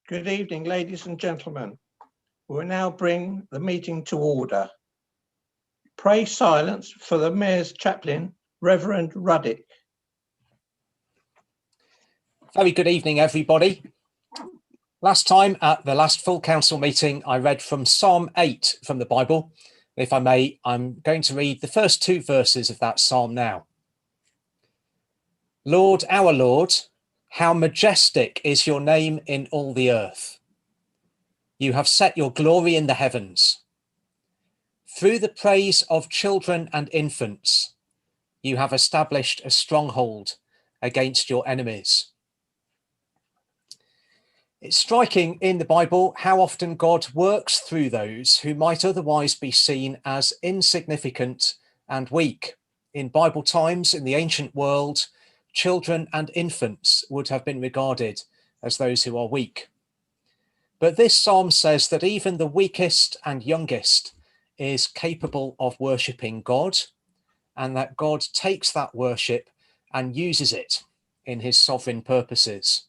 Good evening, ladies and gentlemen. We'll now bring the meeting to order. Pray silence for the Mayor's Chaplain, Reverend Ruddick. Very good evening, everybody. Last time at the last full council meeting, I read from Psalm 8 from the Bible. If I may, I'm going to read the first 2 verses of that psalm now. Lord, our Lord, how majestic is your name in all the earth. You have set your glory in the heavens. Through the praise of children and infants, you have established a stronghold against your enemies. It's striking in the Bible how often God works through those who might otherwise be seen as insignificant and weak. In Bible times, in the ancient world, children and infants would have been regarded as those who are weak. But this psalm says that even the weakest and youngest is capable of worshipping God, and that God takes that worship and uses it in his sovereign purposes.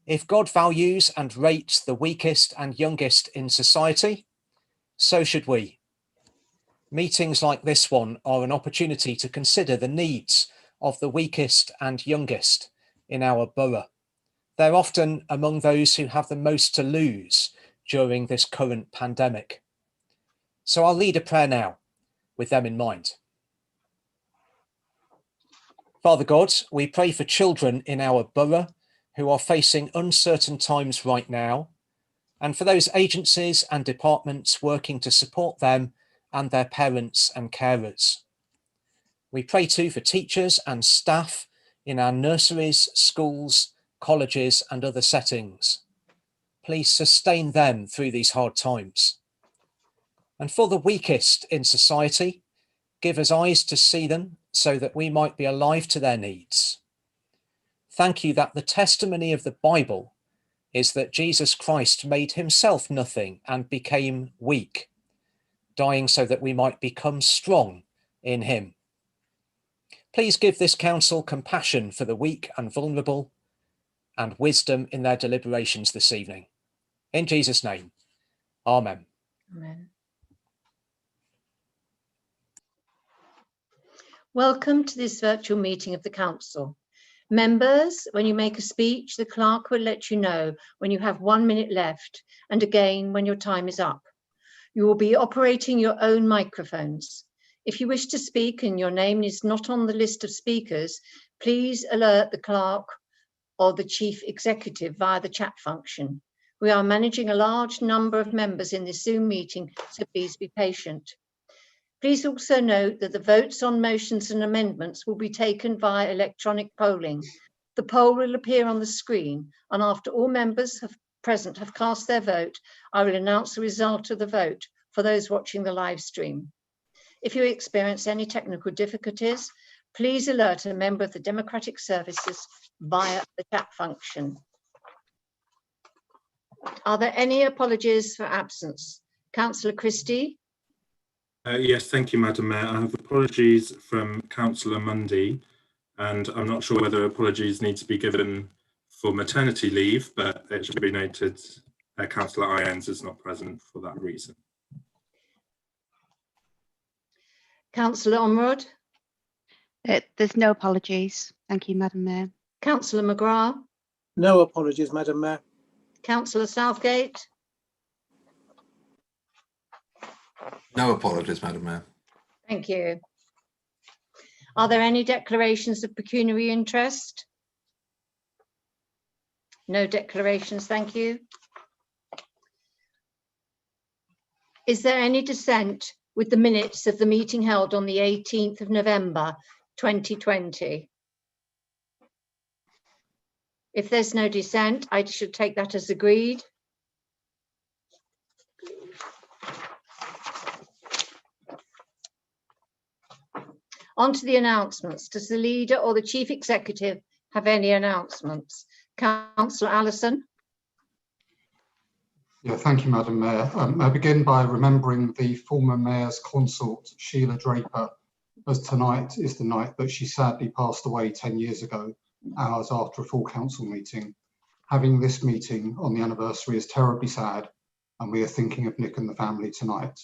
If God values and rates the weakest and youngest in society, so should we. Meetings like this one are an opportunity to consider the needs of the weakest and youngest in our borough. They're often among those who have the most to lose during this current pandemic. So I'll lead a prayer now with them in mind. Father God, we pray for children in our borough who are facing uncertain times right now, and for those agencies and departments working to support them and their parents and carers. We pray too for teachers and staff in our nurseries, schools, colleges and other settings. Please sustain them through these hard times. And for the weakest in society, give us eyes to see them so that we might be alive to their needs. Thank you that the testimony of the Bible is that Jesus Christ made himself nothing and became weak, dying so that we might become strong in him. Please give this council compassion for the weak and vulnerable and wisdom in their deliberations this evening. In Jesus' name, amen. Amen. Welcome to this virtual meeting of the council. Members, when you make a speech, the clerk will let you know when you have 1 minute left, and again when your time is up. You will be operating your own microphones. If you wish to speak and your name is not on the list of speakers, please alert the clerk or the chief executive via the chat function. We are managing a large number of members in this Zoom meeting, so please be patient. Please also note that the votes on motions and amendments will be taken via electronic polling. The poll will appear on the screen, and after all members present have cast their vote, I will announce the result of the vote for those watching the live stream. If you experience any technical difficulties, please alert a member of the Democratic Services via the chat function. Are there any apologies for absence? Councillor Christie? Yes, thank you, Madam Mayor. I have apologies from Councillor Mundy, and I'm not sure whether apologies need to be given for maternity leave, but it should be noted Councillor Irons is not present for that reason. Councillor Ormerod? There's no apologies. Thank you, Madam Mayor. Councillor McGrath? No apologies, Madam Mayor. Councillor Southgate? No apologies, Madam Mayor. Thank you. Are there any declarations of pecuniary interest? No declarations, thank you. Is there any dissent with the minutes of the meeting held on the 18th of November 2020? If there's no dissent, I should take that as agreed. On to the announcements. Does the leader or the chief executive have any announcements? Councillor Allison. Yeah, thank you, Madam Mayor. I begin by remembering the former Mayor's consort, Sheila Draper, as tonight is the night that she sadly passed away 10 years ago, hours after a full council meeting. Having this meeting on the anniversary is terribly sad, and we are thinking of Nick and the family tonight.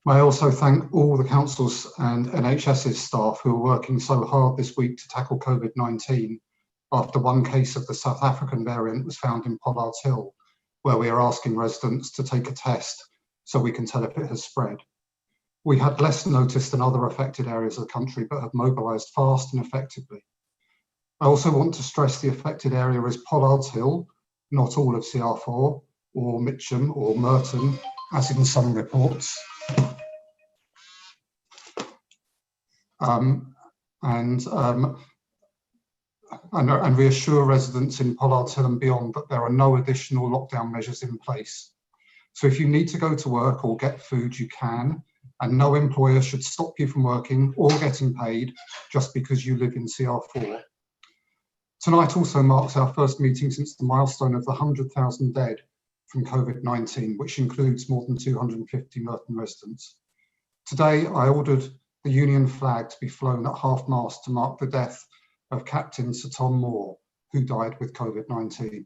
May I also thank all the councils and NHS's staff who are working so hard this week to tackle COVID-19 after one case of the South African variant was found in Pollard's Hill, where we are asking residents to take a test so we can tell if it has spread. We had less notice than other affected areas of the country, but have mobilised fast and effectively. I also want to stress the affected area is Pollard's Hill, not all of CR4, or Mitcham or Merton, as in some reports. And reassure residents in Pollard's Hill and beyond that there are no additional lockdown measures in place. So if you need to go to work or get food, you can, and no employer should stop you from working or getting paid just because you live in CR4. Tonight also marks our first meeting since the milestone of the 100,000 dead from COVID-19, which includes more than 250 Merton residents. Today, I ordered the Union flag to be flown at half-mast to mark the death of Captain Sir Tom Moore, who died with COVID-19.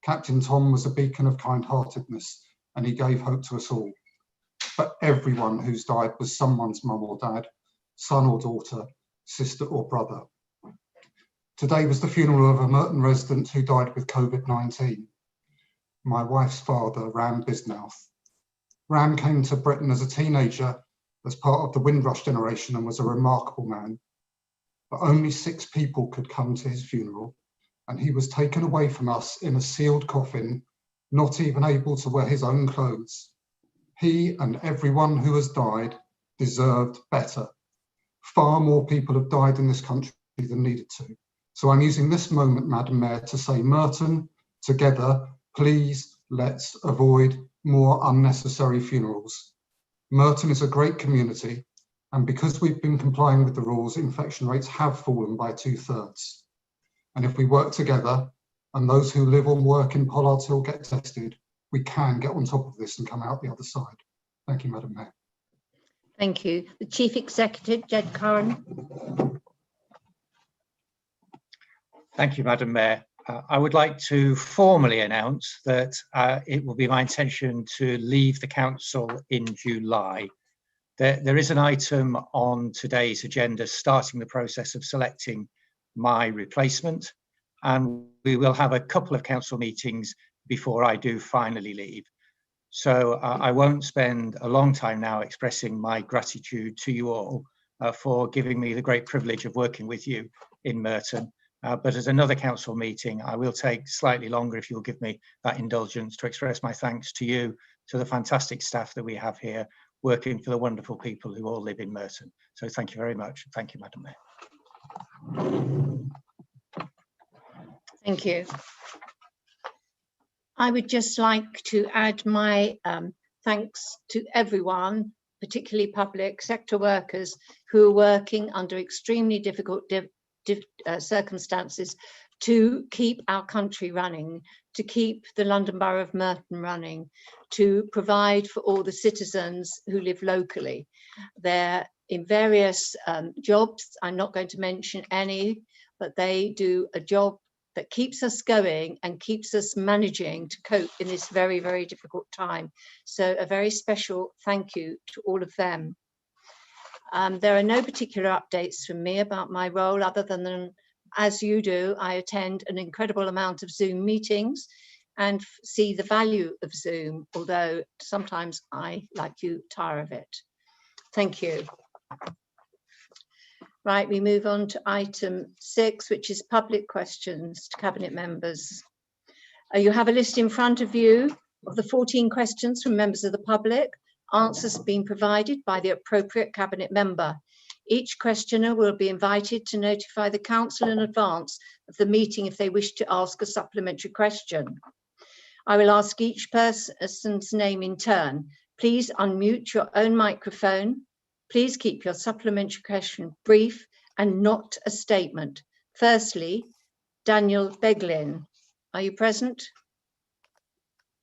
Captain Tom was a beacon of kind-heartedness, and he gave hope to us all. But everyone who's died was someone's mum or dad, son or daughter, sister or brother. Today was the funeral of a Merton resident who died with COVID-19. My wife's father, Ram Bismouth. Ram came to Britain as a teenager as part of the Windrush generation and was a remarkable man. But only 6 people could come to his funeral, and he was taken away from us in a sealed coffin, not even able to wear his own clothes. He and everyone who has died deserved better. Far more people have died in this country than needed to. So I'm using this moment, Madam Mayor, to say, Merton, together, please let's avoid more unnecessary funerals. Merton is a great community, and because we've been complying with the rules, infection rates have fallen by 2/3. And if we work together, and those who live or work in Pollard's Hill get tested, we can get on top of this and come out the other side. Thank you, Madam Mayor. Thank you. The Chief Executive, Jed Curran. Thank you, Madam Mayor. I would like to formally announce that it will be my intention to leave the council in July. There is an item on today's agenda starting the process of selecting my replacement, and we will have a couple of council meetings before I do finally leave. So I won't spend a long time now expressing my gratitude to you all for giving me the great privilege of working with you in Merton. But as another council meeting, I will take slightly longer, if you'll give me that indulgence, to express my thanks to you, to the fantastic staff that we have here, working for the wonderful people who all live in Merton. So thank you very much. Thank you, Madam Mayor. Thank you. I would just like to add my thanks to everyone, particularly public sector workers who are working under extremely difficult circumstances to keep our country running, to keep the London Borough of Merton running, to provide for all the citizens who live locally. They're in various jobs. I'm not going to mention any, but they do a job that keeps us going and keeps us managing to cope in this very, very difficult time. So a very special thank you to all of them. There are no particular updates from me about my role other than, as you do, I attend an incredible amount of Zoom meetings and see the value of Zoom, although sometimes I, like you, tire of it. Thank you. Right, we move on to item 6, which is public questions to Cabinet members. You have a list in front of you of the 14 questions from members of the public. Answers have been provided by the appropriate Cabinet member. Each questioner will be invited to notify the Council in advance of the meeting if they wish to ask a supplementary question. I will ask each person's name in turn. Please unmute your own microphone. Please keep your supplementary question brief and not a statement. Firstly, Daniel Beglin. Are you present?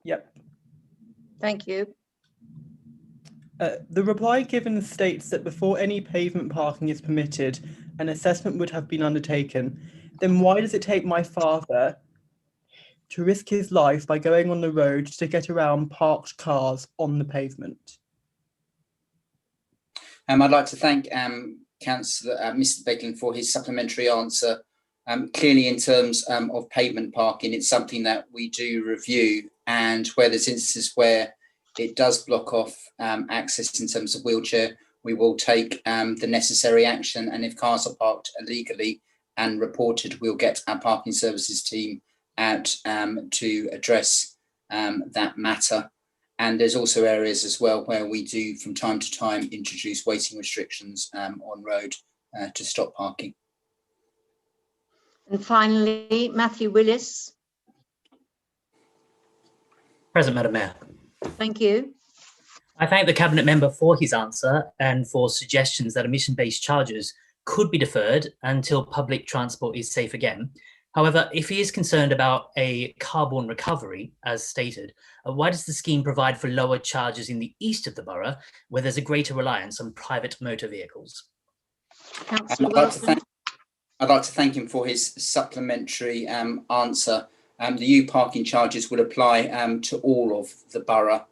Yep. Thank you. The reply given states that before any pavement parking is permitted, an assessment would have been undertaken. Then why does it take my father to risk his life by going on the road to get around parked cars on the pavement? I'd like to thank Councillor Mr. Begling for his supplementary answer. Clearly, in terms of pavement parking, it's something that we do review, and where there's instances where it does block off access in terms of wheelchair, we will take the necessary action. And if cars are parked illegally and reported, we'll get our parking services team out to address that matter. And there's also areas as well where we do from time to time introduce waiting restrictions on road to stop parking. And finally, Matthew Willis. Present, Madam Mayor. Thank you. I thank the Cabinet member for his answer and for suggestions that emission-based charges could be deferred until public transport is safe again. However, if he is concerned about a carbon recovery, as stated, why does the scheme provide for lower charges in the east of the borough, where there's a greater reliance on private motor vehicles? Councillor Wilson. I'd like to thank him for his supplementary answer. The U parking charges will apply to all of the borough,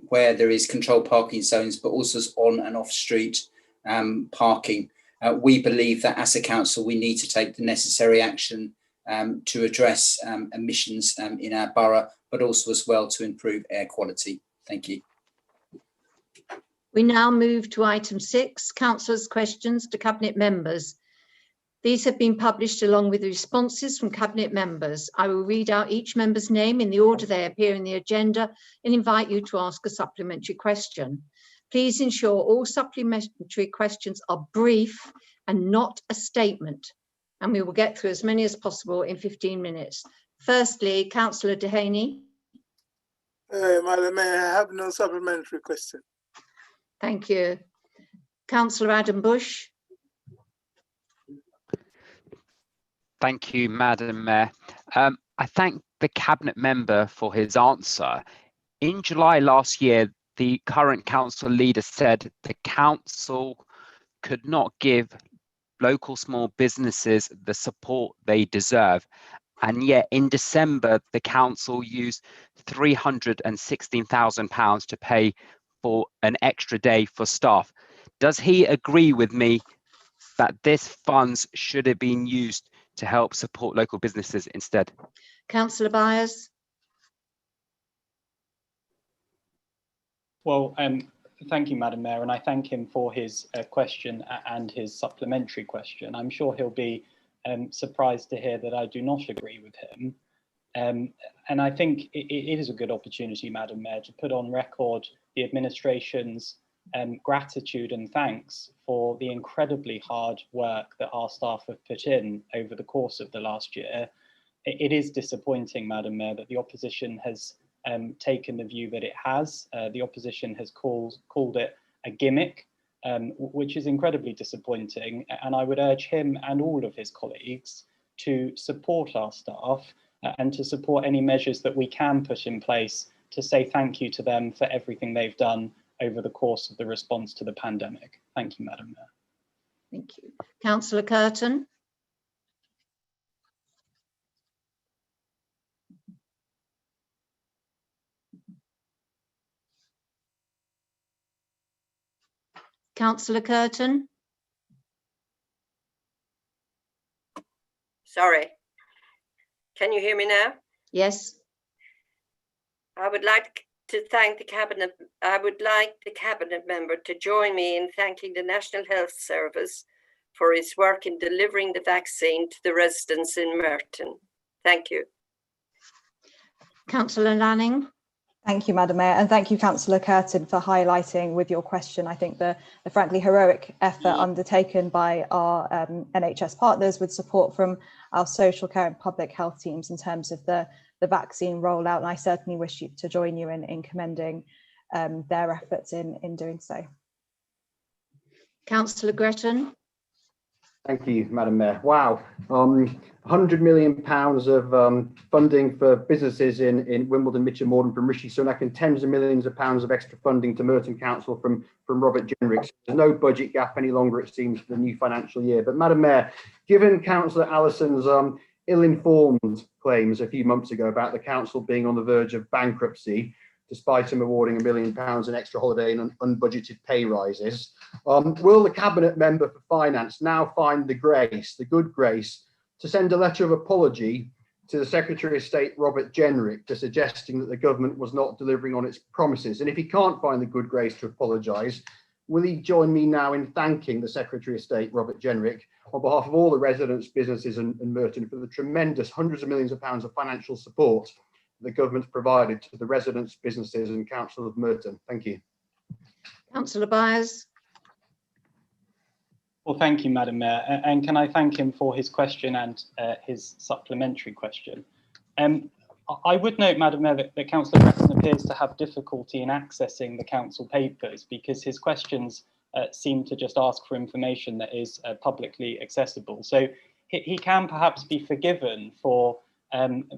where there is controlled parking zones, but also on and off street parking. We believe that as a council, we need to take the necessary action to address emissions in our borough, but also as well to improve air quality. Thank you. We now move to item 6, councillors' questions to Cabinet members. These have been published along with the responses from Cabinet members. I will read out each member's name in the order they appear in the agenda and invite you to ask a supplementary question. Please ensure all supplementary questions are brief and not a statement, and we will get through as many as possible in 15 minutes. Firstly, Councillor Dehaney. Madam Mayor, I have no supplementary question. Thank you. Councillor Adam Bush. Thank you, Madam Mayor. I thank the Cabinet member for his answer. In July last year, the current council leader said the council could not give local small businesses the support they deserve. And yet in December, the council used £316,000 to pay for an extra day for staff. Does he agree with me that this funds should have been used to help support local businesses instead? Councillor Byers. Well, thank you, Madam Mayor, and I thank him for his question and his supplementary question. I'm sure he'll be surprised to hear that I do not agree with him. And I think it is a good opportunity, Madam Mayor, to put on record the administration's gratitude and thanks for the incredibly hard work that our staff have put in over the course of the last year. It is disappointing, Madam Mayor, that the opposition has taken the view that it has. The opposition has called it a gimmick, which is incredibly disappointing. And I would urge him and all of his colleagues to support our staff and to support any measures that we can put in place to say thank you to them for everything they've done over the course of the response to the pandemic. Thank you, Madam Mayor. Thank you. Councillor Curtin. Councillor Curtin. Sorry. Can you hear me now? Yes. I would like to thank the Cabinet. I would like the Cabinet member to join me in thanking the National Health Service for its work in delivering the vaccine to the residents in Merton. Thank you. Councillor Lanning. Thank you, Madam Mayor, and thank you, Councillor Curtin, for highlighting with your question, I think, the frankly heroic effort undertaken by our NHS partners with support from our social care and public health teams in terms of the vaccine rollout. And I certainly wish to join you in commending their efforts in doing so. Councillor Gretton. Thank you, Madam Mayor. Wow, £100 million of funding for businesses in Wimbledon, Mitcham, Morden from Rishi Sunak, and tens of millions of pounds of extra funding to Merton Council from Robert Jenrick. So there's no budget gap any longer, it seems, for the new financial year. But Madam Mayor, given Councillor Allison's ill-informed claims a few months ago about the council being on the verge of bankruptcy, despite him awarding £1 million in extra holiday and unbudgeted pay rises, will the Cabinet Member for Finance now find the good grace, to send a letter of apology to the Secretary of State, Robert Jenrick, for suggesting that the government was not delivering on its promises? And if he can't find the good grace to apologise, will he join me now in thanking the Secretary of State, Robert Jenrick, on behalf of all the residents, businesses and Merton, for the tremendous hundreds of millions of pounds of financial support the government's provided to the residents, businesses and Council of Merton? Thank you. Councillor Byers. Well, thank you, Madam Mayor. And can I thank him for his question and his supplementary question? I would note, Madam Mayor, that Councillor Preston appears to have difficulty in accessing the council papers because his questions seem to just ask for information that is publicly accessible. So he can perhaps be forgiven for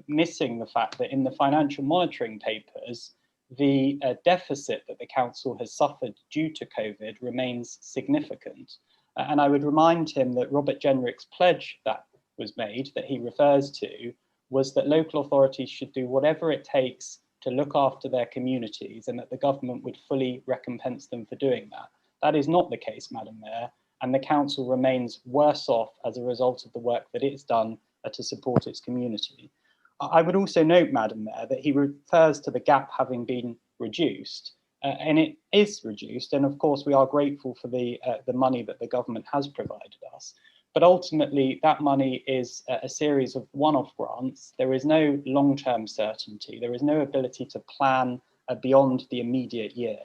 missing the fact that in the financial monitoring papers, the deficit that the council has suffered due to COVID remains significant. And I would remind him that Robert Jenrick's pledge that was made, that he refers to, was that local authorities should do whatever it takes to look after their communities and that the government would fully recompense them for doing that. That is not the case, Madam Mayor, and the council remains worse off as a result of the work that it's done to support its community. I would also note, Madam Mayor, that he refers to the gap having been reduced, and it is reduced. And of course, we are grateful for the money that the government has provided us. But ultimately, that money is a series of one-off grants. There is no long-term certainty. There is no ability to plan beyond the immediate year.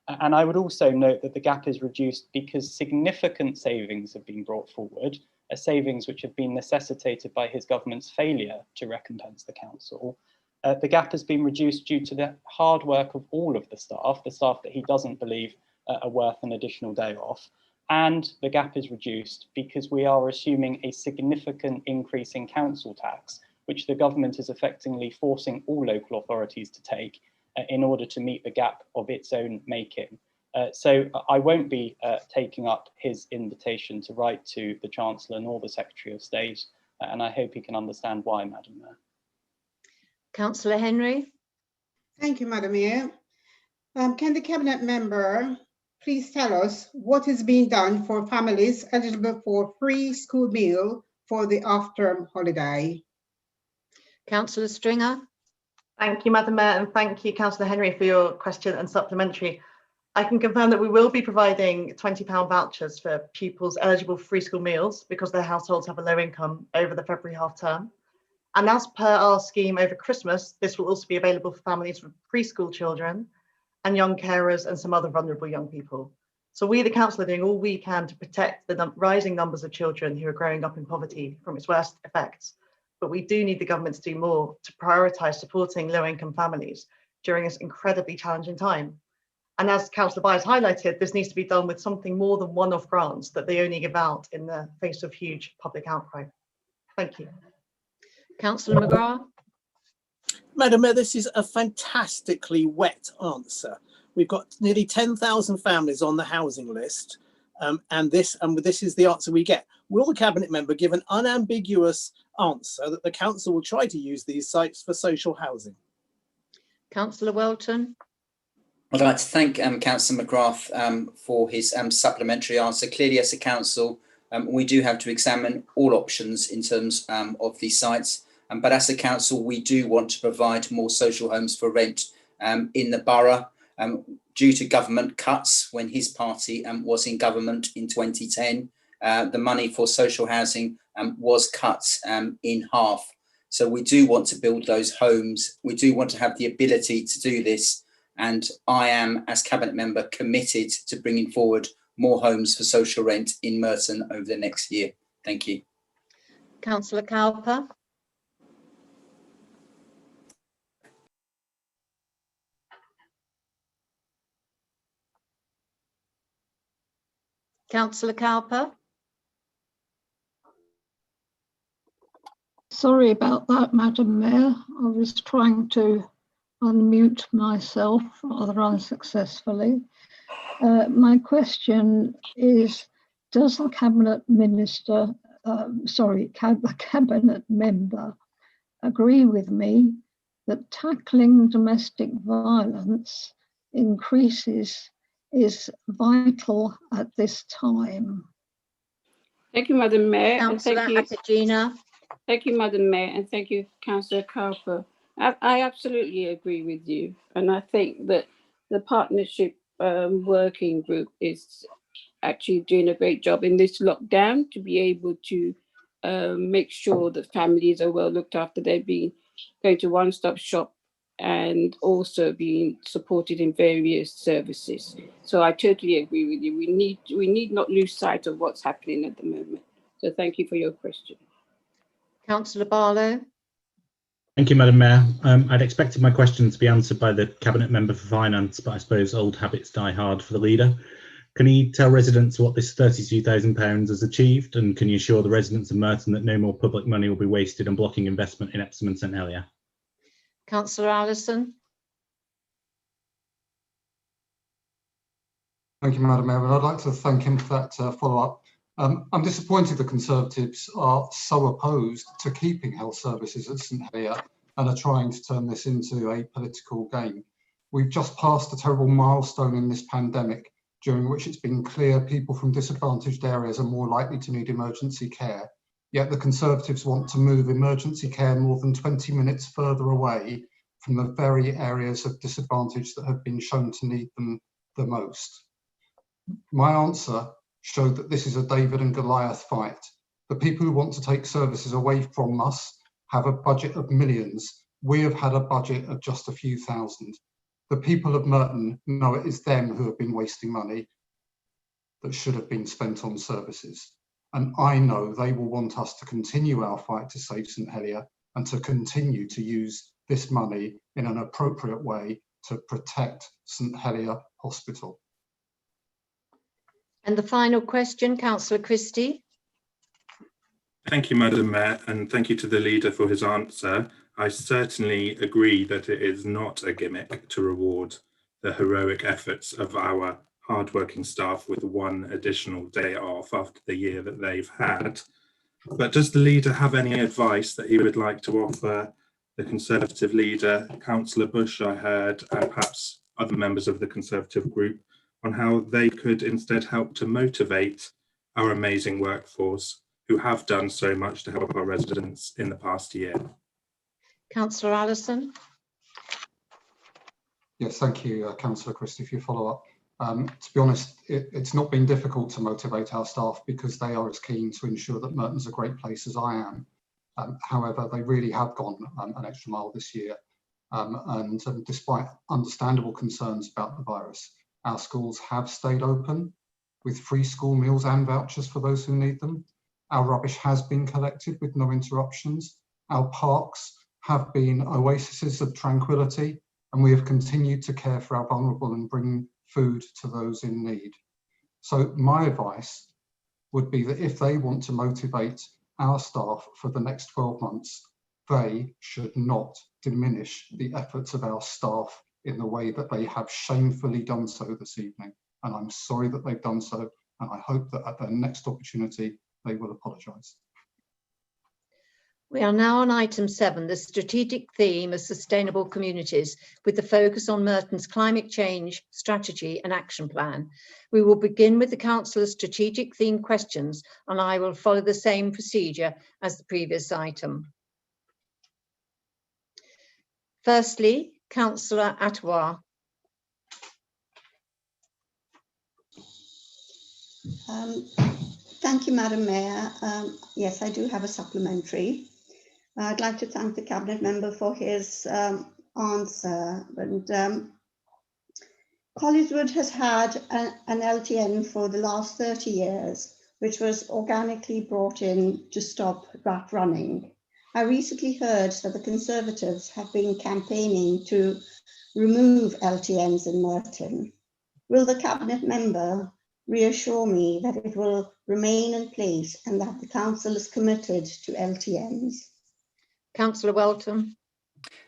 And I would also note that the gap is reduced because significant savings have been brought forward, savings which have been necessitated by his government's failure to recompense the council. The gap has been reduced due to the hard work of all of the staff that he doesn't believe are worth an additional day off. And the gap is reduced because we are assuming a significant increase in council tax, which the government is effectively forcing all local authorities to take in order to meet the gap of its own making. So I won't be taking up his invitation to write to the Chancellor nor the Secretary of State, and I hope he can understand why, Madam Mayor. Councillor Henry. Thank you, Madam Mayor. Can the Cabinet Member please tell us what is being done for families eligible for free school meal for the half-term holiday? Councillor Stringer. Thank you, Madam Mayor, and thank you, Councillor Henry, for your question and supplementary. I can confirm that we will be providing £20 vouchers for pupils eligible for free school meals because their households have a low income over the February half term. And as per our scheme over Christmas, this will also be available for families with preschool children and young carers and some other vulnerable young people. So we, the council, are doing all we can to protect the rising numbers of children who are growing up in poverty from its worst effects. But we do need the government to do more to prioritise supporting low-income families during this incredibly challenging time. And as Councillor Byers highlighted, this needs to be done with something more than one-off grants that they only give out in the face of huge public outcry. Thank you. Councillor McGrath. Madam Mayor, this is a fantastically wet answer. We've got nearly 10,000 families on the housing list, and this is the answer we get. Will the Cabinet Member give an unambiguous answer that the Council will try to use these sites for social housing? Councillor Welton. I'd like to thank Councillor McGrath for his supplementary answer. Clearly, as a council, we do have to examine all options in terms of these sites. But as a council, we do want to provide more social homes for rent in the borough. Due to government cuts when his party was in government in 2010, the money for social housing was cut in half. So we do want to build those homes. We do want to have the ability to do this. And I am, as Cabinet Member, committed to bringing forward more homes for social rent in Merton over the next year. Thank you. Councillor Cowper. Councillor Cowper. Sorry about that, Madam Mayor. I was trying to unmute myself rather unsuccessfully. My question is, does the Cabinet Minister, the Cabinet Member agree with me that tackling domestic violence increases is vital at this time? Thank you, Madam Mayor. Councillor And Akagina. thank you, Madam Mayor, and thank you, Councillor Cowper. I absolutely agree with you, and I think that the partnership working group is actually doing a great job in this lockdown to be able to make sure that families are well looked after. They've been going to one-stop shop and also being supported in various services. So I totally agree with you. We need not lose sight of what's happening at the moment. So thank you for your question. Councillor Barlow. Thank you, Madam Mayor. I'd expected my question to be answered by the Cabinet Member for Finance, but I suppose old habits die hard for the leader. Can you tell residents what this £32,000 has achieved, and can you assure the residents of Merton that no more public money will be wasted on blocking investment in Epsom and St Helier? Councillor Allison. Thank you, Madam Mayor, and I'd like to thank him for that follow-up. I'm disappointed the Conservatives are so opposed to keeping health services at St Helier and are trying to turn this into a political game. We've just passed a terrible milestone in this pandemic, during which it's been clear people from disadvantaged areas are more likely to need emergency care. Yet the Conservatives want to move emergency care more than 20 minutes further away from the very areas of disadvantage that have been shown to need them the most. My answer showed that this is a David and Goliath fight. The people who want to take services away from us have a budget of millions. We have had a budget of just a few thousand. The people of Merton know it is them who have been wasting money that should have been spent on services. And I know they will want us to continue our fight to save St Helier and to continue to use this money in an appropriate way to protect St Helier Hospital. And the final question, Councillor Christie. Thank you, Madam Mayor, and thank you to the leader for his answer. I certainly agree that it is not a gimmick to reward the heroic efforts of our hardworking staff with one additional day off after the year that they've had. But does the leader have any advice that he would like to offer the Conservative leader, Councillor Bush, I heard, and perhaps other members of the Conservative group, on how they could instead help to motivate our amazing workforce who have done so much to help our residents in the past year? Councillor Allison. Yes, thank you, Councillor Christie, for your follow-up. To be honest, it's not been difficult to motivate our staff because they are as keen to ensure that Merton's a great place as I am. However, they really have gone an extra mile this year. And despite understandable concerns about the virus, our schools have stayed open with free school meals and vouchers for those who need them. Our rubbish has been collected with no interruptions. Our parks have been oases of tranquility, and we have continued to care for our vulnerable and bring food to those in need. So my advice would be that if they want to motivate our staff for the next 12 months, they should not diminish the efforts of our staff in the way that they have shamefully done so this evening. And I'm sorry that they've done so, and I hope that at their next opportunity, they will apologise. We are now on item 7, the strategic theme of sustainable communities, with the focus on Merton's climate change strategy and action plan. We will begin with the Councillor's strategic theme questions, and I will follow the same procedure as the previous item. Firstly, Councillor Atwar. Thank you, Madam Mayor. Yes, I do have a supplementary. I'd like to thank the Cabinet Member for his answer. And Collieswood has had an LTN for the last 30 years, which was organically brought in to stop rat running. I recently heard that the Conservatives have been campaigning to remove LTNs in Merton. Will the Cabinet Member reassure me that it will remain in place and that the Council is committed to LTNs? Councillor Welton.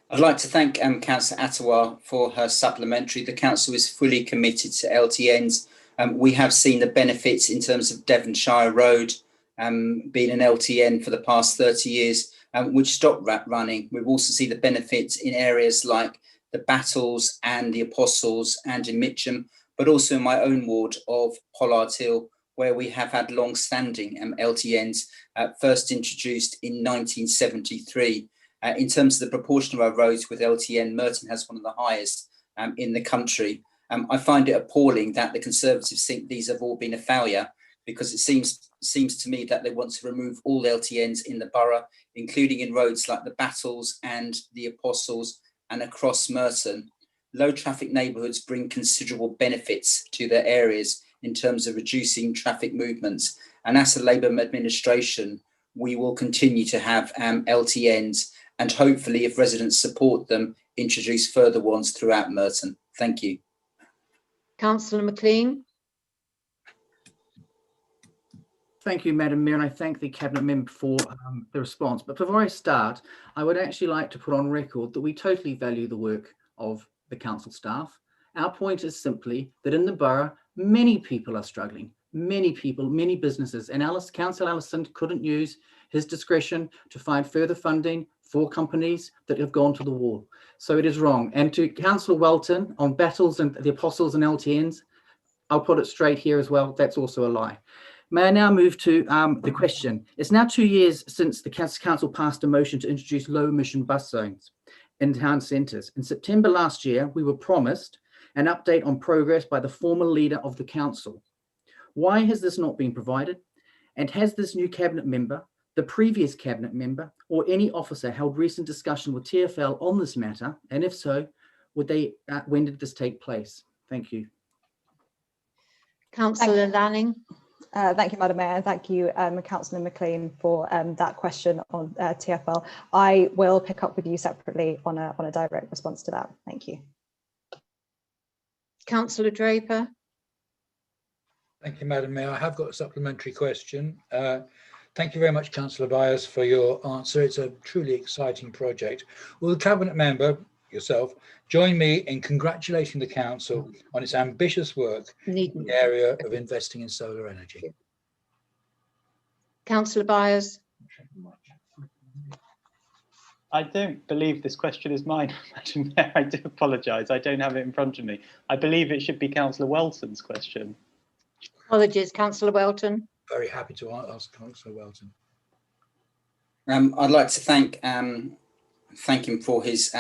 I'd like to thank Councillor Attawar for her supplementary. The council is fully committed to LTNs. We have seen the benefits in terms of Devonshire Road being an LTN for the past 30 years, which stopped running. We've also seen the benefits in areas like the Battles and the Apostles and in Mitcham, but also in my own ward of Pollard Hill, where we have had long-standing LTNs, first introduced in 1973. In terms of the proportion of our roads with LTN, Merton has one of the highest in the country. I find it appalling that the Conservatives think these have all been a failure, because it seems to me that they want to remove all LTNs in the borough, including in roads like the Battles and the Apostles and across Merton. Low traffic neighbourhoods bring considerable benefits to their areas in terms of reducing traffic movements. And as a Labour administration, we will continue to have LTNs, and hopefully, if residents support them, introduce further ones throughout Merton. Thank you. Councillor McLean. Thank you, Madam Mayor, and I thank the Cabinet Member for the response. But before I start, I would actually like to put on record that we totally value the work of the council staff. Our point is simply that in the borough, many people are struggling, many people, many businesses, and Councillor Allison couldn't use his discretion to find further funding for companies that have gone to the wall. So it is wrong. And to Councillor Welton on Battles and the Apostles and LTNs, I'll put it straight here as well, that's also a lie. May I now move to the question? It's now 2 years since the council passed a motion to introduce low emission bus zones in town centres. In September last year, we were promised an update on progress by the former leader of the council. Why has this not been provided? And has this new cabinet member, the previous cabinet member, or any officer held recent discussion with TfL on this matter? And if so, when did this take place? Thank you. Councillor Lanning. Thank you, Madam Mayor, and thank you, Councillor McLean, for that question on TfL. I will pick up with you separately on a direct response to that. Thank you. Councillor Draper. Thank you, Madam Mayor. I have got a supplementary question. Thank you very much, Councillor Byers, for your answer. It's a truly exciting project. Will the Cabinet Member, yourself, join me in congratulating the Council on its ambitious work in the area of investing in solar energy? Councillor Byers. I don't believe this question is mine, Madam Mayor. I do apologise. I don't have it in front of me. I believe it should be Councillor Welton's question. Apologies, Councillor Welton. Very happy to ask Councillor Welton. I'd like to thank him for his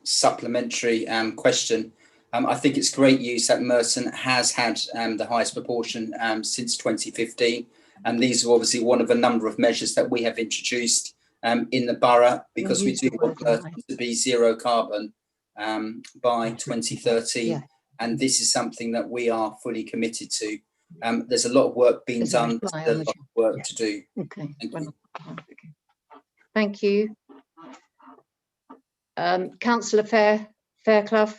supplementary question. I think it's great news that Merton has had the highest proportion since 2015. And these are obviously one of a number of measures that we have introduced in the borough, because we do want Merton to be zero carbon by 2030. Yeah. And this is something that we are fully committed to. There's a lot of work being done, there's a lot of work to do. Okay. Thank you. Councillor Fairclough.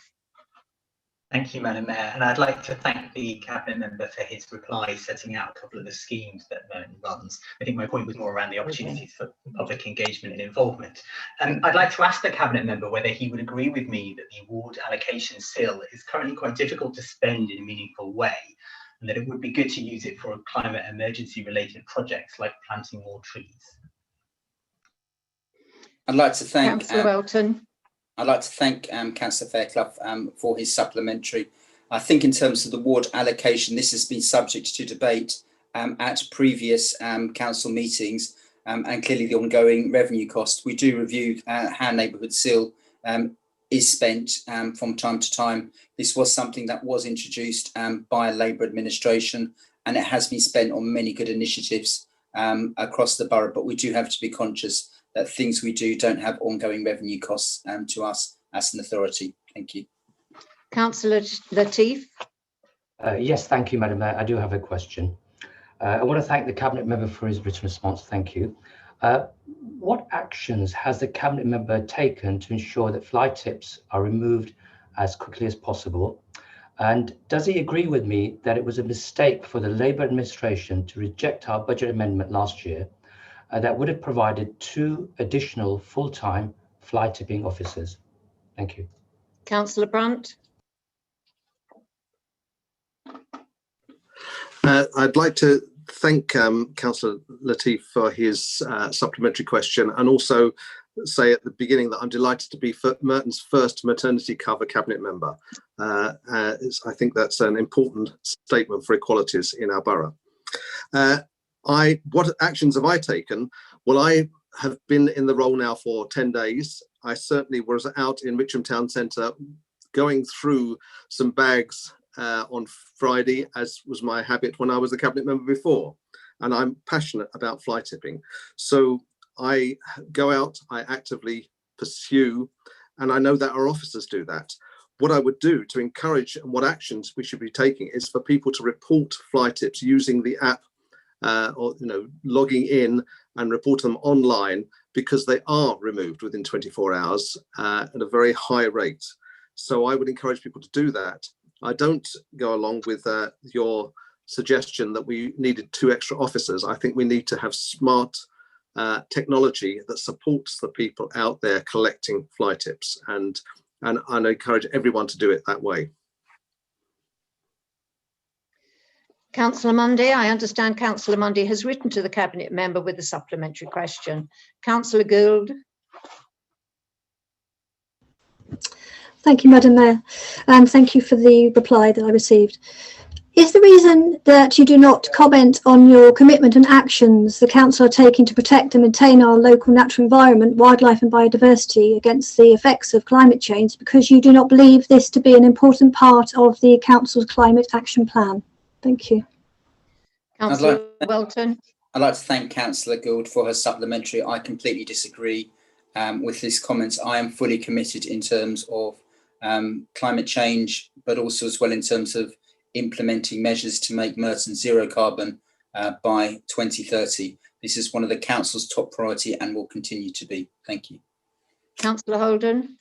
Thank you, Madam Mayor, and I'd like to thank the Cabinet Member for his reply, setting out a couple of the schemes that Merton runs. I think my point was more around the opportunities for public engagement and involvement. I'd like to ask the Cabinet Member whether he would agree with me that the award allocation SIL is currently quite difficult to spend in a meaningful way, and that it would be good to use it for climate emergency related projects like planting more trees. I'd like to thank Councillor Welton. I'd like to thank Councillor Fairclough for his supplementary. I think in terms of the ward allocation, this has been subject to debate at previous council meetings, and clearly the ongoing revenue cost. We do review how neighbourhood SIL is spent from time to time. This was something that was introduced by a Labour administration, and it has been spent on many good initiatives across the borough, but we do have to be conscious that things we do don't have ongoing revenue costs to us as an authority. Thank you. Councillor Latif. Yes, thank you, Madam Mayor. I do have a question. I want to thank the Cabinet Member for his written response. Thank you. What actions has the Cabinet Member taken to ensure that fly tips are removed as quickly as possible? And does he agree with me that it was a mistake for the Labour administration to reject our budget amendment last year, that would have provided 2 additional full-time fly tipping officers? Thank you. Councillor Brunt. I'd like to thank Councillor Latif for his supplementary question, and also say at the beginning that I'm delighted to be Merton's first maternity cover cabinet member. I think that's an important statement for equalities in our borough. What actions have I taken? Well, I have been in the role now for 10 days. I certainly was out in Mitcham Town Centre going through some bags on Friday, as was my habit when I was the cabinet member before. And I'm passionate about fly tipping. So I go out, I actively pursue, and I know that our officers do that. What I would do to encourage, and what actions we should be taking, is for people to report fly tips using the app, or logging in and report them online, because they are removed within 24 hours at a very high rate. So I would encourage people to do that. I don't go along with your suggestion that we needed 2 extra officers. I think we need to have smart technology that supports the people out there collecting fly tips, and I encourage everyone to do it that way. Councillor Mundy, I understand Councillor Mundy has written to the Cabinet member with a supplementary question. Councillor Gould. Thank you, Madam Mayor, and thank you for the reply that I received. Is the reason that you do not comment on your commitment and actions the Council are taking to protect and maintain our local natural environment, wildlife and biodiversity against the effects of climate change because you do not believe this to be an important part of the Council's climate action plan? Thank you. Councillor Welton. I'd like to thank Councillor Gould for her supplementary. I completely disagree with his comments. I am fully committed in terms of climate change, but also as well in terms of implementing measures to make Merton zero carbon by 2030. This is one of the Council's top priority and will continue to be. Thank you. Councillor Holden.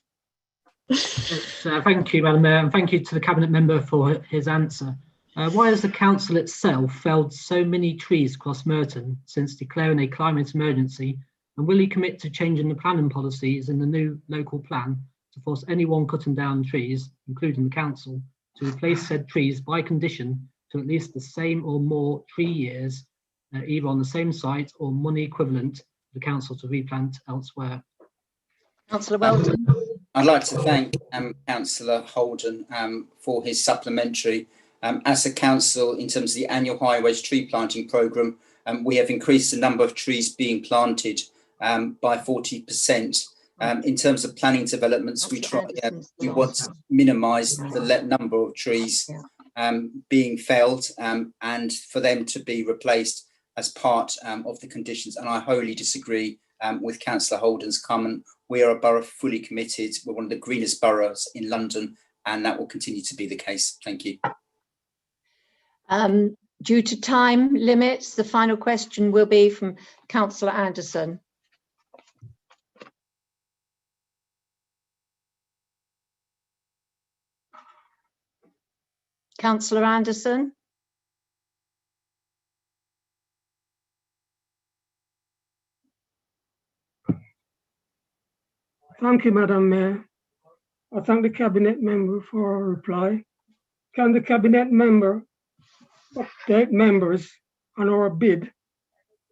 Thank you, Madam Mayor, and thank you to the Cabinet member for his answer. Why has the Council itself felled so many trees across Merton since declaring a climate emergency, and will he commit to changing the planning policies in the new local plan to force anyone cutting down trees, including the Council, to replace said trees by condition to at least the same or more tree years, either on the same site or money equivalent to the Council to replant elsewhere? Councillor Welton. I'd like to thank Councillor Holden for his supplementary. As a council, in terms of the annual highways tree planting programme, we have increased the number of trees being planted by 40%. In terms of planning developments, we want to minimise the number of trees being felled and for them to be replaced as part of the conditions. And I wholly disagree with Councillor Holden's comment. We are a borough fully committed. We're one of the greenest boroughs in London, and that will continue to be the case. Thank you. Due to time limits, the final question will be from Councillor Anderson. Councillor Anderson. Thank you, Madam Mayor. I thank the Cabinet member for her reply. Can the Cabinet member update members on our bid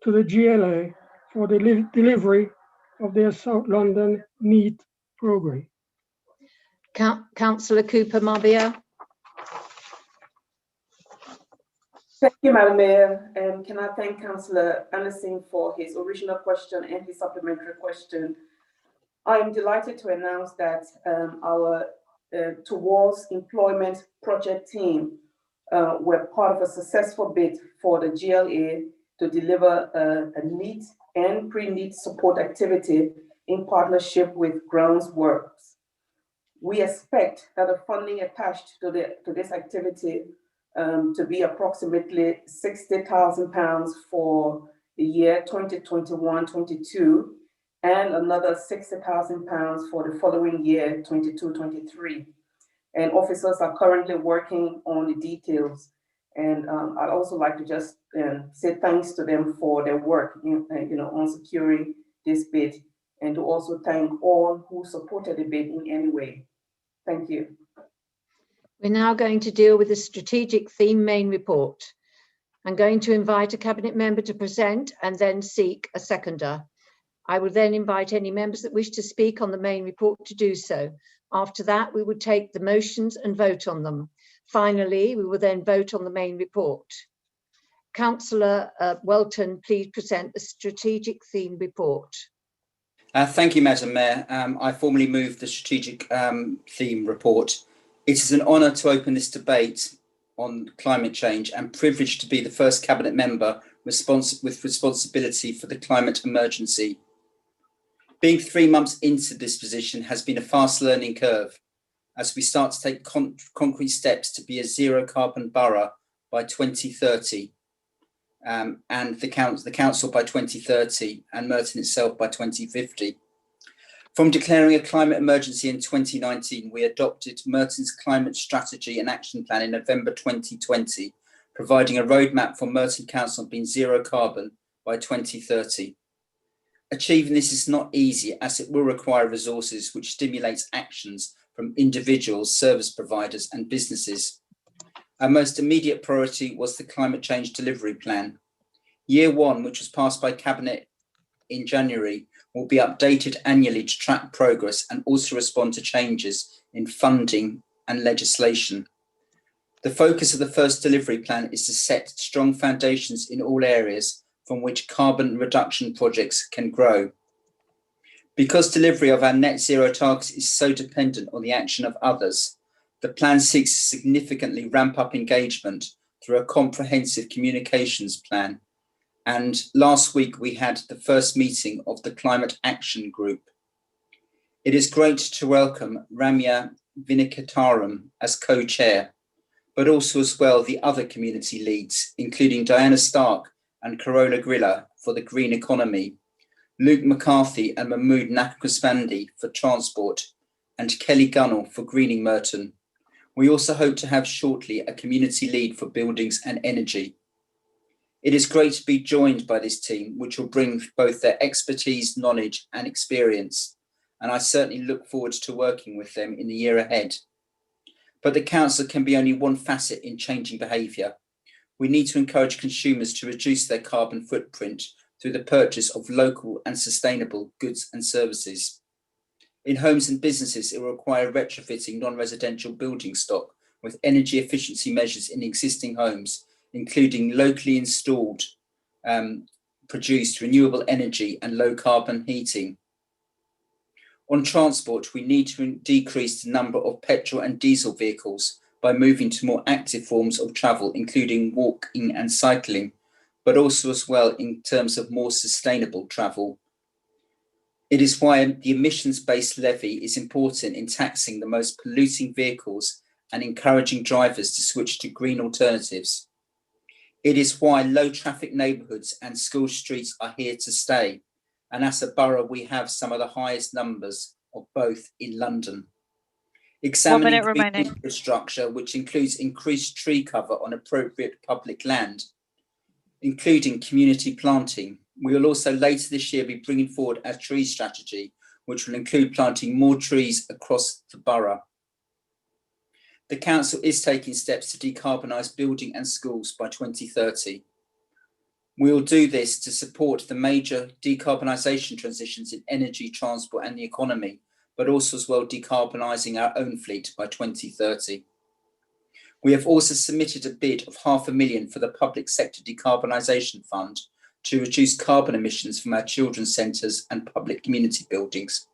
to the GLA for the delivery of their South London meat programme? Councillor Cooper Mabia. Thank you, Madam Mayor. Can I thank Councillor Anderson for his original question and his supplementary question. I am delighted to announce that our Towards Employment project team were part of a successful bid for the GLA to deliver a NEET and pre-NEET support activity in partnership with Groundworks. We expect that the funding attached to this activity to be approximately £60,000 for the year 2021-22 and another £60,000 for the following year 22-23. And officers are currently working on the details. And I'd also like to just say thanks to them for their work on securing this bid, and to also thank all who supported the bid in any way. Thank you. We're now going to deal with the strategic theme main report. I'm going to invite a cabinet member to present and then seek a seconder. I will then invite any members that wish to speak on the main report to do so. After that, we would take the motions and vote on them. Finally, we will then vote on the main report. Councillor Welton, please present the strategic theme report. Thank you, Madam Mayor. I formally move the strategic theme report. It is an honour to open this debate on climate change and privileged to be the first cabinet member with responsibility for the climate emergency. Being 3 months into this position has been a fast learning curve as we start to take concrete steps to be a zero carbon borough by 2030, and the council by 2030, and Merton itself by 2050. From declaring a climate emergency in 2019, we adopted Merton's climate strategy and action plan in November 2020, providing a roadmap for Merton Council being zero carbon by 2030. Achieving this is not easy, as it will require resources, which stimulates actions from individuals, service providers and businesses. Our most immediate priority was the climate change delivery plan. Year 1, which was passed by Cabinet in January, will be updated annually to track progress and also respond to changes in funding and legislation. The focus of the first delivery plan is to set strong foundations in all areas from which carbon reduction projects can grow. Because delivery of our net zero targets is so dependent on the action of others, the plan seeks to significantly ramp up engagement through a comprehensive communications plan. And last week we had the first meeting of the Climate Action Group. It is great to welcome Ramya Vinikataram as co-chair, but also as well the other community leads, including Diana Stark and Carola Grilla for the green economy, Luke McCarthy and Mahmood Nakakuspandi for transport, and Kelly Gunnell for greening Merton. We also hope to have shortly a community lead for buildings and energy. It is great to be joined by this team, which will bring both their expertise, knowledge and experience, and I certainly look forward to working with them in the year ahead. But the council can be only one facet in changing behaviour. We need to encourage consumers to reduce their carbon footprint through the purchase of local and sustainable goods and services. In homes and businesses, it will require retrofitting non-residential building stock with energy efficiency measures in existing homes, including locally installed, produced renewable energy and low carbon heating. On transport, we need to decrease the number of petrol and diesel vehicles by moving to more active forms of travel, including walking and cycling, but also as well in terms of more sustainable travel. It is why the emissions-based levy is important in taxing the most polluting vehicles and encouraging drivers to switch to green alternatives. It is why low traffic neighbourhoods and school streets are here to stay. And as a borough, we have some of the highest numbers of both in London. Examining green infrastructure, which includes increased tree cover on appropriate public land, including community planting. We will also later this year be bringing forward a tree strategy, which will include planting more trees across the borough. The council is taking steps to decarbonise building and schools by 2030. We will do this to support the major decarbonisation transitions in energy, transport and the economy, but also as well decarbonising our own fleet by 2030. We have also submitted a bid of £500,000 for the Public Sector Decarbonisation Fund to reduce carbon emissions from our children's centres and public community buildings.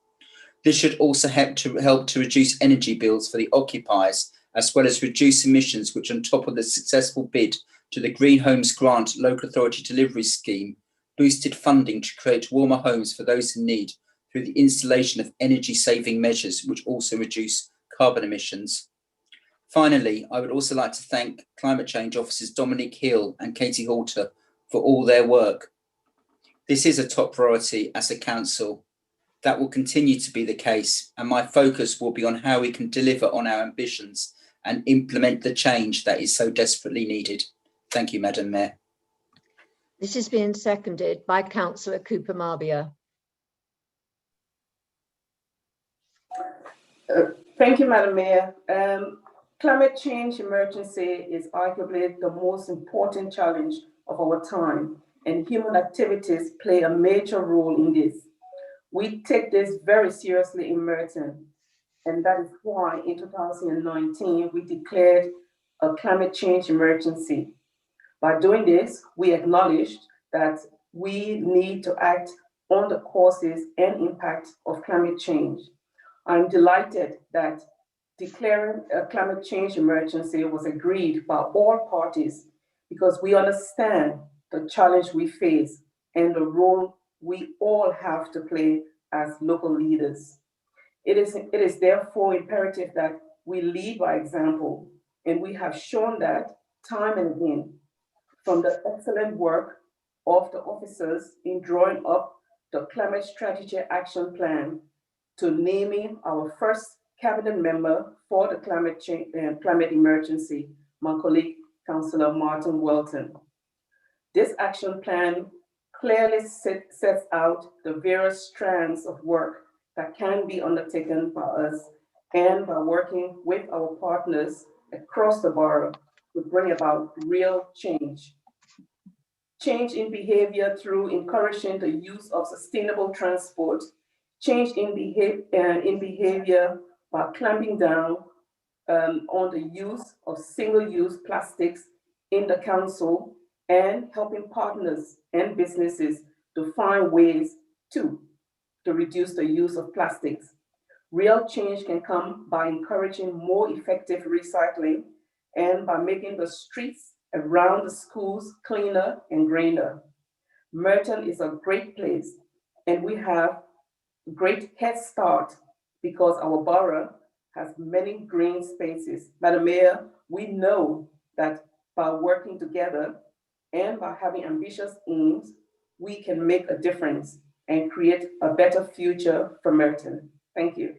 This should also help to reduce energy bills for the occupiers, as well as reduce emissions, which on top of the successful bid to the Green Homes Grant Local Authority Delivery Scheme, boosted funding to create warmer homes for those in need through the installation of energy-saving measures, which also reduce carbon emissions. Finally, I would also like to thank Climate Change Officers Dominic Hill and Katie Halter for all their work. This is a top priority as a council. That will continue to be the case, and my focus will be on how we can deliver on our ambitions and implement the change that is so desperately needed. Thank you, Madam Mayor. This is being seconded by Councillor Cooper Marbia. Thank you, Madam Mayor. Climate change emergency is arguably the most important challenge of our time, and human activities play a major role in this. We take this very seriously in Merton, and that is why in 2019 we declared a climate change emergency. By doing this, we acknowledged that we need to act on the causes and impact of climate change. I'm delighted that declaring a climate change emergency was agreed by all parties because we understand the challenge we face and the role we all have to play as local leaders. It is therefore imperative that we lead by example, and we have shown that time and again, from the excellent work of the officers in drawing up the Climate Strategy Action Plan to naming our first cabinet member for the climate emergency, my colleague, Councillor Martin Welton. This action plan clearly sets out the various strands of work that can be undertaken by us and by working with our partners across the borough to bring about real change. Change in behavior through encouraging the use of sustainable transport, change in behavior by clamping down on the use of single-use plastics in the council, and helping partners and businesses to find ways to reduce the use of plastics. Real change can come by encouraging more effective recycling and by making the streets around the schools cleaner and greener. Merton is a great place, and we have a great head start because our borough has many green spaces. Madam Mayor, we know that by working together and by having ambitious aims, we can make a difference and create a better future for Merton. Thank you.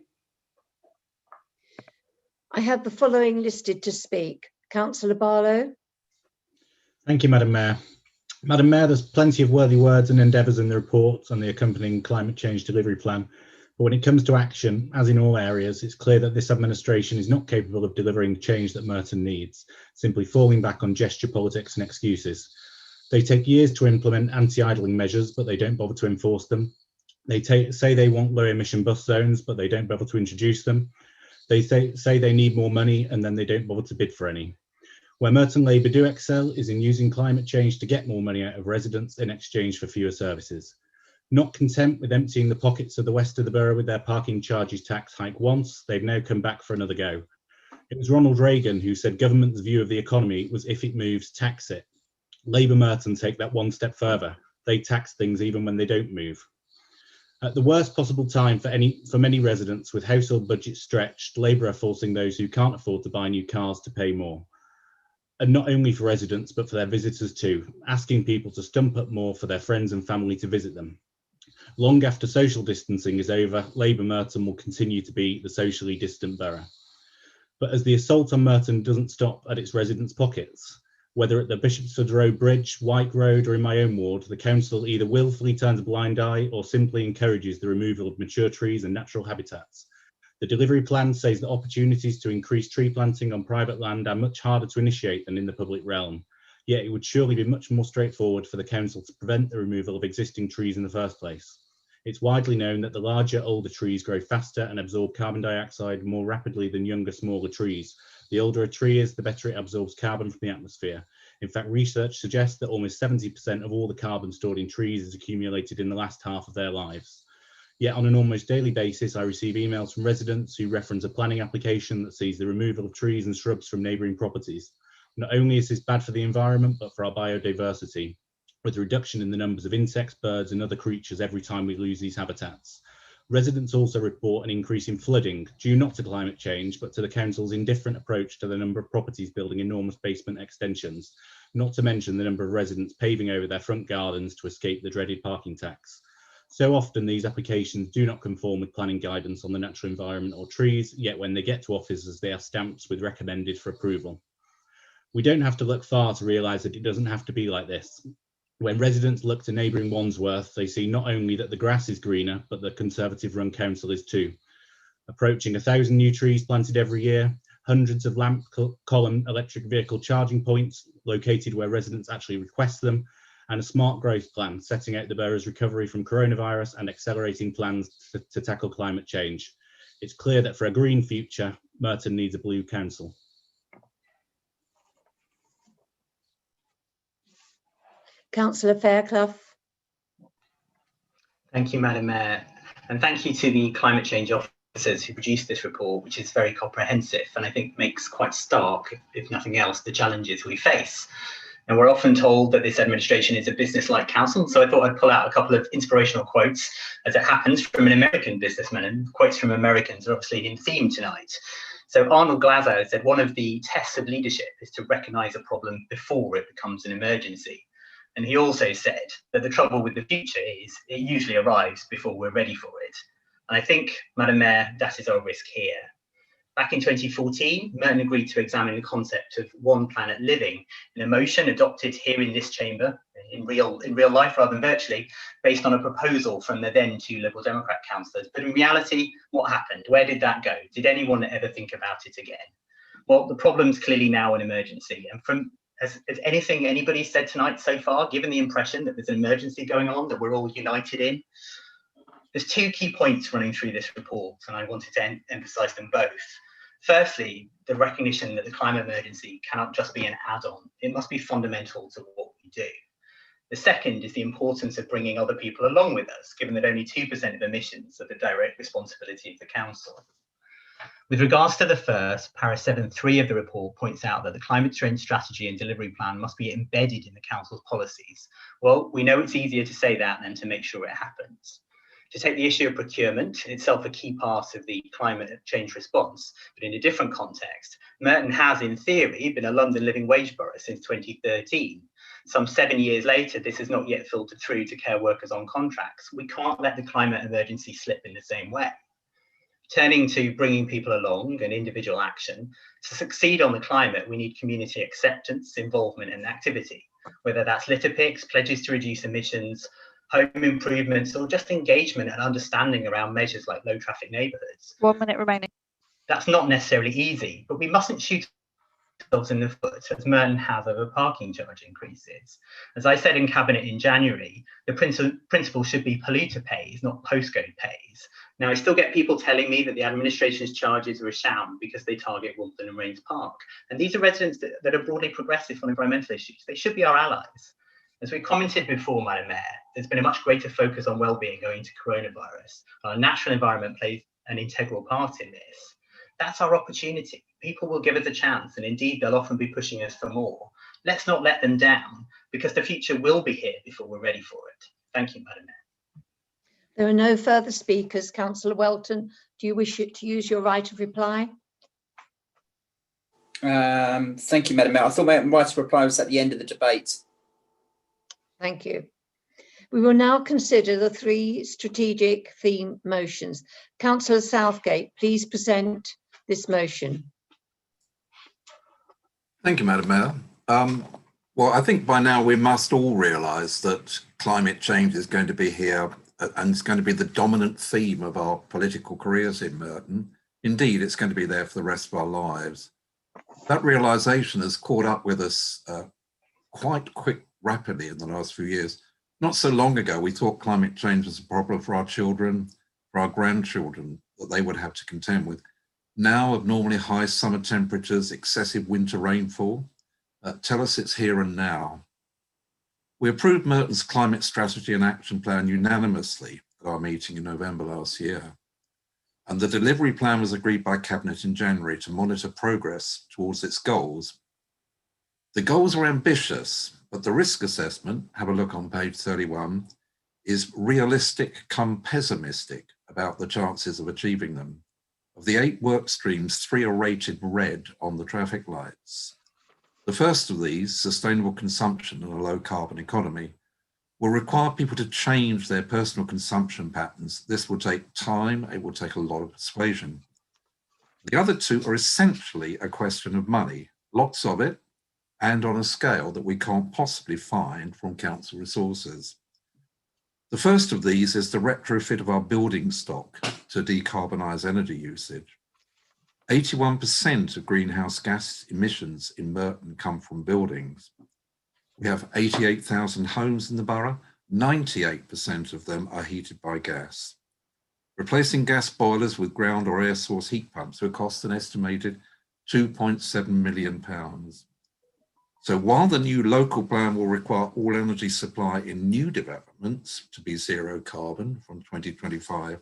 I have the following listed to speak. Councillor Barlow. Thank you, Madam Mayor. Madam Mayor, there's plenty of worthy words and endeavours in the report on the accompanying climate change delivery plan. But when it comes to action, as in all areas, it's clear that this administration is not capable of delivering the change that Merton needs, simply falling back on gesture politics and excuses. They take years to implement anti-idling measures, but they don't bother to enforce them. They say they want low emission bus zones, but they don't bother to introduce them. They say they need more money, and then they don't bother to bid for any. Where Merton Labour do excel is in using climate change to get more money out of residents in exchange for fewer services. Not content with emptying the pockets of the west of the borough with their parking charges tax hike once, they've now come back for another go. It was Ronald Reagan who said government's view of the economy was if it moves, tax it. Labour Merton take that one step further. They tax things even when they don't move. At the worst possible time for many residents with household budgets stretched, Labour are forcing those who can't afford to buy new cars to pay more. And not only for residents, but for their visitors too, asking people to stump up more for their friends and family to visit them. Long after social distancing is over, Labour Merton will continue to be the socially distant borough. But as the assault on Merton doesn't stop at its residents' pockets, whether at the Bishopsford Road Bridge, White Road or in my own ward, the council either willfully turns a blind eye or simply encourages the removal of mature trees and natural habitats. The delivery plan says that opportunities to increase tree planting on private land are much harder to initiate than in the public realm. Yet it would surely be much more straightforward for the council to prevent the removal of existing trees in the first place. It's widely known that the larger, older trees grow faster and absorb carbon dioxide more rapidly than younger, smaller trees. The older a tree is, the better it absorbs carbon from the atmosphere. In fact, research suggests that almost 70% of all the carbon stored in trees is accumulated in the last half of their lives. Yet on an almost daily basis, I receive emails from residents who reference a planning application that sees the removal of trees and shrubs from neighbouring properties. Not only is this bad for the environment, but for our biodiversity, with a reduction in the numbers of insects, birds and other creatures every time we lose these habitats. Residents also report an increase in flooding, due not to climate change, but to the council's indifferent approach to the number of properties building enormous basement extensions, not to mention the number of residents paving over their front gardens to escape the dreaded parking tax. So often these applications do not conform with planning guidance on the natural environment or trees, yet when they get to officers, they are stamped with recommended for approval. We don't have to look far to realise that it doesn't have to be like this. When residents look to neighbouring Wandsworth, they see not only that the grass is greener, but the Conservative-run council is too. Approaching 1,000 new trees planted every year, hundreds of lamp column electric vehicle charging points located where residents actually request them, and a smart growth plan setting out the borough's recovery from coronavirus and accelerating plans to tackle climate change. It's clear that for a green future, Merton needs a blue council. Councillor Fairclough. Thank you, Madam Mayor, and thank you to the climate change officers who produced this report, which is very comprehensive and I think makes quite stark, if nothing else, the challenges we face. And we're often told that this administration is a business-like council, so I thought I'd pull out a couple of inspirational quotes, as it happens, from an American businessman, and quotes from Americans are obviously in theme tonight. So Arnold Glaser said one of the tests of leadership is to recognise a problem before it becomes an emergency. And he also said that the trouble with the future is it usually arrives before we're ready for it. And I think, Madam Mayor, that is our risk here. Back in 2014, Merton agreed to examine the concept of one planet living, in a motion adopted here in this chamber, in real life rather than virtually, based on a proposal from the then 2 Liberal Democrat councillors. But in reality, what happened? Where did that go? Did anyone ever think about it again? Well, the problem's clearly now an emergency. And from has anything anybody said tonight so far given the impression that there's an emergency going on that we're all united in? There's 2 key points running through this report, and I wanted to emphasise them both. Firstly, the recognition that the climate emergency cannot just be an add-on. It must be fundamental to what we do. The second is the importance of bringing other people along with us, given that only 2% of emissions are the direct responsibility of the council. With regards to the first, para 7.3 of the report points out that the climate change strategy and delivery plan must be embedded in the council's policies. Well, we know it's easier to say that than to make sure it happens. To take the issue of procurement, itself a key part of the climate change response, but in a different context, Merton has, in theory, been a London living wage borough since 2013. Some 7 years later, this has not yet filtered through to care workers on contracts. We can't let the climate emergency slip in the same way. Turning to bringing people along and individual action, to succeed on the climate, we need community acceptance, involvement and activity, whether that's litter picks, pledges to reduce emissions, home improvements, or just engagement and understanding around measures like low traffic neighbourhoods. 1 minute remaining. That's not necessarily easy, but we mustn't shoot ourselves in the foot, as Merton has over parking charge increases. As I said in Cabinet in January, the principle should be polluter pays, not postcode pays. Now, I still get people telling me that the administration's charges are a sham because they target Wimbledon and Rains Park. And these are residents that are broadly progressive on environmental issues. They should be our allies. As we commented before, Madam Mayor, there's been a much greater focus on well-being owing to coronavirus. Our natural environment plays an integral part in this. That's our opportunity. People will give us a chance, and indeed they'll often be pushing us for more. Let's not let them down, because the future will be here before we're ready for it. Thank you, Madam Mayor. There are no further speakers. Councillor Welton, do you wish to use your right of reply? Thank you, Madam Mayor. I thought my right of reply was at the end of the debate. Thank you. We will now consider the 3 strategic theme motions. Councillor Southgate, please present this motion. Thank you, Madam Mayor. Well, I think by now we must all realise that climate change is going to be here and it's going to be the dominant theme of our political careers in Merton. Indeed, it's going to be there for the rest of our lives. That realisation has caught up with us quite rapidly in the last few years. Not so long ago, we thought climate change was a problem for our children, for our grandchildren, that they would have to contend with. Now, abnormally high summer temperatures, excessive winter rainfall, tell us it's here and now. We approved Merton's climate strategy and action plan unanimously at our meeting in November last year. And the delivery plan was agreed by Cabinet in January to monitor progress towards its goals. The goals are ambitious, but the risk assessment, have a look on page 31, is realistic come pessimistic about the chances of achieving them. Of the 8 work streams, 3 are rated red on the traffic lights. The first of these, sustainable consumption and a low carbon economy, will require people to change their personal consumption patterns. This will take time, it will take a lot of persuasion. The other 2 are essentially a question of money, lots of it, and on a scale that we can't possibly find from council resources. The first of these is the retrofit of our building stock to decarbonise energy usage. 81% of greenhouse gas emissions in Merton come from buildings. We have 88,000 homes in the borough. 98% of them are heated by gas. Replacing gas boilers with ground or air source heat pumps will cost an estimated £2.7 million. So while the new local plan will require all energy supply in new developments to be zero carbon from 2025, it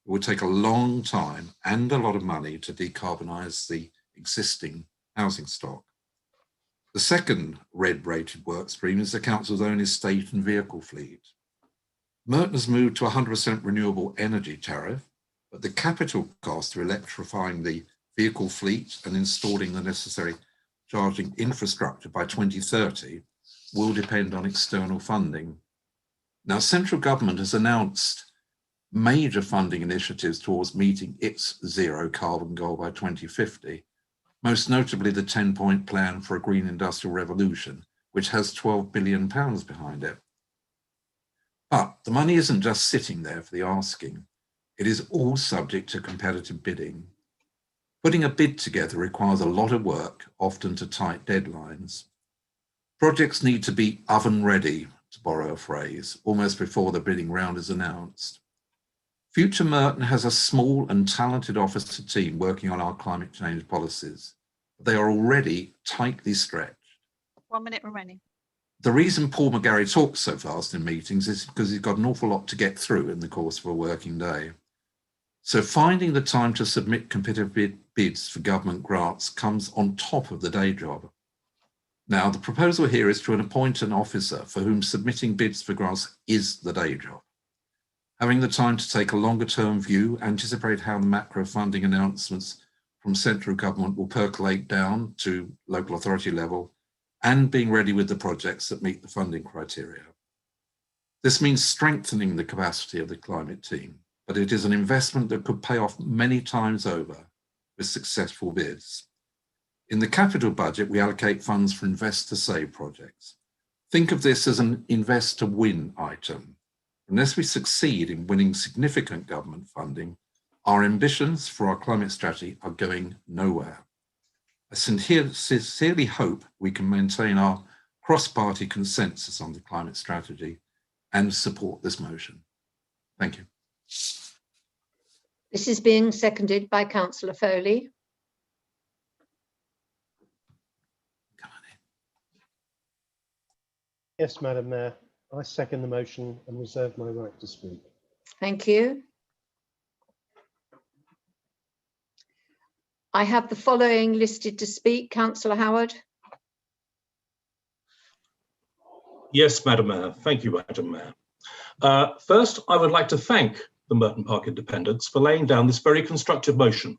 will take a long time and a lot of money to decarbonise the existing housing stock. The second red-rated work stream is the council's own estate and vehicle fleet. Merton has moved to 100% renewable energy tariff, but the capital cost of electrifying the vehicle fleet and installing the necessary charging infrastructure by 2030 will depend on external funding. Now, central government has announced major funding initiatives towards meeting its zero carbon goal by 2050, most notably the 10-point plan for a green industrial revolution, which has £12 billion behind it. But the money isn't just sitting there for the asking. It is all subject to competitive bidding. Putting a bid together requires a lot of work, often to tight deadlines. Projects need to be oven ready, to borrow a phrase, almost before the bidding round is announced. Future Merton has a small and talented officer team working on our climate change policies. They are already tightly stretched. 1 minute remaining. The reason Paul McGarry talks so fast in meetings is because he's got an awful lot to get through in the course of a working day. So finding the time to submit competitive bids for government grants comes on top of the day job. Now, the proposal here is to appoint an officer for whom submitting bids for grants is the day job. Having the time to take a longer term view, anticipate how the macro funding announcements from central government will percolate down to local authority level, and being ready with the projects that meet the funding criteria. This means strengthening the capacity of the climate team, but it is an investment that could pay off many times over with successful bids. In the capital budget, we allocate funds for invest to save projects. Think of this as an invest to win item. Unless we succeed in winning significant government funding, our ambitions for our climate strategy are going nowhere. I sincerely hope we can maintain our cross-party consensus on the climate strategy and support this motion. Thank you. This is being seconded by Councillor Foley. Yes, Madam Mayor, I second the motion and reserve my right to speak. Thank you. I have the following listed to speak. Councillor Howard. Yes, Madam Mayor. Thank you, Madam Mayor. First, I would like to thank the Merton Park Independents for laying down this very constructive motion.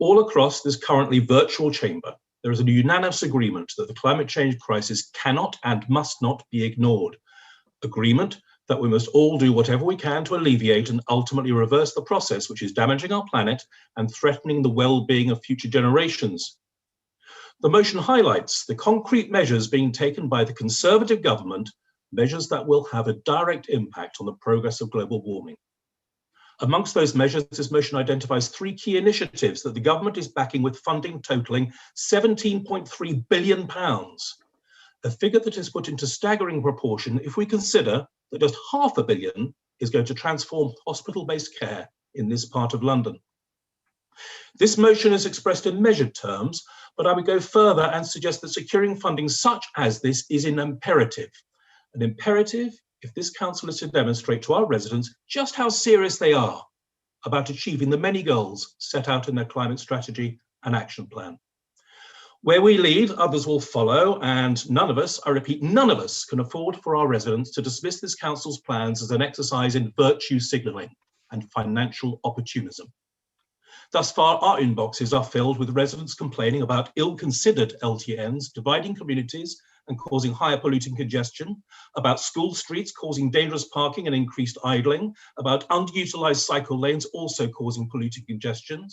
All across this currently virtual chamber, there is a unanimous agreement that the climate change crisis cannot and must not be ignored. Agreement that we must all do whatever we can to alleviate and ultimately reverse the process which is damaging our planet and threatening the well-being of future generations. The motion highlights the concrete measures being taken by the Conservative government, measures that will have a direct impact on the progress of global warming. Amongst those measures, this motion identifies 3 key initiatives that the government is backing with funding totaling £17.3 billion, a figure that is put into staggering proportion if we consider that just £500 million is going to transform hospital-based care in this part of London. This motion is expressed in measured terms, but I would go further and suggest that securing funding such as this is an imperative if this council is to demonstrate to our residents just how serious they are about achieving the many goals set out in their climate strategy and action plan. Where we lead, others will follow, and none of us, I repeat, none of us can afford for our residents to dismiss this council's plans as an exercise in virtue signalling and financial opportunism. Thus far, our inboxes are filled with residents complaining about ill-considered LTNs, dividing communities and causing higher polluting congestion, about school streets causing dangerous parking and increased idling, about underutilised cycle lanes also causing polluting congestion,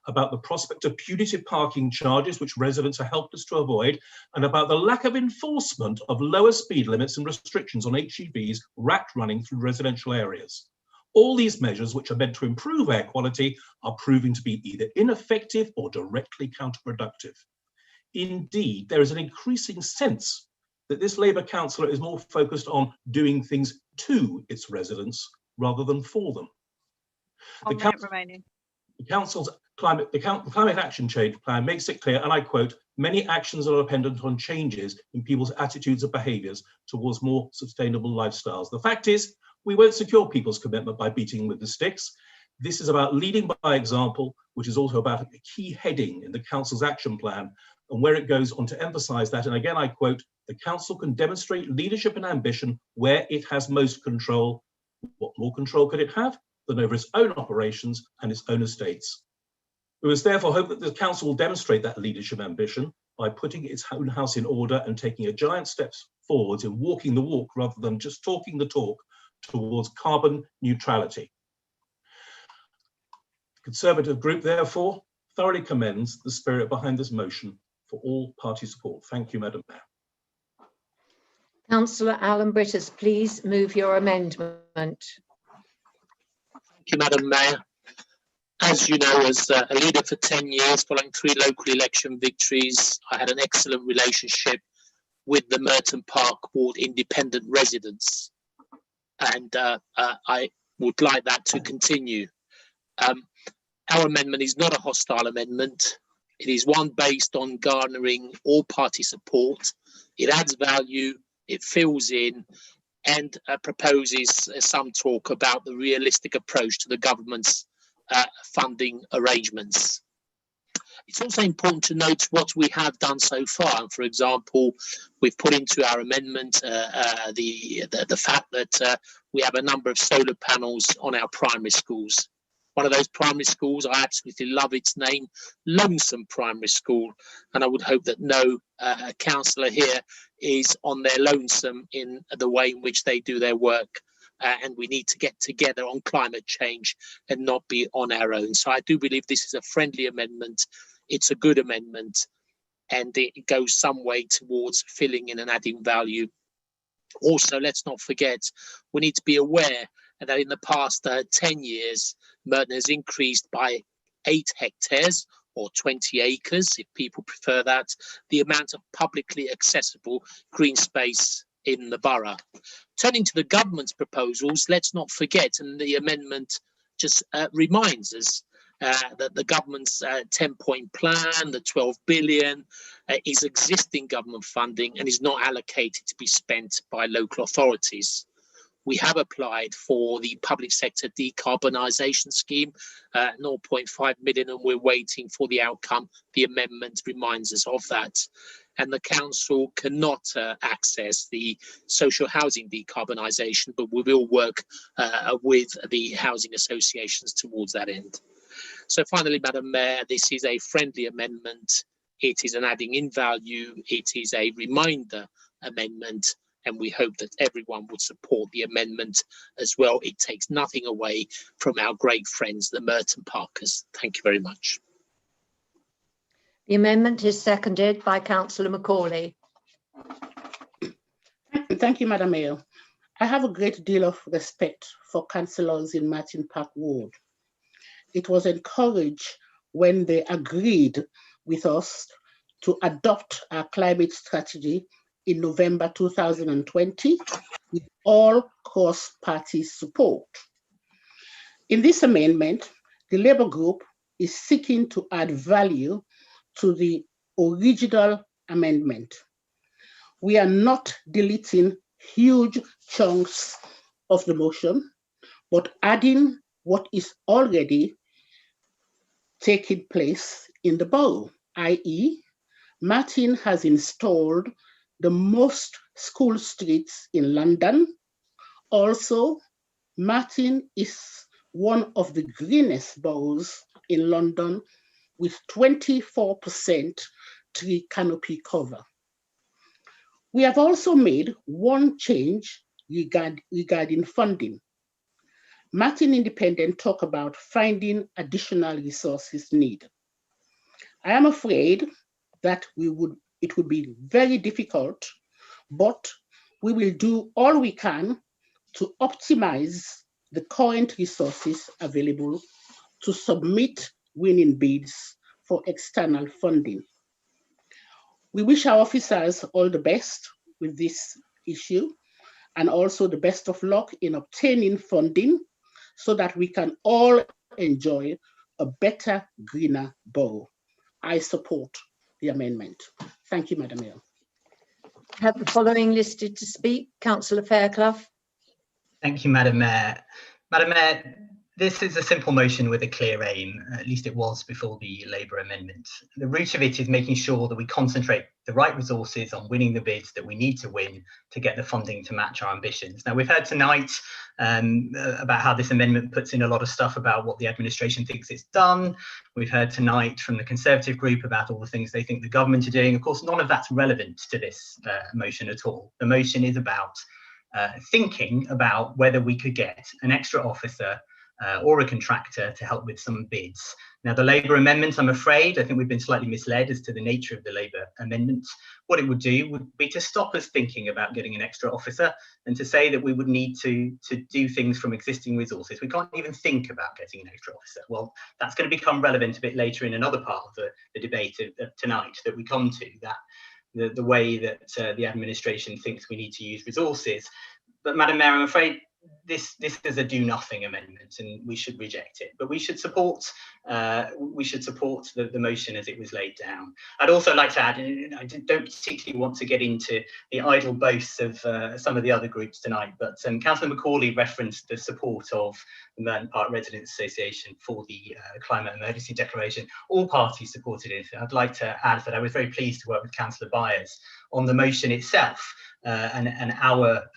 about the prospect of punitive parking charges, which residents are helpless to avoid, and about the lack of enforcement of lower speed limits and restrictions on HGVs rat running through residential areas. All these measures, which are meant to improve air quality, are proving to be either ineffective or directly counterproductive. Indeed, there is an increasing sense that this Labour councillor is more focused on doing things to its residents rather than for them. The council's climate action change plan makes it clear, and I quote, "Many actions are dependent on changes in people's attitudes and behaviours towards more sustainable lifestyles." The fact is, we won't secure people's commitment by beating with the sticks. This is about leading by example, which is also about a key heading in the council's action plan, and where it goes on to emphasise that, and again I quote, "The council can demonstrate leadership and ambition where it has most control." What more control could it have than over its own operations and its own estates? We must therefore hope that the council will demonstrate that leadership ambition by putting its own house in order and taking a giant steps forwards in walking the walk rather than just talking the talk towards carbon neutrality. The Conservative group therefore thoroughly commends the spirit behind this motion for all party support. Thank you, Madam Mayor. Councillor Alan Brittas, please move your amendment. Thank you, Madam Mayor. As you know, as a leader for 10 years, following 3 local election victories, I had an excellent relationship with the Merton Park Ward independent residents. And I would like that to continue. Our amendment is not a hostile amendment. It is one based on garnering all party support. It adds value, it fills in, and proposes some talk about the realistic approach to the government's funding arrangements. It's also important to note what we have done so far. For example, we've put into our amendment the fact that we have a number of solar panels on our primary schools. One of those primary schools, I absolutely love its name, Lonesome Primary School, and I would hope that no councillor here is on their lonesome in the way in which they do their work. And we need to get together on climate change and not be on our own. So I do believe this is a friendly amendment. It's a good amendment, and it goes some way towards filling in and adding value. Also, let's not forget, we need to be aware that in the past 10 years, Merton has increased by 8 hectares, or 20 acres, if people prefer that, the amount of publicly accessible green space in the borough. Turning to the government's proposals, let's not forget, and the amendment just reminds us that the government's 10-point plan, the 12 billion, is existing government funding and is not allocated to be spent by local authorities. We have applied for the public sector decarbonisation scheme, 0.5 million, and we're waiting for the outcome. The amendment reminds us of that. And the council cannot access the social housing decarbonisation, but we will work with the housing associations towards that end. So finally, Madam Mayor, this is a friendly amendment. It is an adding in value. It is a reminder amendment, and we hope that everyone would support the amendment as well. It takes nothing away from our great friends, the Merton Parkers. Thank you very much. The amendment is seconded by Councillor Macaulay. Thank you, Madam Mayor. I have a great deal of respect for councillors in Merton Park Ward. It was encouraged when they agreed with us to adopt our climate strategy in November 2020 with all cross-party support. In this amendment, the Labour Group is seeking to add value to the original amendment. We are not deleting huge chunks of the motion, but adding what is already taking place in the borough, i.e., Merton has installed the most school streets in London. Also, Merton is one of the greenest boroughs in London with 24% tree canopy cover. We have also made one change regarding funding. Martin Independent talk about finding additional resources needed. I am afraid that it would be very difficult, but we will do all we can to optimize the current resources available to submit winning bids for external funding. We wish our officers all the best with this issue and also the best of luck in obtaining funding so that we can all enjoy a better, greener borough. I support the amendment. Thank you, Madam Mayor. I have the following listed to speak. Councillor Fairclough. Thank you, Madam Mayor. Madam Mayor, this is a simple motion with a clear aim, at least it was before the Labour amendment. The root of it is making sure that we concentrate the right resources on winning the bids that we need to win to get the funding to match our ambitions. Now, we've heard tonight about how this amendment puts in a lot of stuff about what the administration thinks it's done. We've heard tonight from the Conservative group about all the things they think the government are doing. Of course, none of that's relevant to this motion at all. The motion is about thinking about whether we could get an extra officer or a contractor to help with some bids. Now, the Labour amendment, I'm afraid, I think we've been slightly misled as to the nature of the Labour amendment. What it would do would be to stop us thinking about getting an extra officer and to say that we would need to do things from existing resources. We can't even think about getting an extra officer. Well, that's going to become relevant a bit later in another part of the debate of tonight that we come to, that the way that the administration thinks we need to use resources. But Madam Mayor, I'm afraid this is a do-nothing amendment, and we should reject it. But we should support the motion as it was laid down. I'd also like to add, and I don't particularly want to get into the idle boasts of some of the other groups tonight, but Councillor Macaulay referenced the support of the Merton Park Residents Association for the climate emergency declaration. All parties supported it. I'd like to add that I was very pleased to work with Councillor Byers on the motion itself and our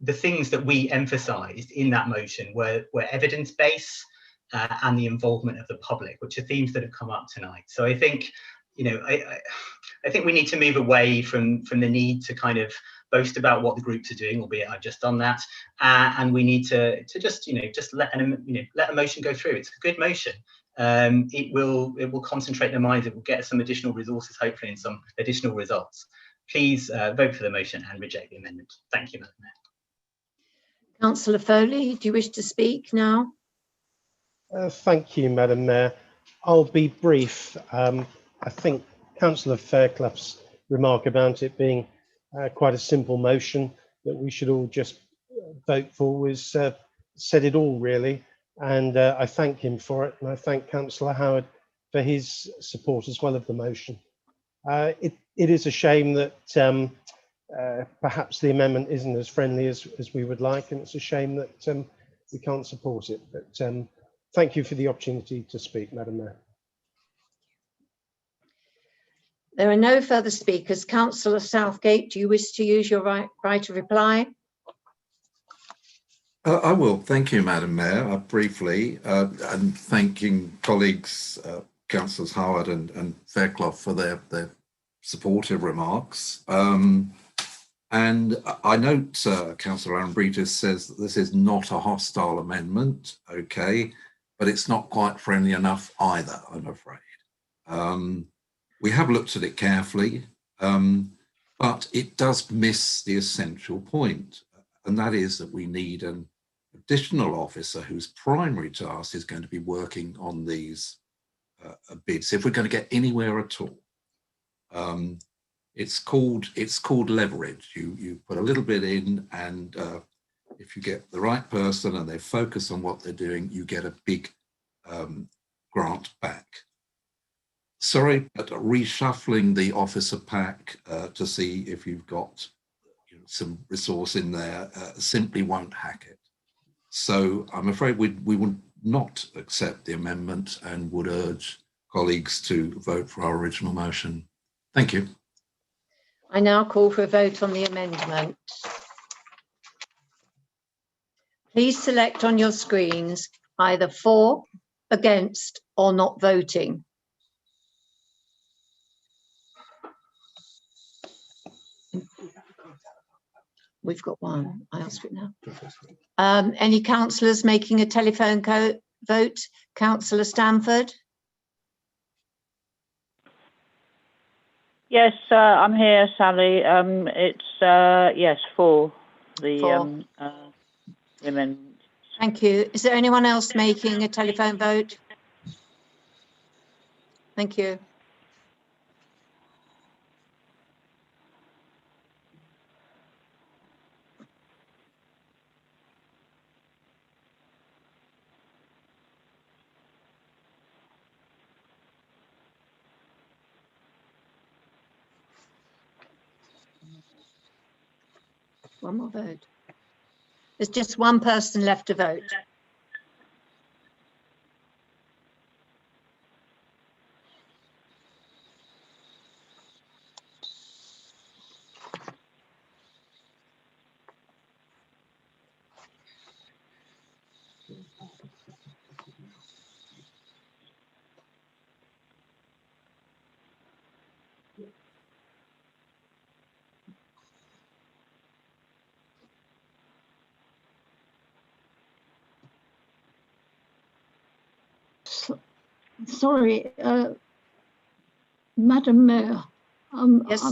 the things that we emphasised in that motion were evidence-based and the involvement of the public, which are themes that have come up tonight. So I think, I think we need to move away from the need to kind of boast about what the groups are doing, albeit I've just done that, and we need to just let a motion go through. It's a good motion. It will concentrate the minds. It will get some additional resources, hopefully, and some additional results. Please vote for the motion and reject the amendment. Thank you, Madam Mayor. Councillor Foley, do you wish to speak now? Thank you, Madam Mayor. I'll be brief. I think Councillor Fairclough's remark about it being quite a simple motion that we should all just vote for was said it all, really. And I thank him for it, and I thank Councillor Howard for his support as well of the motion. It is a shame that perhaps the amendment isn't as friendly as we would like, and it's a shame that we can't support it. But thank you for the opportunity to speak, Madam Mayor. There are no further speakers. Councillor Southgate, do you wish to use your right of reply? I will. Thank you, Madam Mayor. Briefly, and thanking colleagues, Councillors Howard and Fairclough for their supportive remarks. And I note Councillor Ambritis says that this is not a hostile amendment, okay, but it's not quite friendly enough either, I'm afraid. We have looked at it carefully, but it does miss the essential point, and that is that we need an additional officer whose primary task is going to be working on these bids, if we're going to get anywhere at all. It's called leverage. You put a little bit in, and if you get the right person and they focus on what they're doing, you get a big grant back. Sorry, but reshuffling the officer pack to see if you've got some resource in there simply won't hack it. So I'm afraid we would not accept the amendment and would urge colleagues to vote for our original motion. Thank you. I now call for a vote on the amendment. Please select on your screens either for, against, or not voting. We've got one. I asked for it now. Any councillors making a telephone vote? Councillor Stanford? Yes, I'm here, Sally. It's yes, for the women. Thank you. Is there anyone else making a telephone vote? Thank you. One more vote. There's just one person left to vote. Sorry, Madam Mayor, yes.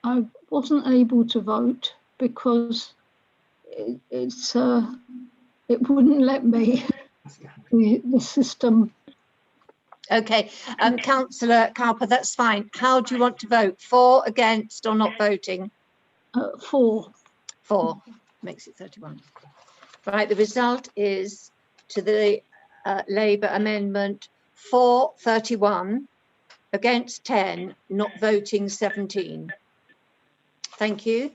I wasn't able to vote because it wouldn't let me, the system. Okay, Councillor Cowper, that's fine. How do you want to vote? For, against, or not voting? For. For, makes it 31. Right, the result is to the Labour amendment for 31, against 10, not voting 17. Thank you.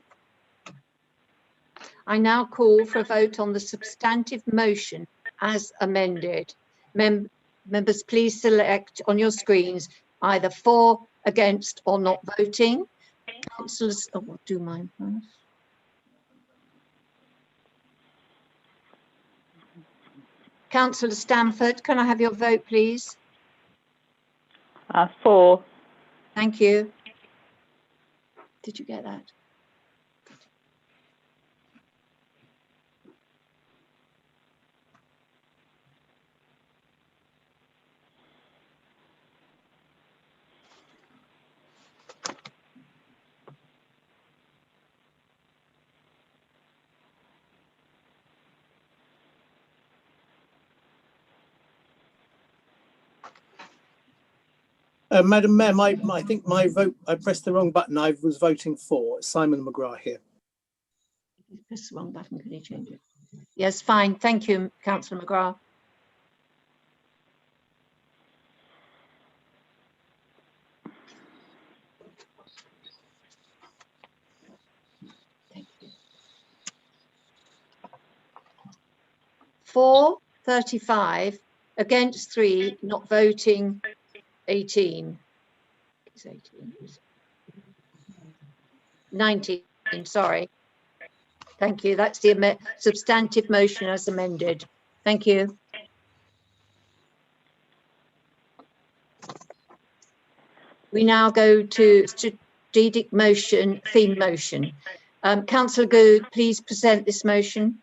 I now call for a vote on the substantive motion as amended. Members, please select on your screens either for, against, or not voting. Councillors, oh, we'll do mine first. Councillor Stanford, can I have your vote, please? For. Thank you. Did you get that? Madam Mayor, I think my vote, I pressed the wrong button. I was voting for. Simon McGrath here. You pressed the wrong button. Can you change it? Yes, fine. Thank you, Councillor McGrath. Thank you. For 35, against 3, not voting 18. It's 18. 19, sorry. Thank you. That's the substantive motion as amended. Thank you. We now go to strategic motion, theme motion. Councillor Goode, please present this motion.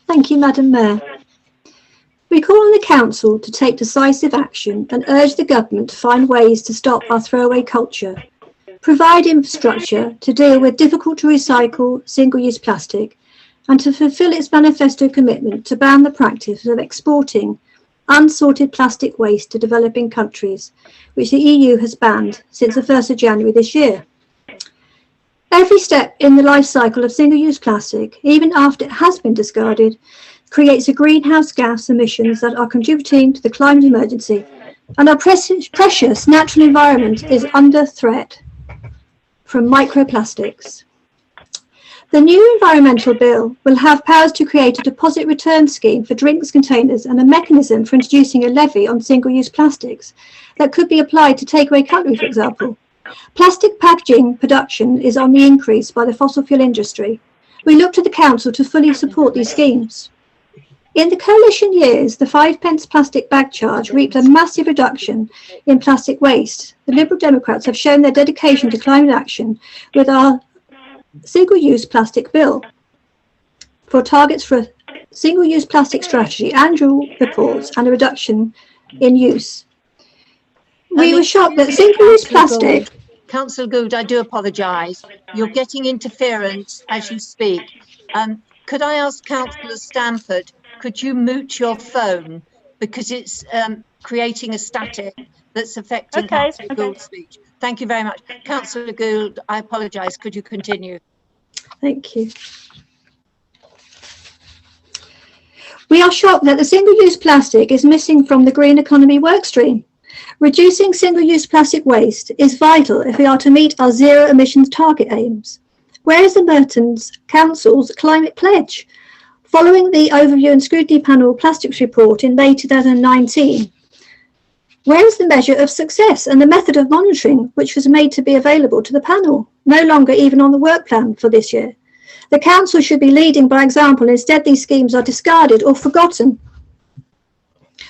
Thank you, Madam Mayor. We call on the Council to take decisive action and urge the Government to find ways to stop our throwaway culture, provide infrastructure to deal with difficult to recycle single-use plastic, and to fulfil its manifesto commitment to ban the practice of exporting unsorted plastic waste to developing countries, which the EU has banned since the 1st of January this year. Every step in the life cycle of single-use plastic, even after it has been discarded, creates a greenhouse gas emissions that are contributing to the climate emergency, and our precious natural environment is under threat from microplastics. The new environmental bill will have powers to create a deposit return scheme for drinks containers and a mechanism for introducing a levy on single-use plastics that could be applied to takeaway cutlery, for example. Plastic packaging production is on the increase by the fossil fuel industry. We look to the Council to fully support these schemes. In the coalition years, the 5p plastic bag charge reaped a massive reduction in plastic waste. The Liberal Democrats have shown their dedication to climate action with our single-use plastic bill for targets for a single-use plastic strategy, annual reports, and a reduction in use. We were shocked that single-use plastic. Councillor Gould, I do apologise. You're getting interference as you speak. Could I ask Councillor Stanford, could you mute your phone because it's creating a static that's affecting Councillor Gould's speech? Thank you very much. Councillor Gould, I apologise. Could you continue? Thank you. We are shocked that the single-use plastic is missing from the green economy workstream. Reducing single-use plastic waste is vital if we are to meet our zero emissions target aims. Where is the Merton Council's climate pledge? Following the Overview and Scrutiny Panel Plastics Report in May 2019, where is the measure of success and the method of monitoring which was made to be available to the panel? No longer even on the work plan for this year. The Council should be leading by example. Instead, these schemes are discarded or forgotten.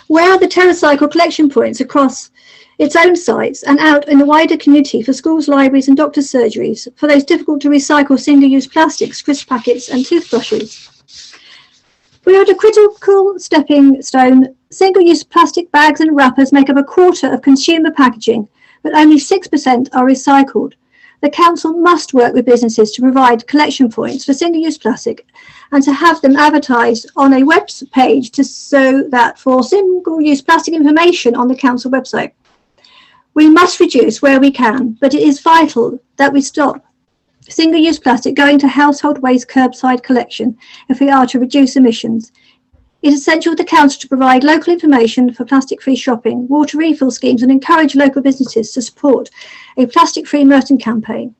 Where are the TerraCycle collection points across its own sites and out in the wider community for schools, libraries and doctors' surgeries for those difficult to recycle single-use plastics, crisp packets and toothbrushes? We are at a critical stepping stone. Single-use plastic bags and wrappers make up a quarter of consumer packaging, but only 6% are recycled. The Council must work with businesses to provide collection points for single-use plastic and to have them advertised on a web page so that for single-use plastic information on the Council website. We must reduce where we can, but it is vital that we stop single-use plastic going to household waste curbside collection if we are to reduce emissions. It is essential for the Council to provide local information for plastic-free shopping, water refill schemes and encourage local businesses to support a plastic-free Merton campaign.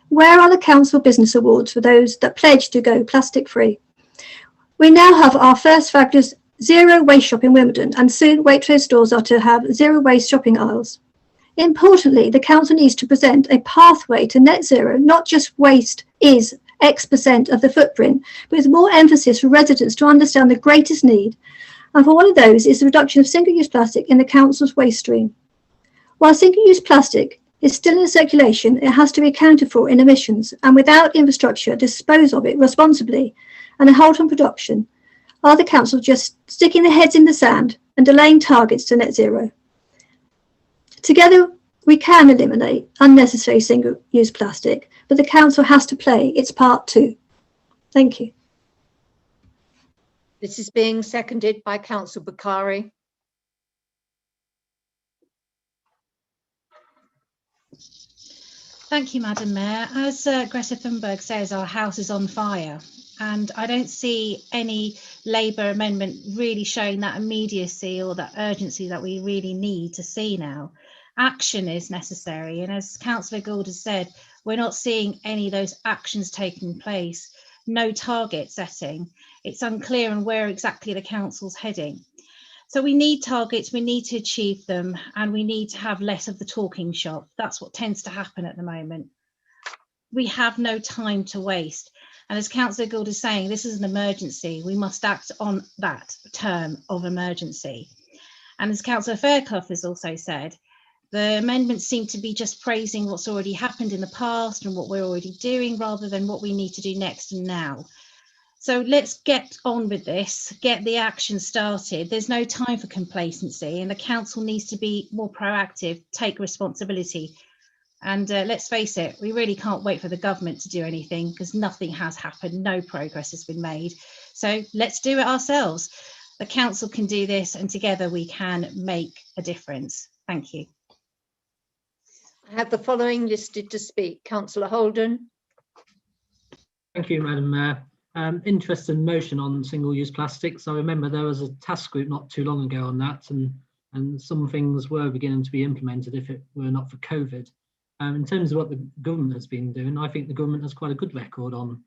Where are the Council Business Awards for those that pledge to go plastic-free? We now have our first fabulous zero waste shop in Wimbledon, and soon Waitrose stores are to have zero waste shopping aisles. Importantly, the Council needs to present a pathway to net zero, not just waste is X% of the footprint, but with more emphasis for residents to understand the greatest need. And for one of those is the reduction of single-use plastic in the Council's waste stream. While single-use plastic is still in circulation, it has to be accounted for in emissions, and without infrastructure, dispose of it responsibly and a hold on production, are the Council just sticking their heads in the sand and delaying targets to net zero? Together, we can eliminate unnecessary single-use plastic, but the Council has to play its part too. Thank you. This is being seconded by Councillor Bakari. Thank you, Madam Mayor. As Greta Thunberg says, our house is on fire, and I don't see any Labour amendment really showing that immediacy or that urgency that we really need to see now. Action is necessary, and as Councillor Gould has said, we're not seeing any of those actions taking place. No target setting. It's unclear on where exactly the Council's heading. So we need targets, we need to achieve them, and we need to have less of the talking shop. That's what tends to happen at the moment. We have no time to waste. And as Councillor Gould is saying, this is an emergency. We must act on that term of emergency. And as Councillor Fairclough has also said, the amendments seem to be just praising what's already happened in the past and what we're already doing rather than what we need to do next and now. So let's get on with this, get the action started. There's no time for complacency, and the Council needs to be more proactive, take responsibility. And let's face it, we really can't wait for the government to do anything because nothing has happened, no progress has been made. So let's do it ourselves. The Council can do this, and together we can make a difference. Thank you. I have the following listed to speak. Councillor Holden. Thank you, Madam Mayor. Interesting motion on single-use plastics. I remember there was a task group not too long ago on that, and some things were beginning to be implemented if it were not for COVID. In terms of what the government has been doing, I think the government has quite a good record on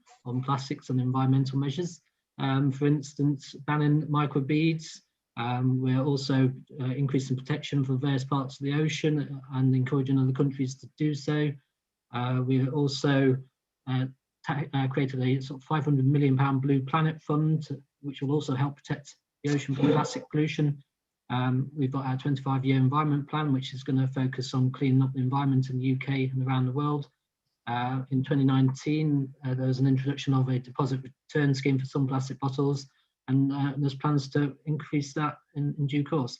plastics and environmental measures. For instance, banning microbeads. We're also increasing protection for various parts of the ocean and encouraging other countries to do so. We're also created a sort of £500 million Blue Planet Fund, which will also help protect the ocean from plastic pollution. We've got our 25-year environment plan, which is going to focus on cleaning up the environment in the UK and around the world. In 2019, there was an introduction of a deposit return scheme for some plastic bottles, and there's plans to increase that in due course.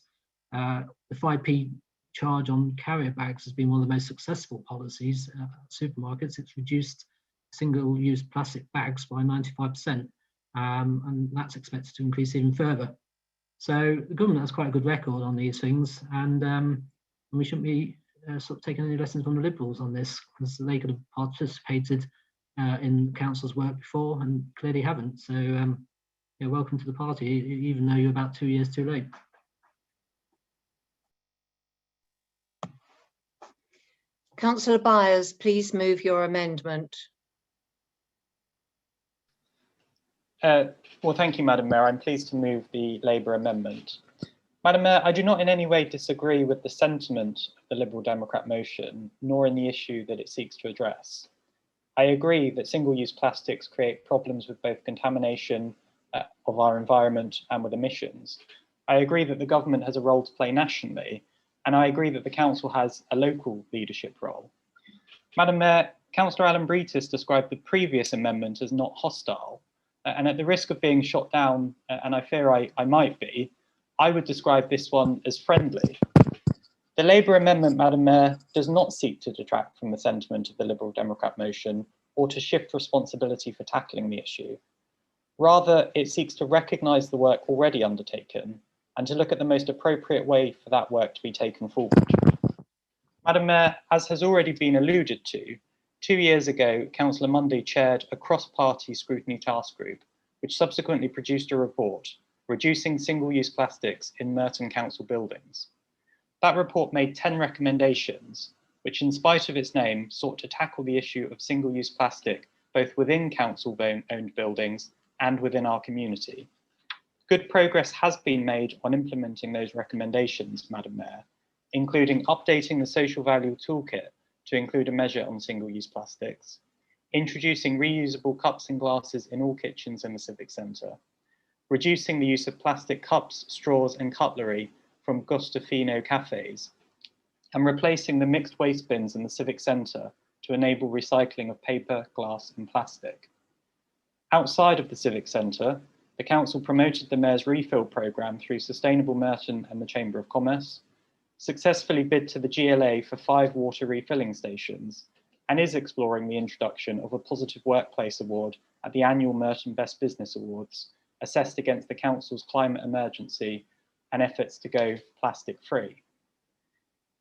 The 5p charge on carrier bags has been one of the most successful policies at supermarkets. It's reduced single-use plastic bags by 95%, and that's expected to increase even further. So the government has quite a good record on these things, and we shouldn't be sort of taking any lessons from the Liberals on this, because they could have participated in council's work before and clearly haven't. So yeah, welcome to the party, even though you're about 2 years too late. Councillor Byers, please move your amendment. Well, thank you, Madam Mayor. I'm pleased to move the Labour amendment. Madam Mayor, I do not in any way disagree with the sentiment of the Liberal Democrat motion, nor in the issue that it seeks to address. I agree that single-use plastics create problems with both contamination of our environment and with emissions. I agree that the government has a role to play nationally, and I agree that the council has a local leadership role. Madam Mayor, Councillor Alan Bretis described the previous amendment as not hostile, and at the risk of being shot down, and I fear I might be, I would describe this one as friendly. The Labour amendment, Madam Mayor, does not seek to detract from the sentiment of the Liberal Democrat motion or to shift responsibility for tackling the issue. Rather, it seeks to recognise the work already undertaken and to look at the most appropriate way for that work to be taken forward. Madam Mayor, as has already been alluded to, 2 years ago, Councillor Mundy chaired a cross-party scrutiny task group, which subsequently produced a report, Reducing Single-Use Plastics in Merton Council Buildings. That report made 10 recommendations, which in spite of its name, sought to tackle the issue of single-use plastic, both within council-owned buildings and within our community. Good progress has been made on implementing those recommendations, Madam Mayor, including updating the social value toolkit to include a measure on single-use plastics, introducing reusable cups and glasses in all kitchens in the Civic Centre, reducing the use of plastic cups, straws and cutlery from Gustafino cafes, and replacing the mixed waste bins in the Civic Centre to enable recycling of paper, glass and plastic. Outside of the Civic Centre, the Council promoted the Mayor's Refill programme through Sustainable Merton and the Chamber of Commerce, successfully bid to the GLA for 5 water refilling stations, and is exploring the introduction of a Positive Workplace Award at the annual Merton Best Business Awards, assessed against the Council's climate emergency and efforts to go plastic free.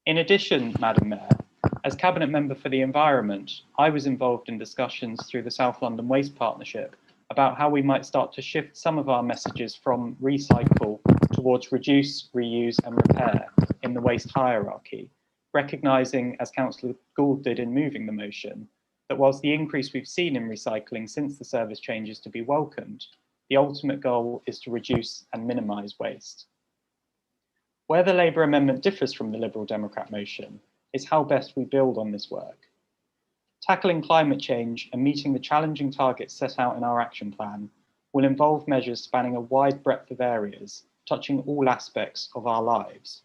In addition, Madam Mayor, as Cabinet Member for the Environment, I was involved in discussions through the South London Waste Partnership about how we might start to shift some of our messages from recycle towards reduce, reuse and repair in the waste hierarchy, recognising, as Councillor Gould did in moving the motion, that whilst the increase we've seen in recycling since the service changes to be welcomed, the ultimate goal is to reduce and minimise waste. Where the Labour amendment differs from the Liberal Democrat motion is how best we build on this work. Tackling climate change and meeting the challenging targets set out in our action plan will involve measures spanning a wide breadth of areas, touching all aspects of our lives.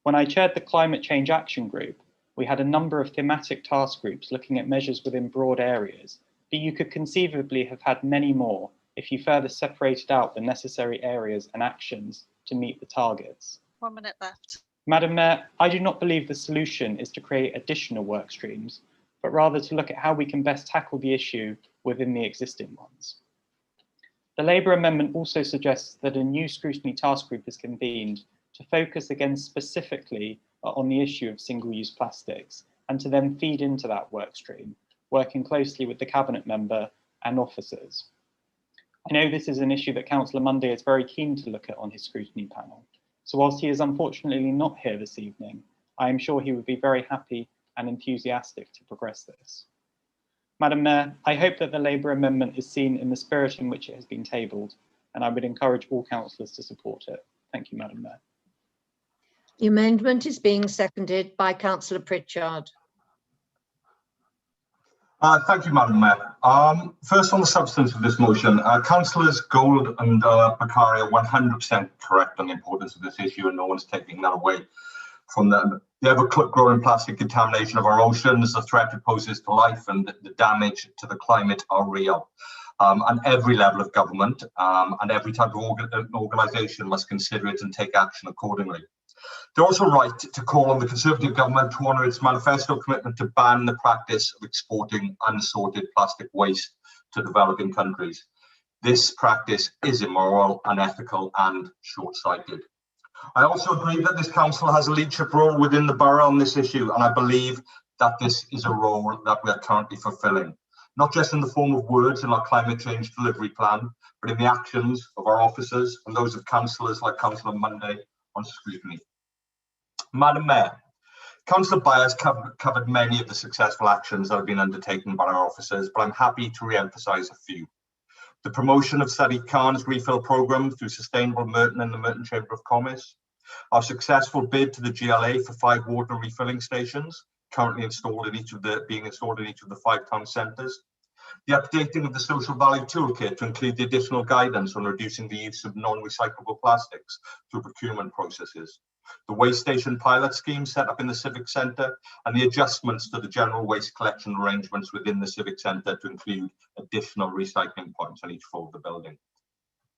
When I chaired the Climate Change Action Group, we had a number of thematic task groups looking at measures within broad areas, but you could conceivably have had many more if you further separated out the necessary areas and actions to meet the targets. 1 minute left. Madam Mayor, I do not believe the solution is to create additional work streams, but rather to look at how we can best tackle the issue within the existing ones. The Labour amendment also suggests that a new scrutiny task group is convened to focus again specifically on the issue of single-use plastics and to then feed into that work stream, working closely with the Cabinet Member and officers. I know this is an issue that Councillor Mundy is very keen to look at on his scrutiny panel, so whilst he is unfortunately not here this evening, I am sure he would be very happy and enthusiastic to progress this. Madam Mayor, I hope that the Labour amendment is seen in the spirit in which it has been tabled, and I would encourage all councillors to support it. Thank you, Madam Mayor. The amendment is being seconded by Councillor Pritchard. Thank you, Madam Mayor. First, on the substance of this motion, Councillors Gould and Bakari are 100% correct on the importance of this issue, and no one's taking that away from the ever-growing plastic contamination of our oceans, the threat it poses to life, and the damage to the climate are real. And every level of government and every type of organisation must consider it and take action accordingly. They're also right to call on the Conservative government to honour its manifesto commitment to ban the practice of exporting unsorted plastic waste to developing countries. This practice is immoral, unethical and short-sighted. I also agree that this council has a leadership role within the borough on this issue, and I believe that this is a role that we are currently fulfilling, not just in the form of words in our climate change delivery plan, but in the actions of our officers and those of councillors like Councillor Monday on scrutiny. Madam Mayor, Councillor Byers covered many of the successful actions that have been undertaken by our officers, but I'm happy to re-emphasise a few. The promotion of Sadiq Khan's refill programme through Sustainable Merton and the Merton Chamber of Commerce, our successful bid to the GLA for 5 water refilling stations, currently installed in being installed in each of the 5 town centres, the updating of the Social Value Toolkit to include the additional guidance on reducing the use of non-recyclable plastics through procurement processes, the waste station pilot scheme set up in the Civic Centre, and the adjustments to the general waste collection arrangements within the Civic Centre to include additional recycling points on each floor of the building.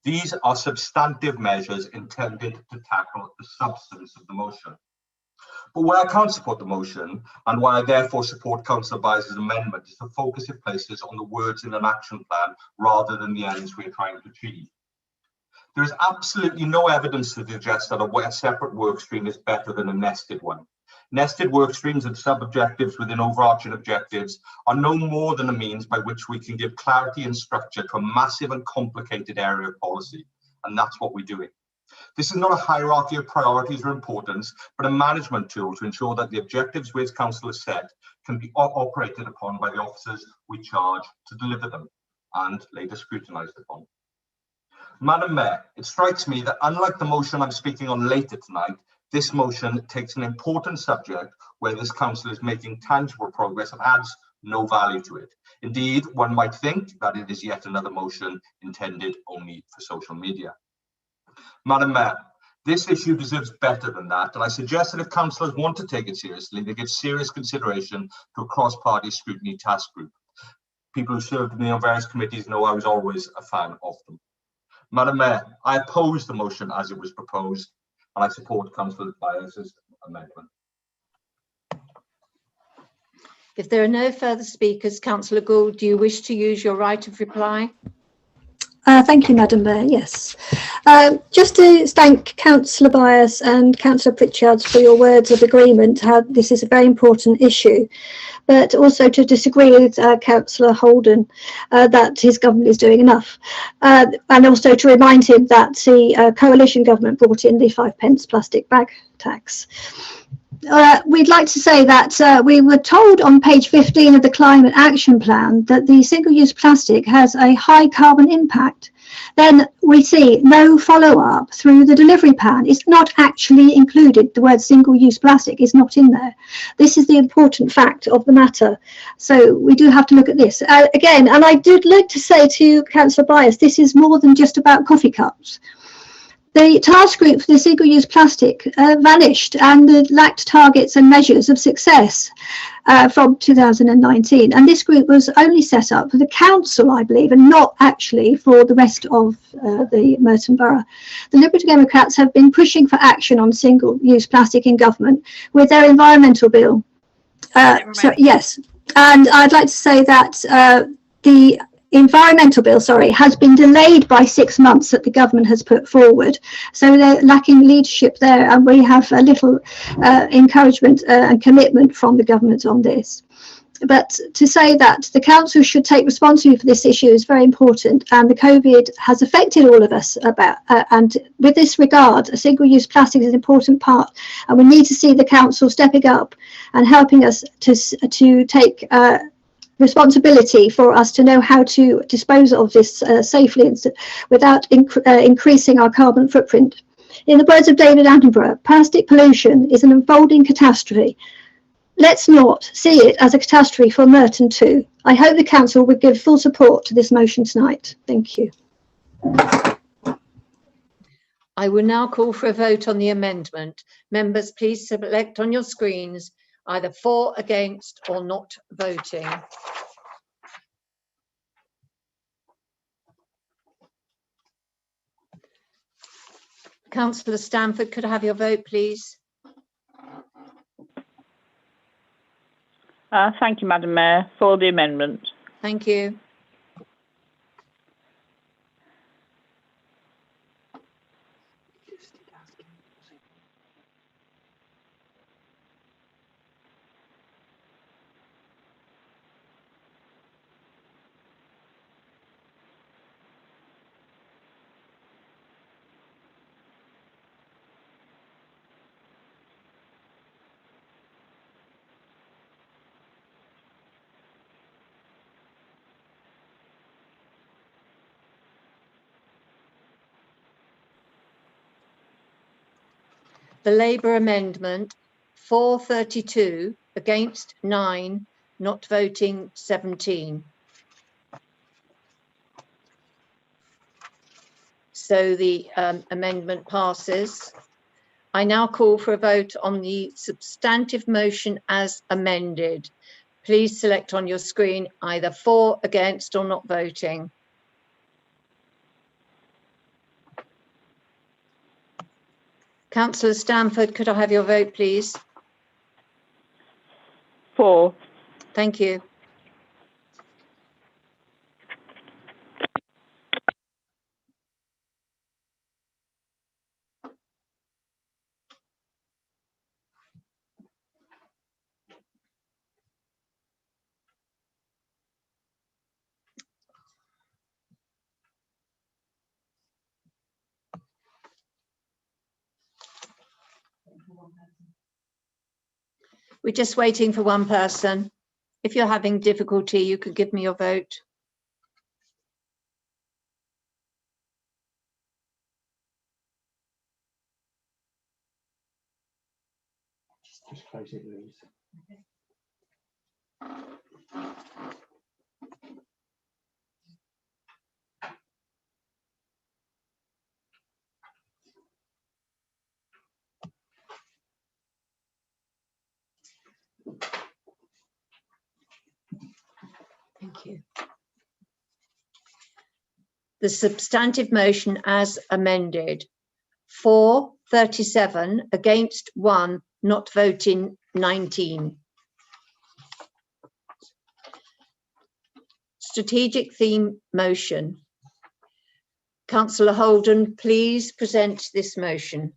These are substantive measures intended to tackle the substance of the motion. But why I can't support the motion, and why I therefore support Councillor Byers' amendment, is to focus it places on the words in an action plan rather than the ends we are trying to achieve. There is absolutely no evidence to suggest that a separate work stream is better than a nested one. Nested work streams and sub-objectives within overarching objectives are no more than a means by which we can give clarity and structure to a massive and complicated area of policy, and that's what we're doing. This is not a hierarchy of priorities or importance, but a management tool to ensure that the objectives which Council has set can be operated upon by the officers we charge to deliver them and later scrutinised upon. Madam Mayor, it strikes me that unlike the motion I'm speaking on later tonight, this motion takes an important subject where this council is making tangible progress and adds no value to it. Indeed, one might think that it is yet another motion intended only for social media. Madam Mayor, this issue deserves better than that, and I suggest that if councillors want to take it seriously, they give serious consideration to a cross-party scrutiny task group. People who served with me on various committees know I was always a fan of them. Madam Mayor, I oppose the motion as it was proposed, and I support Councillor Byers' amendment. If there are no further speakers, Councillor Gould, do you wish to use your right of reply? Thank you, Madam Mayor. Yes. Just to thank Councillor Byers and Councillor Pritchard for your words of agreement, how this is a very important issue, but also to disagree with Councillor Holden that his government is doing enough, and also to remind him that the coalition government brought in the 5p plastic bag tax. We'd like to say that we were told on page 15 of the Climate Action Plan that the single-use plastic has a high carbon impact. Then we see no follow-up through the delivery plan. It's not actually included. The word single-use plastic is not in there. This is the important fact of the matter. So we do have to look at this. Again, and I did like to say to Councillor Byers, this is more than just about coffee cups. The task group for the single-use plastic vanished and lacked targets and measures of success from 2019. And this group was only set up for the council, I believe, and not actually for the rest of the Merton Borough. The Liberal Democrats have been pushing for action on single-use plastic in government with their environmental bill. So yes, and I'd like to say that the environmental bill, has been delayed by 6 months that the government has put forward. So they're lacking leadership there, and we have a little encouragement and commitment from the government on this. But to say that the council should take responsibility for this issue is very important, and the COVID has affected all of us and with this regard, a single-use plastic is an important part, and we need to see the council stepping up and helping us to take responsibility for us to know how to dispose of this safely and without increasing our carbon footprint. In the words of David Attenborough, plastic pollution is an unfolding catastrophe. Let's not see it as a catastrophe for Merton too. I hope the council would give full support to this motion tonight. Thank you. I will now call for a vote on the amendment. Members, please select on your screens either for, against, or not voting. Councillor Stanford, could I have your vote, please? Thank you, Madam Mayor, for the amendment. Thank you. The Labour amendment, for 32, against 9, not voting 17. So the amendment passes. I now call for a vote on the substantive motion as amended. Please select on your screen either for, against, or not voting. Councillor Stanford, could I have your vote, please? For. Thank you. We're just waiting for one person. If you're having difficulty, you could give me your vote. Just close it, Louise. Thank you. The substantive motion as amended. For 37, against 1, not voting 19. Strategic theme motion. Councillor Holden, please present this motion.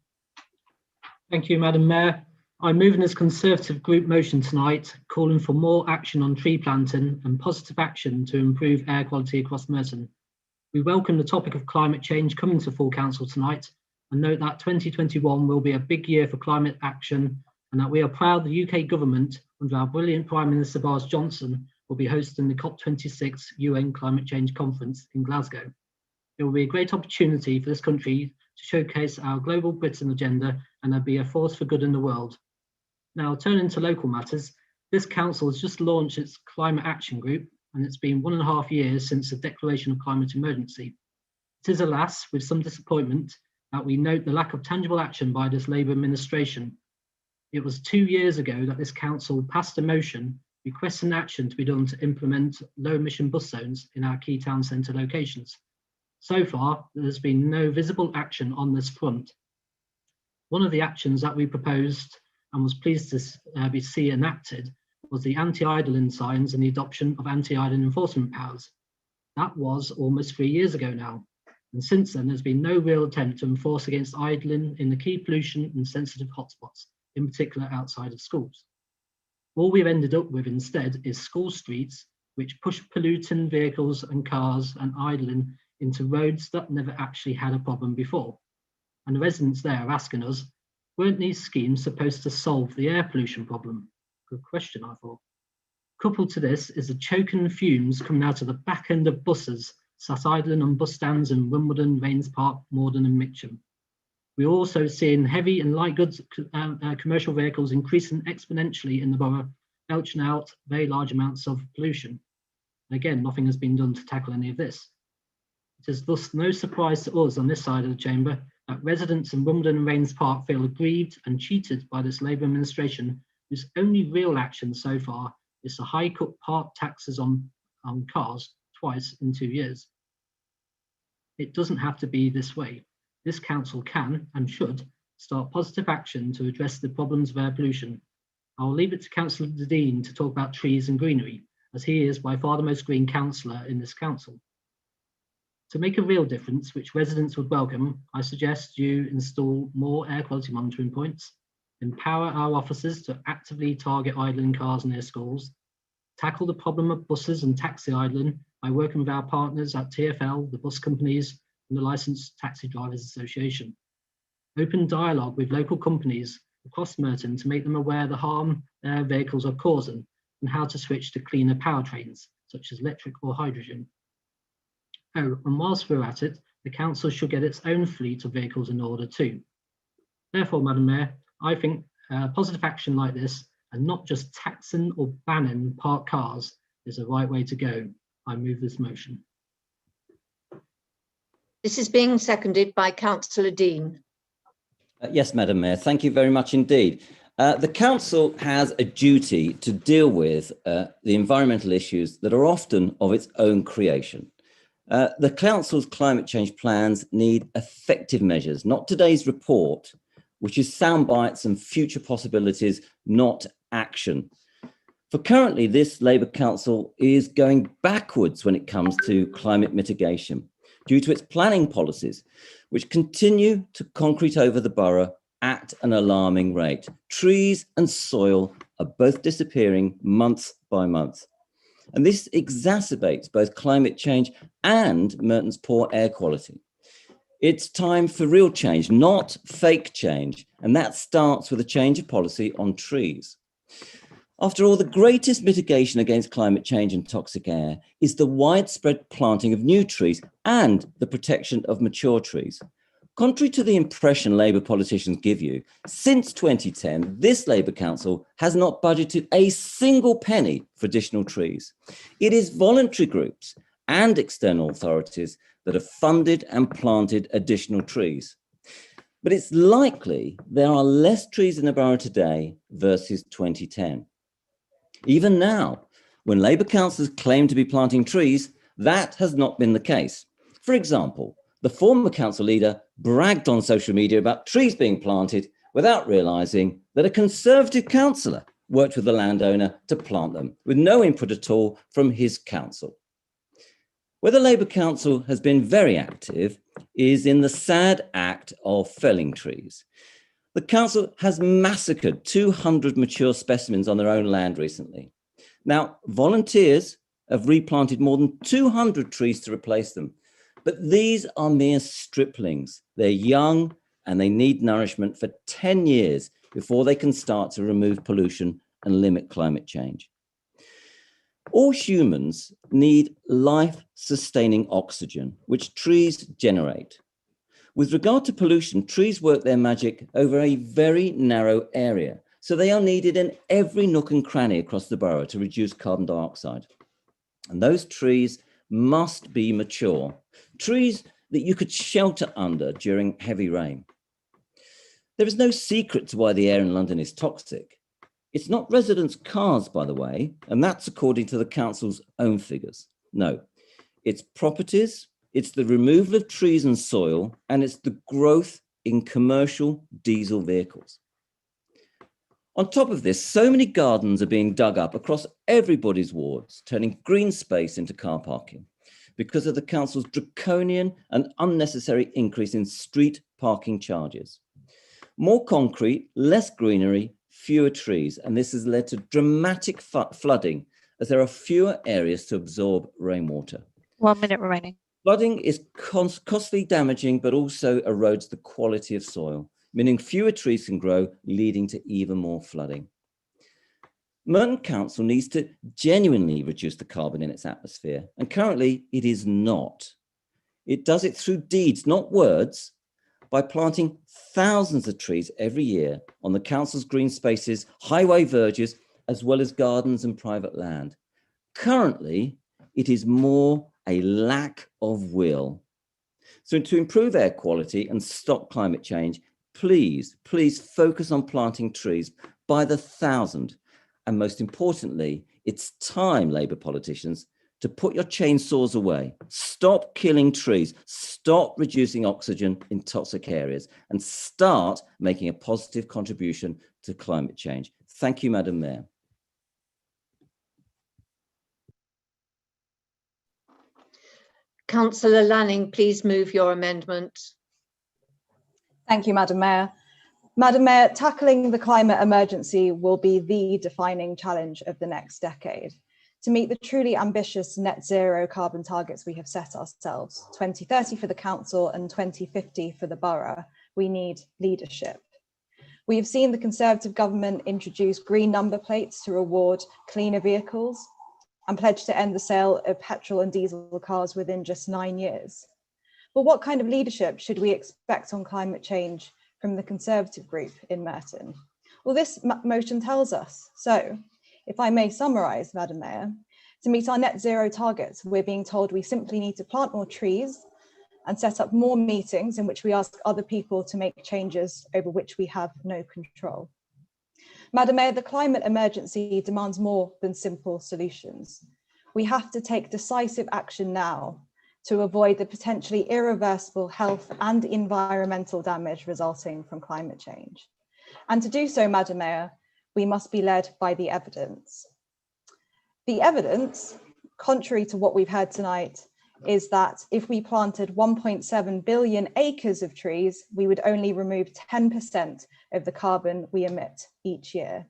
Thank you, Madam Mayor. I'm moving this Conservative group motion tonight, calling for more action on tree planting and positive action to improve air quality across Merton. We welcome the topic of climate change coming to full council tonight and note that 2021 will be a big year for climate action and that we are proud the UK government, under our brilliant Prime Minister Boris Johnson, will be hosting the COP26 UN Climate Change Conference in Glasgow. It will be a great opportunity for this country to showcase our global Britain agenda and be a force for good in the world. Now, turning to local matters, this council has just launched its Climate Action Group, and it's been 1.5 years since the declaration of climate emergency. It is, alas, with some disappointment that we note the lack of tangible action by this Labour administration. It was 2 years ago that this council passed a motion requesting action to be done to implement low-emission bus zones in our key town centre locations. So far, there's been no visible action on this front. One of the actions that we proposed and was pleased to see enacted was the anti-idling signs and the adoption of anti-idling enforcement powers. That was almost 3 years ago now, and since then there's been no real attempt to enforce against idling in the key pollution and sensitive hotspots, in particular outside of schools. All we've ended up with instead is school streets which push polluting vehicles and cars and idling into roads that never actually had a problem before. And the residents there are asking us, weren't these schemes supposed to solve the air pollution problem? Good question, I thought. Coupled to this is the choking fumes coming out of the back end of buses sat idling on bus stands in Wimbledon, Rains Park, Morden and Mitcham. We're also seeing heavy and light goods commercial vehicles increasing exponentially in the borough, belching out very large amounts of pollution. And again, nothing has been done to tackle any of this. It is thus no surprise to us on this side of the chamber that residents in Wimbledon and Rains Park feel aggrieved and cheated by this Labour administration, whose only real action so far is to hike up park taxes on cars twice in 2 years. It doesn't have to be this way. This council can and should start positive action to address the problems of air pollution. I'll leave it to Councillor Dean to talk about trees and greenery, as he is by far the most green councillor in this council. To make a real difference, which residents would welcome, I suggest you install more air quality monitoring points, empower our officers to actively target idling cars near schools, tackle the problem of buses and taxi idling by working with our partners at TfL, the bus companies, and the Licensed Taxi Drivers Association. Open dialogue with local companies across Merton to make them aware of the harm their vehicles are causing and how to switch to cleaner powertrains, such as electric or hydrogen. Oh, and whilst we're at it, the council should get its own fleet of vehicles in order too. Therefore, Madam Mayor, I think positive action like this, and not just taxing or banning parked cars, is the right way to go. I move this motion. This is being seconded by Councillor Dean. Yes, Madam Mayor, thank you very much indeed. The council has a duty to deal with the environmental issues that are often of its own creation. The council's climate change plans need effective measures, not today's report, which is sound bites and future possibilities, not action. For currently, this Labour Council is going backwards when it comes to climate mitigation due to its planning policies, which continue to concrete over the borough at an alarming rate. Trees and soil are both disappearing month by month. And this exacerbates both climate change and Merton's poor air quality. It's time for real change, not fake change. And that starts with a change of policy on trees. After all, the greatest mitigation against climate change and toxic air is the widespread planting of new trees and the protection of mature trees. Contrary to the impression Labour politicians give you, since 2010, this Labour Council has not budgeted a single penny for additional trees. It is voluntary groups and external authorities that have funded and planted additional trees. But it's likely there are less trees in the borough today versus 2010. Even now, when Labour councillors claim to be planting trees, that has not been the case. For example, the former council leader bragged on social media about trees being planted without realising that a Conservative councillor worked with the landowner to plant them, with no input at all from his council. Where the Labour Council has been very active is in the sad act of felling trees. The council has massacred 200 mature specimens on their own land recently. Now, volunteers have replanted more than 200 trees to replace them, but these are mere striplings. They're young and they need nourishment for 10 years before they can start to remove pollution and limit climate change. All humans need life-sustaining oxygen, which trees generate. With regard to pollution, trees work their magic over a very narrow area, so they are needed in every nook and cranny across the borough to reduce carbon dioxide. And those trees must be mature, trees that you could shelter under during heavy rain. There is no secret to why the air in London is toxic. It's not residents' cars, by the way, and that's according to the council's own figures. No, it's properties, it's the removal of trees and soil, and it's the growth in commercial diesel vehicles. On top of this, so many gardens are being dug up across everybody's wards, turning green space into car parking because of the council's draconian and unnecessary increase in street parking charges. More concrete, less greenery, fewer trees, and this has led to dramatic flooding as there are fewer areas to absorb rainwater. 1 minute remaining. Flooding is costly, damaging, but also erodes the quality of soil, meaning fewer trees can grow, leading to even more flooding. Merton Council needs to genuinely reduce the carbon in its atmosphere, and currently it is not. It does it through deeds, not words, by planting thousands of trees every year on the council's green spaces, highway verges, as well as gardens and private land. Currently, it is more a lack of will. So to improve air quality and stop climate change, please focus on planting trees by the thousand. And most importantly, it's time, Labour politicians, to put your chainsaws away. Stop killing trees, stop reducing oxygen in toxic areas, and start making a positive contribution to climate change. Thank you, Madam Mayor. Councillor Lanning, please move your amendment. Thank you, Madam Mayor. Madam Mayor, tackling the climate emergency will be the defining challenge of the next decade. To meet the truly ambitious net zero carbon targets we have set ourselves, 2030 for the council and 2050 for the borough, we need leadership. We have seen the Conservative government introduce green number plates to reward cleaner vehicles and pledge to end the sale of petrol and diesel cars within just 9 years. But what kind of leadership should we expect on climate change from the Conservative group in Merton? Well, this motion tells us. So, if I may summarise, Madam Mayor, to meet our net zero targets, we're being told we simply need to plant more trees and set up more meetings in which we ask other people to make changes over which we have no control. Madam Mayor, the climate emergency demands more than simple solutions. We have to take decisive action now to avoid the potentially irreversible health and environmental damage resulting from climate change. And to do so, Madam Mayor, we must be led by the evidence. The evidence, contrary to what we've heard tonight, is that if we planted 1.7 billion acres of trees, we would only remove 10% of the carbon we emit each year.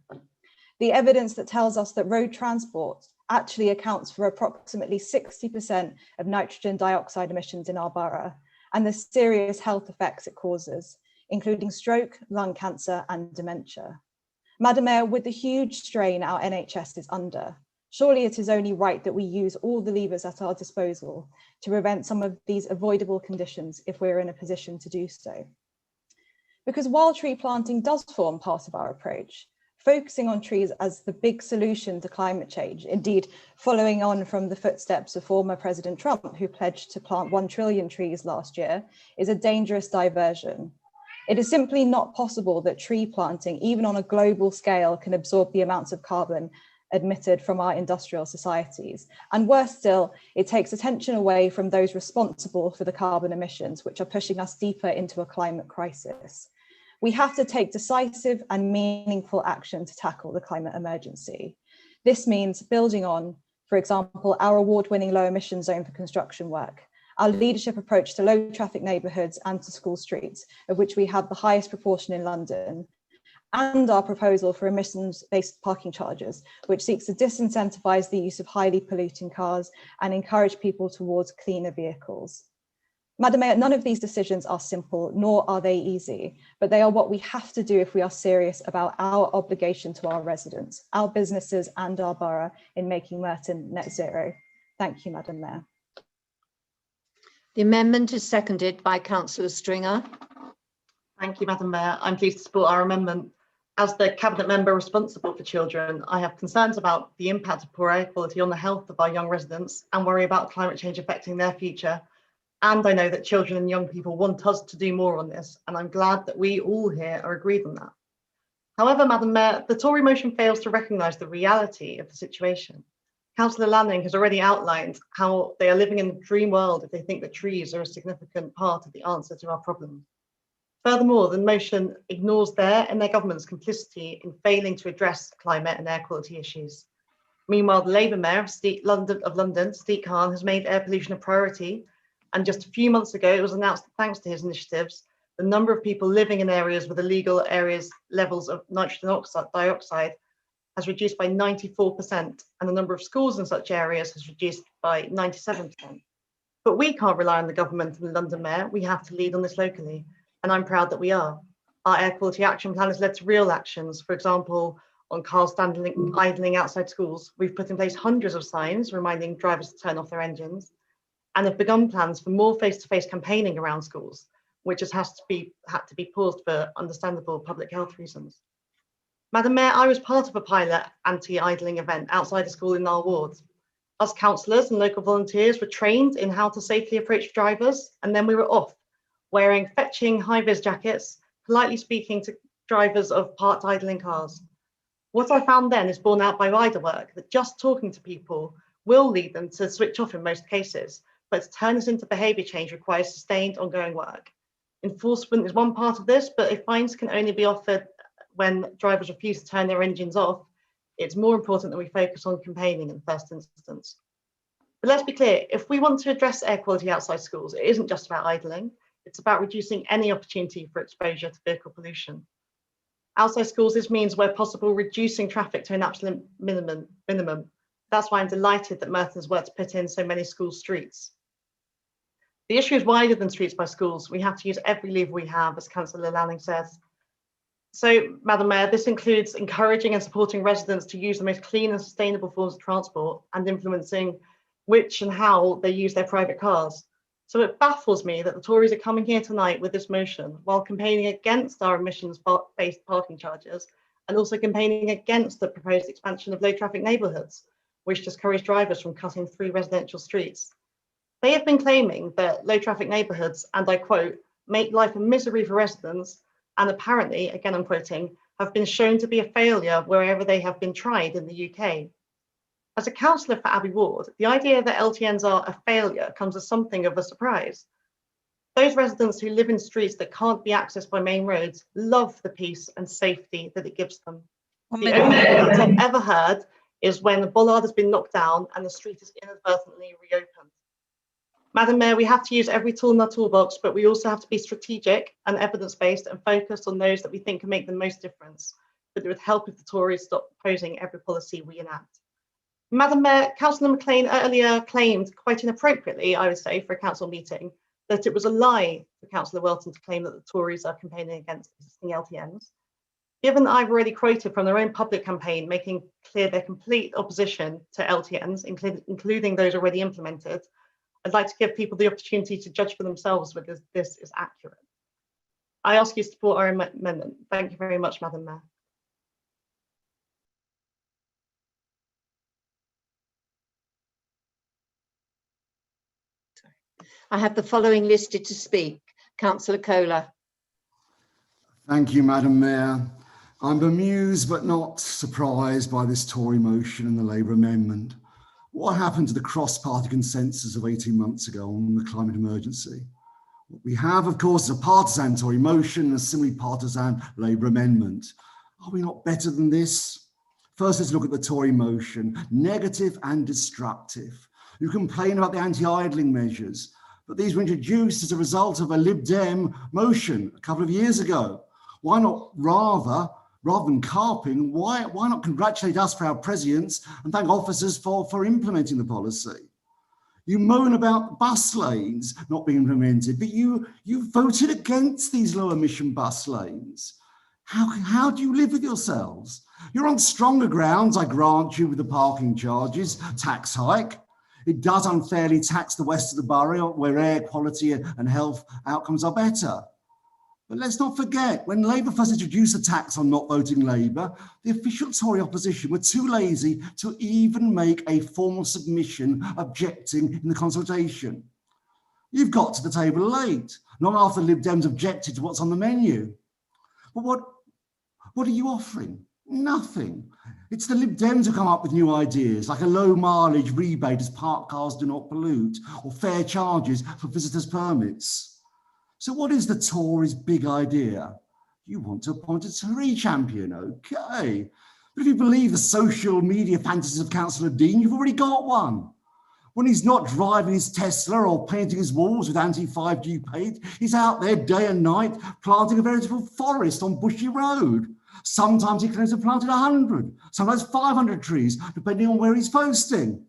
The evidence that tells us that road transport actually accounts for approximately 60% of nitrogen dioxide emissions in our borough, and the serious health effects it causes, including stroke, lung cancer, and dementia. Madam Mayor, with the huge strain our NHS is under, surely it is only right that we use all the levers at our disposal to prevent some of these avoidable conditions if we're in a position to do so. Because while tree planting does form part of our approach, focusing on trees as the big solution to climate change, indeed following on from the footsteps of former President Trump, who pledged to plant 1 trillion trees last year, is a dangerous diversion. It is simply not possible that tree planting, even on a global scale, can absorb the amounts of carbon emitted from our industrial societies. And worse still, it takes attention away from those responsible for the carbon emissions, which are pushing us deeper into a climate crisis. We have to take decisive and meaningful action to tackle the climate emergency. This means building on, for example, our award-winning low emission zone for construction work, our leadership approach to low traffic neighbourhoods and to school streets, of which we have the highest proportion in London, and our proposal for emissions-based parking charges, which seeks to disincentivise the use of highly polluting cars and encourage people towards cleaner vehicles. Madam Mayor, none of these decisions are simple, nor are they easy, but they are what we have to do if we are serious about our obligation to our residents, our businesses and our borough in making Merton net zero. Thank you, Madam Mayor. The amendment is seconded by Councillor Stringer. Thank you, Madam Mayor. I'm pleased to support our amendment. As the Cabinet Member responsible for children, I have concerns about the impact of poor air quality on the health of our young residents and worry about climate change affecting their future. And I know that children and young people want us to do more on this, and I'm glad that we all here are agreed on that. However, Madam Mayor, the Tory motion fails to recognise the reality of the situation. Councillor Lanning has already outlined how they are living in a dream world if they think that trees are a significant part of the answer to our problems. Furthermore, the motion ignores their and their government's complicity in failing to address climate and air quality issues. Meanwhile, the Labour Mayor of London, Sadiq Khan, has made air pollution a priority, and just a few months ago, it was announced that thanks to his initiatives, the number of people living in areas with illegal levels of nitrogen dioxide has reduced by 94%, and the number of schools in such areas has reduced by 97%. But we can't rely on the government and the London Mayor. We have to lead on this locally, and I'm proud that we are. Our air quality action plan has led to real actions. For example, on cars idling outside schools, we've put in place hundreds of signs reminding drivers to turn off their engines, and have begun plans for more face-to-face campaigning around schools, which had to be paused for understandable public health reasons. Madam Mayor, I was part of a pilot anti-idling event outside a school in our ward. Us councillors and local volunteers were trained in how to safely approach drivers, and then we were off, wearing fetching high-vis jackets, politely speaking to drivers of parked idling cars. What I found then is borne out by rider work, that just talking to people will lead them to switch off in most cases, but to turn this into behaviour change requires sustained ongoing work. Enforcement is one part of this, but if fines can only be offered when drivers refuse to turn their engines off, it's more important that we focus on campaigning in the first instance. But let's be clear, if we want to address air quality outside schools, it isn't just about idling, it's about reducing any opportunity for exposure to vehicle pollution. Outside schools, this means where possible, reducing traffic to an absolute minimum. That's why I'm delighted that Merton's worked to put in so many school streets. The issue is wider than streets by schools. We have to use every lever we have, as Councillor Lanning says. So, Madam Mayor, this includes encouraging and supporting residents to use the most clean and sustainable forms of transport and influencing which and how they use their private cars. So it baffles me that the Tories are coming here tonight with this motion while campaigning against our emissions-based parking charges and also campaigning against the proposed expansion of low-traffic neighbourhoods, which discourage drivers from cutting through residential streets. They have been claiming that low-traffic neighbourhoods, and I quote, make life a misery for residents, and apparently, again I'm quoting, have been shown to be a failure wherever they have been tried in the UK. As a councillor for Abbey Ward, the idea that LTNs are a failure comes as something of a surprise. Those residents who live in streets that can't be accessed by main roads love the peace and safety that it gives them. The only evidence I've ever heard is when a bollard has been knocked down and the street is inadvertently reopened. Madam Mayor, we have to use every tool in our toolbox, but we also have to be strategic and evidence-based and focused on those that we think can make the most difference. But it would help if the Tories stopped opposing every policy we enact. Madam Mayor, Councillor McLean earlier claimed, quite inappropriately, I would say, for a council meeting, that it was a lie for Councillor Welton to claim that the Tories are campaigning against existing LTNs. Given that I've already quoted from their own public campaign making clear their complete opposition to LTNs, including those already implemented, I'd like to give people the opportunity to judge for themselves whether this is accurate. I ask you to support our amendment. Thank you very much, Madam Mayor. I have the following listed to speak. Councillor Kohler. Thank you, Madam Mayor. I'm bemused but not surprised by this Tory motion and the Labour amendment. What happened to the cross-party consensus of 18 months ago on the climate emergency? What we have, of course, is a partisan Tory motion and a semi-partisan Labour amendment. Are we not better than this? First, let's look at the Tory motion, negative and destructive. You complain about the anti-idling measures, but these were introduced as a result of a Lib Dem motion a couple of years ago. Why not rather than carping, why not congratulate us for our prescience and thank officers for implementing the policy? You moan about bus lanes not being implemented, but you voted against these low emission bus lanes. How do you live with yourselves? You're on stronger grounds, I grant you, with the parking charges, tax hike. It does unfairly tax the west of the borough where air quality and health outcomes are better. But let's not forget, when Labour first introduced a tax on not voting Labour, the official Tory opposition were too lazy to even make a formal submission objecting in the consultation. You've got to the table late, not after Lib Dems objected to what's on the menu. But what are you offering? Nothing. It's the Lib Dems who come up with new ideas, like a low mileage rebate as parked cars do not pollute, or fair charges for visitors' permits. So what is the Tories' big idea? You want to appoint a Tory champion, okay. But if you believe the social media fantasies of Councillor Dean, you've already got one. When he's not driving his Tesla or painting his walls with anti-5G paint, he's out there day and night planting a veritable forest on Bushy Road. Sometimes he claims to have planted 100, sometimes 500 trees, depending on where he's posting.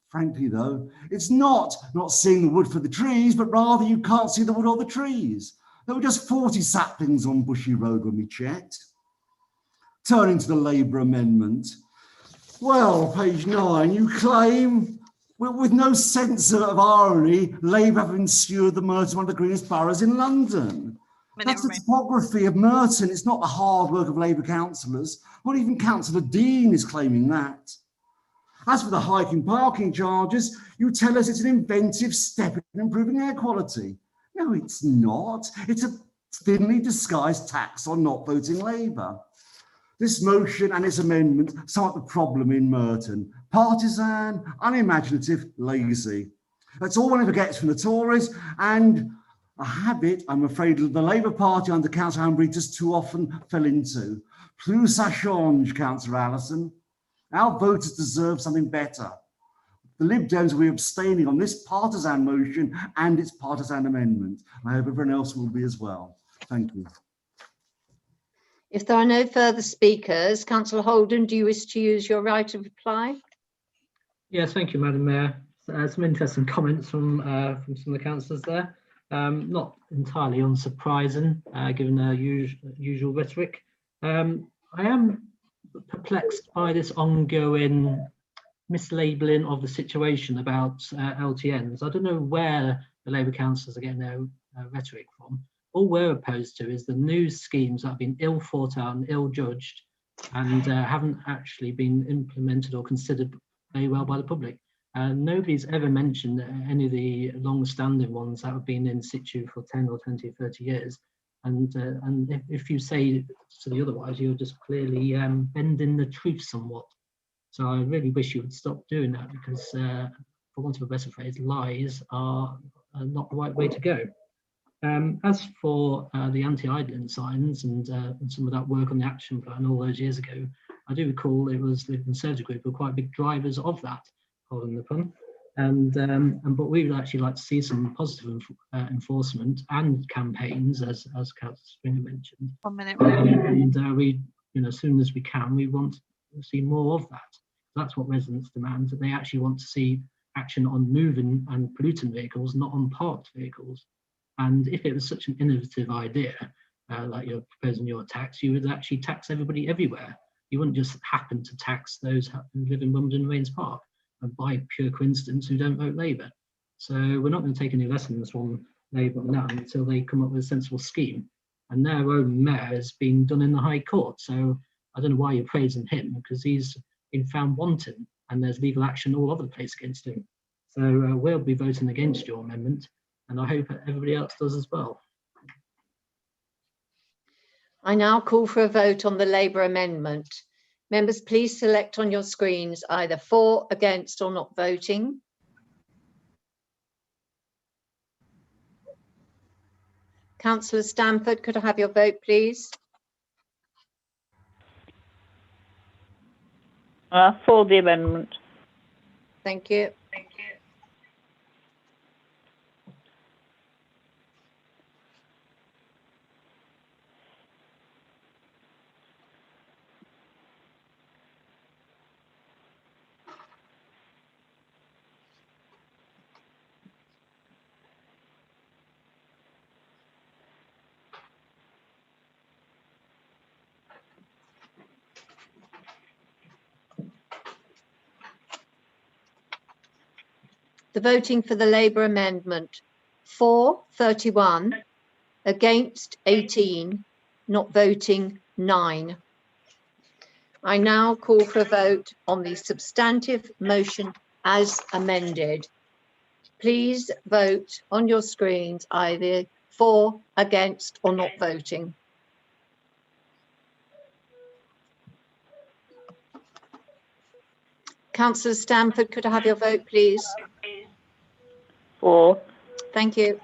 Frankly, though, it's not seeing the wood for the trees, but rather you can't see the wood or the trees. There were just 40 saplings on Bushy Road when we checked. Turning to the Labour amendment. Well, page 9, you claim, with no sense of irony, Labour have ensured the Merton one of the greenest boroughs in London. That's the topography of Merton. It's not the hard work of Labour councillors. Not even Councillor Dean is claiming that. As for the hike in parking charges, you tell us it's an inventive step in improving air quality. No, it's not. It's a thinly disguised tax on not voting Labour. This motion and its amendment sum up the problem in Merton. Partisan, unimaginative, lazy. That's all one ever gets from the Tories, and a habit, I'm afraid, the Labour Party under Councillor Ambritas too often fell into. Plus ça change, Councillor Allison. Our voters deserve something better. The Lib Dems will be abstaining on this partisan motion and its partisan amendment. I hope everyone else will be as well. Thank you. If there are no further speakers, Councillor Holden, do you wish to use your right of reply? Yes, thank you, Madam Mayor. Some interesting comments from some of the councillors there. Not entirely unsurprising, given their usual rhetoric. I am perplexed by this ongoing mislabeling of the situation about LTNs. I don't know where the Labour councillors are getting their rhetoric from. All we're opposed to is the new schemes that have been ill thought out and ill judged and haven't actually been implemented or considered very well by the public. Nobody's ever mentioned any of the long-standing ones that have been in situ for 10 or 20 or 30 years. And if you say to the otherwise, you're just clearly bending the truth somewhat. So I really wish you would stop doing that, because for want of a better phrase, lies are not the right way to go. As for the anti-idling signs and some of that work on the action plan all those years ago, I do recall it was the Conservative group who were quite big drivers of that, pardon the pun. But we would actually like to see some positive enforcement and campaigns, as Councillor Springer mentioned. 1 minute. And we, as soon as we can, we want to see more of that. That's what residents demand, that they actually want to see action on moving and polluting vehicles, not on parked vehicles. And if it was such an innovative idea, like you're proposing your tax, you would actually tax everybody everywhere. You wouldn't just happen to tax those who live in Wimbledon Rains Park and by pure coincidence who don't vote Labour. So we're not going to take any lessons from Labour on that until they come up with a sensible scheme. And their own mayor has been done in the High Court. So I don't know why you're praising him, because he's been found wanting and there's legal action all over the place against him. So we'll be voting against your amendment, and I hope everybody else does as well. I now call for a vote on the Labour amendment. Members, please select on your screens either for, against or not voting. Councillor Stamford, could I have your vote, please? For the amendment. Thank you. The voting for the Labour amendment: for 31, against 18, not voting 9. I now call for a vote on the substantive motion as amended. Please vote on your screens either for, against or not voting. Councillor Stamford, could I have your vote, please? For. Thank you.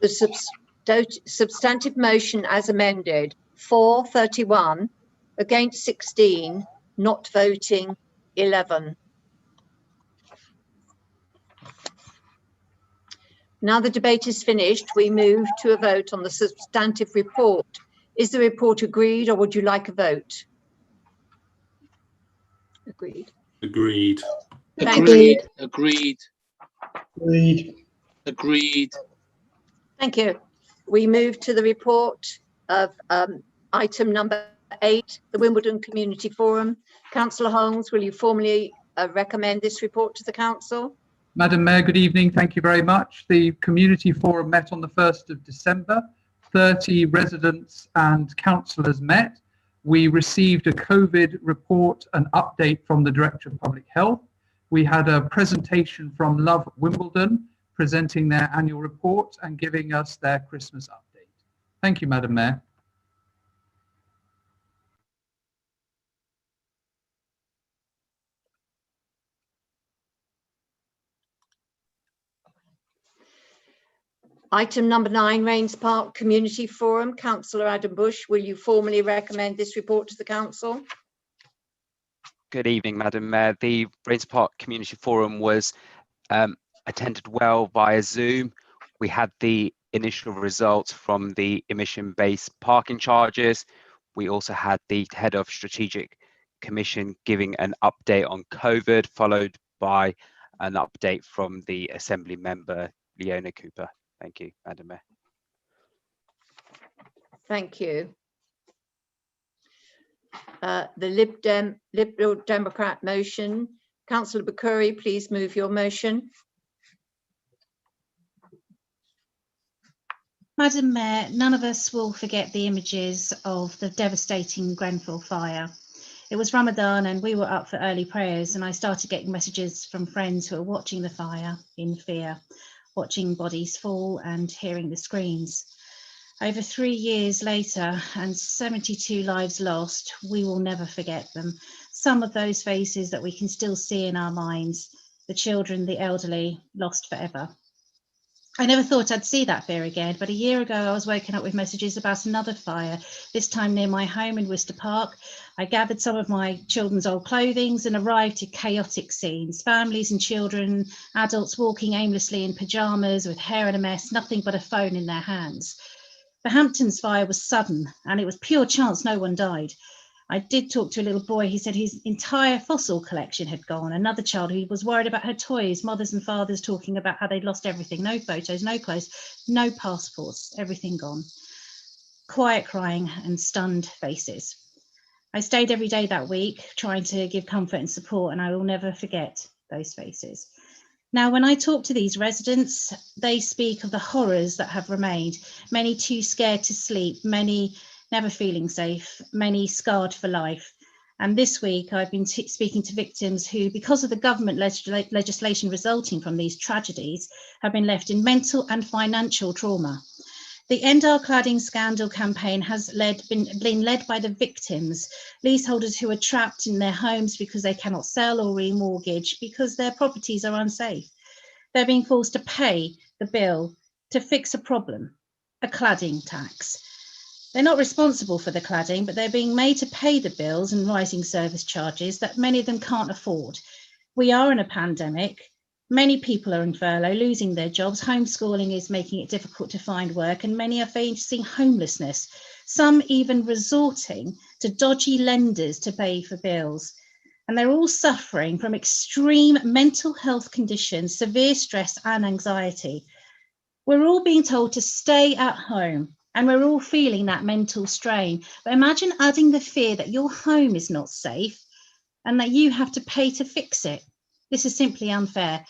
The substantive motion as amended: for 31, against 16, not voting 11. Now the debate is finished, we move to a vote on the substantive report Is the report agreed, or would you like a vote? Agreed. Agreed. Agreed. Agreed. Agreed. Agreed. Thank you. We move to the report of item number 8, the Wimbledon Community Forum. Councillor Holmes, will you formally recommend this report to the council? Madam Mayor, good evening. Thank you very much. The Community Forum met on the 1st of December. 30 residents and councillors met. We received a COVID report, an update from the Director of Public Health. We had a presentation from Love Wimbledon presenting their annual report and giving us their Christmas update. Thank you, Madam Mayor. Item number 9, Rains Park Community Forum. Councillor Adam Bush, will you formally recommend this report to the council? Good evening, Madam Mayor. The Rains Park Community Forum was attended well via Zoom. We had the initial results from the emission-based parking charges. We also had the Head of Strategic Commission giving an update on COVID, followed by an update from the Assembly Member, Leona Cooper. Thank you, Madam Mayor. Thank you. The Liberal Democrat motion. Councillor Bakuri, please move your motion. Madam Mayor, none of us will forget the images of the devastating Grenfell fire. It was Ramadan and we were up for early prayers, and I started getting messages from friends who were watching the fire in fear, watching bodies fall and hearing the screams. Over 3 years later and 72 lives lost, we will never forget them. Some of those faces that we can still see in our minds, the children, the elderly, lost forever. I never thought I'd see that fear again, but a year ago I was woken up with messages about another fire, this time near my home in Worcester Park. I gathered some of my children's old clothing and arrived to chaotic scenes, families and children, adults walking aimlessly in pyjamas with hair in a mess, nothing but a phone in their hands. The Hamptons fire was sudden and it was pure chance no one died. I did talk to a little boy. He said his entire fossil collection had gone. Another child who was worried about her toys, mothers and fathers talking about how they'd lost everything. No photos, no clothes, no passports, everything gone. Quiet crying and stunned faces. I stayed every day that week trying to give comfort and support, and I will never forget those faces. Now, when I talk to these residents, they speak of the horrors that have remained, many too scared to sleep, many never feeling safe, many scarred for life. And this week I've been speaking to victims who, because of the government legislation resulting from these tragedies, have been left in mental and financial trauma. The End Our Cladding Scandal campaign has been led by the victims, leaseholders who are trapped in their homes because they cannot sell or remortgage because their properties are unsafe. They're being forced to pay the bill to fix a problem, a cladding tax. They're not responsible for the cladding, but they're being made to pay the bills and rising service charges that many of them can't afford. We are in a pandemic. Many people are in furlough, losing their jobs. Homeschooling is making it difficult to find work, and many are facing homelessness, some even resorting to dodgy lenders to pay for bills. And they're all suffering from extreme mental health conditions, severe stress and anxiety. We're all being told to stay at home, and we're all feeling that mental strain. But imagine adding the fear that your home is not safe and that you have to pay to fix it. This is simply unfair.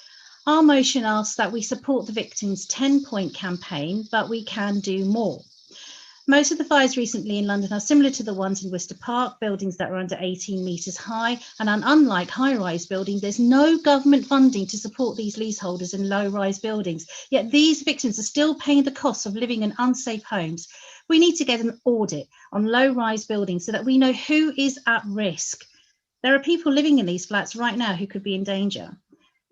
Our motion asks that we support the victims' 10-point campaign, but we can do more. Most of the fires recently in London are similar to the ones in Worcester Park, buildings that are under 18 metres high, and unlike high-rise buildings, there's no government funding to support these leaseholders in low-rise buildings. Yet these victims are still paying the costs of living in unsafe homes. We need to get an audit on low-rise buildings so that we know who is at risk. There are people living in these flats right now who could be in danger.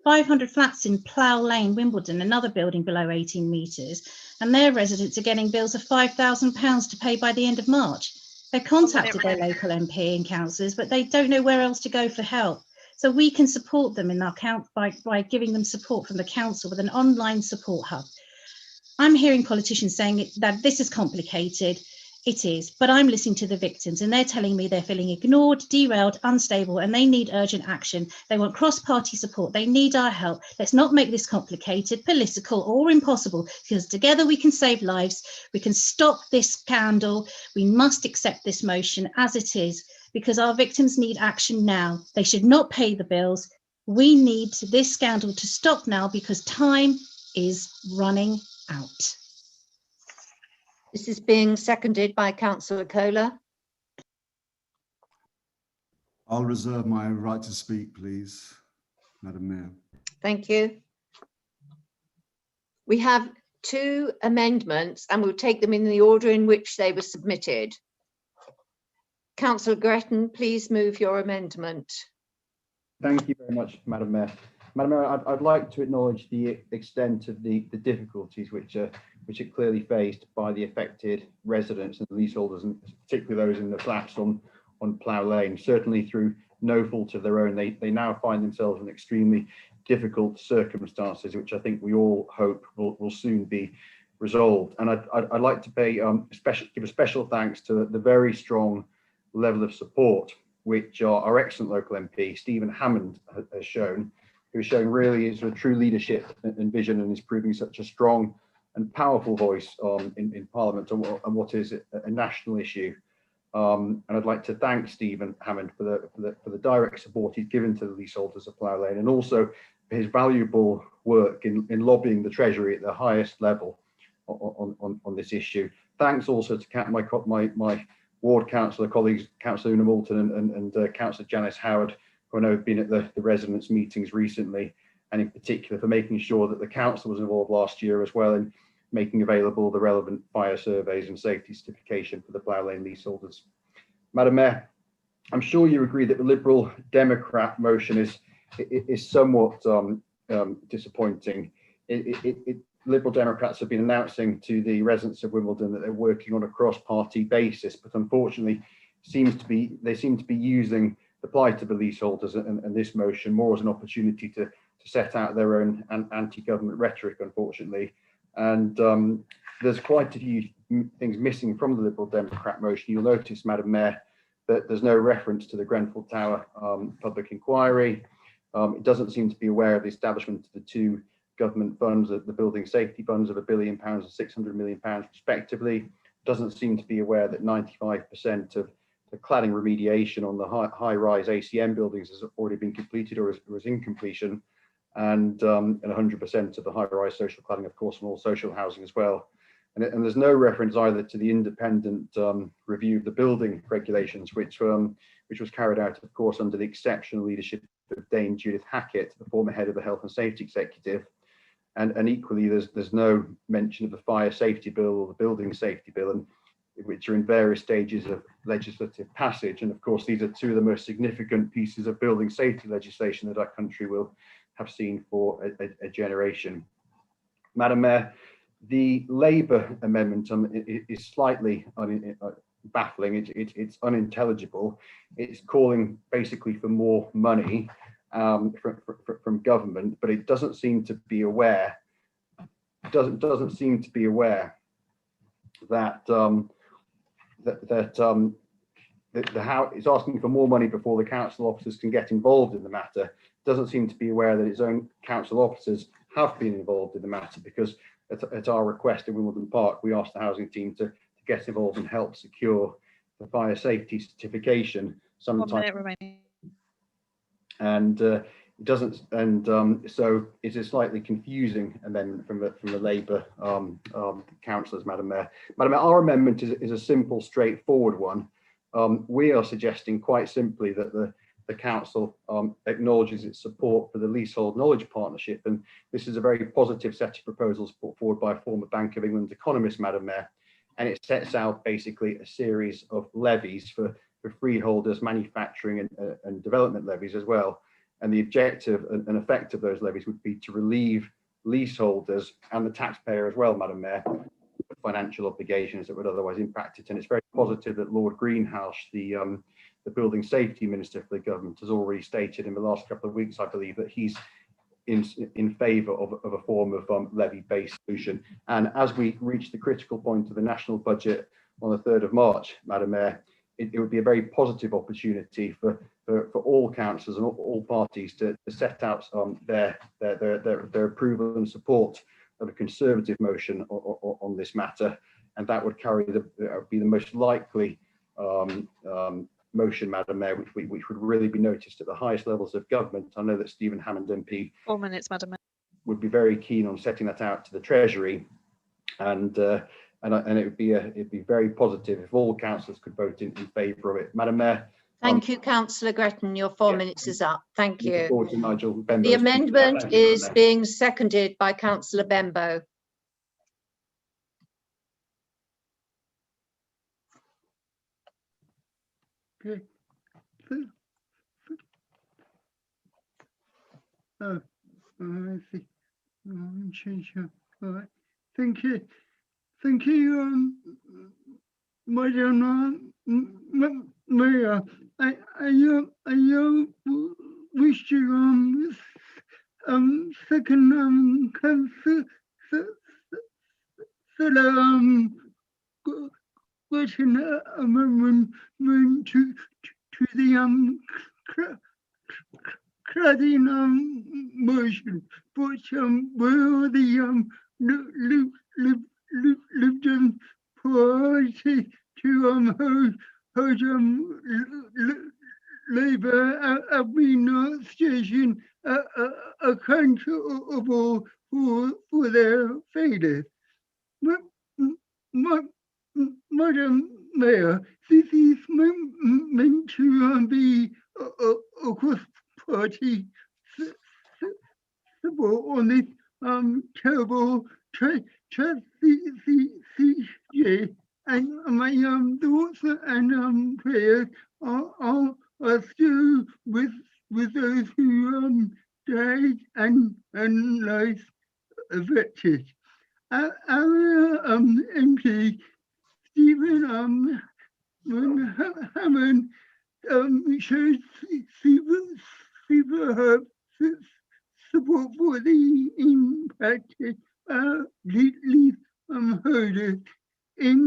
500 flats in Plough Lane, Wimbledon, another building below 18 metres, and their residents are getting bills of £5,000 to pay by the end of March. They've contacted their local MP and councillors, but they don't know where else to go for help. So we can support them in our by giving them support from the council with an online support hub. I'm hearing politicians saying that this is complicated. It is, but I'm listening to the victims and they're telling me they're feeling ignored, derailed, unstable, and they need urgent action. They want cross-party support. They need our help. Let's not make this complicated, political, or impossible, because together we can save lives. We can stop this scandal. We must accept this motion as it is, because our victims need action now. They should not pay the bills. We need this scandal to stop now because time is running out. This is being seconded by Councillor Kohler. I'll reserve my right to speak, please, Madam Mayor. Thank you. We have two amendments and we'll take them in the order in which they were submitted. Councillor Gretton, please move your amendment. Thank you very much, Madam Mayor. Madam Mayor, I'd like to acknowledge the extent of the difficulties which are clearly faced by the affected residents and leaseholders, and particularly those in the flats on Plough Lane. Certainly through no fault of their own, they now find themselves in extremely difficult circumstances, which I think we all hope will soon be resolved. And I'd like to pay give a special thanks to the very strong level of support which our excellent local MP Stephen Hammond has shown, who's showing really is a true leadership and vision, and is proving such a strong and powerful voice in Parliament on what is a national issue. And I'd like to thank Stephen Hammond for the direct support he's given to the leaseholders of Plough Lane, and also for his valuable work in lobbying the Treasury at the highest level on this issue. Thanks also to my ward councillor colleagues, Councillor Una Moulton and Councillor Janice Howard, who I know have been at the residents' meetings recently, and in particular for making sure that the council was involved last year as well in making available the relevant fire surveys and safety certification for the Plough Lane leaseholders. Madam Mayor, I'm sure you agree that the Liberal Democrat motion is somewhat disappointing. Liberal Democrats have been announcing to the residents of Wimbledon that they're working on a cross-party basis, but unfortunately they seem to be using the plight of the leaseholders and this motion more as an opportunity to set out their own anti-government rhetoric, unfortunately. And there's quite a few things missing from the Liberal Democrat motion. You'll notice, Madam Mayor, that there's no reference to the Grenfell Tower public inquiry. It doesn't seem to be aware of the establishment of the two government funds, the building safety funds of £1 billion and £600 million respectively. Doesn't seem to be aware that 95% of the cladding remediation on the high-rise ACM buildings has already been completed or is in completion, and 100% of the high-rise social cladding, of course, on all social housing as well. And there's no reference either to the independent review of the building regulations, which was carried out, of course, under the exceptional leadership of Dame Judith Hackett, the former head of the Health and Safety Executive. And equally, there's no mention of the fire safety bill or the building safety bill, and which are in various stages of legislative passage. And of course, these are two of the most significant pieces of building safety legislation that our country will have seen for a generation. Madam Mayor, the Labour amendment is slightly baffling. It's unintelligible. It's calling basically for more money from government, but it doesn't seem to be aware. Doesn't seem to be aware that it's asking for more money before the council officers can get involved in the matter. Doesn't seem to be aware that its own council officers have been involved in the matter, because at our request in Wimbledon Park, we asked the housing team to get involved and help secure the fire safety certification sometime. 1 minute remaining. And it doesn't, and so it's a slightly confusing amendment from the Labour councillors, Madam Mayor. Madam Mayor, our amendment is a simple, straightforward one. We are suggesting quite simply that the council acknowledges its support for the Leasehold Knowledge Partnership, and this is a very positive set of proposals put forward by a former Bank of England economist, Madam Mayor, and it sets out basically a series of levies for freeholders, manufacturing and development levies as well. And the objective and effect of those levies would be to relieve leaseholders and the taxpayer as well, Madam Mayor, financial obligations that would otherwise impact it. And it's very positive that Lord Greenhouse, the building safety minister for the government, has already stated in the last couple of weeks, I believe, that he's in favour of a form of levy-based solution. And as we reach the critical point of the national budget on the 3rd of March, Madam Mayor, it would be a very positive opportunity for all councillors and all parties to set out their approval and support of a Conservative motion on this matter, and that would be the most likely motion, Madam Mayor, which would really be noticed at the highest levels of government. I know that Stephen Hammond MP 4 minutes, Madam Mayor. would be very keen on setting that out to the Treasury, and it'd be very positive if all councillors could vote in favour of it. Madam Mayor. Thank you, Councillor Gretton. Your 4 minutes is up. Thank you. Nigel The amendment is being seconded by Councillor Bembo. Okay. Oh, I see. Change. All right. Thank you. Thank you, Madam Mayor. I wish to second Councillor question amendment to the cladding motion, but will the Lipton priority to hold Labour administration accountable for their failures. Madam Mayor, this is meant to be a cross-party support on this terrible tragedy, and my thoughts and prayers are still with those who died and lives affected. Our MP Stephen Hammond showed super support for the impacted least holders in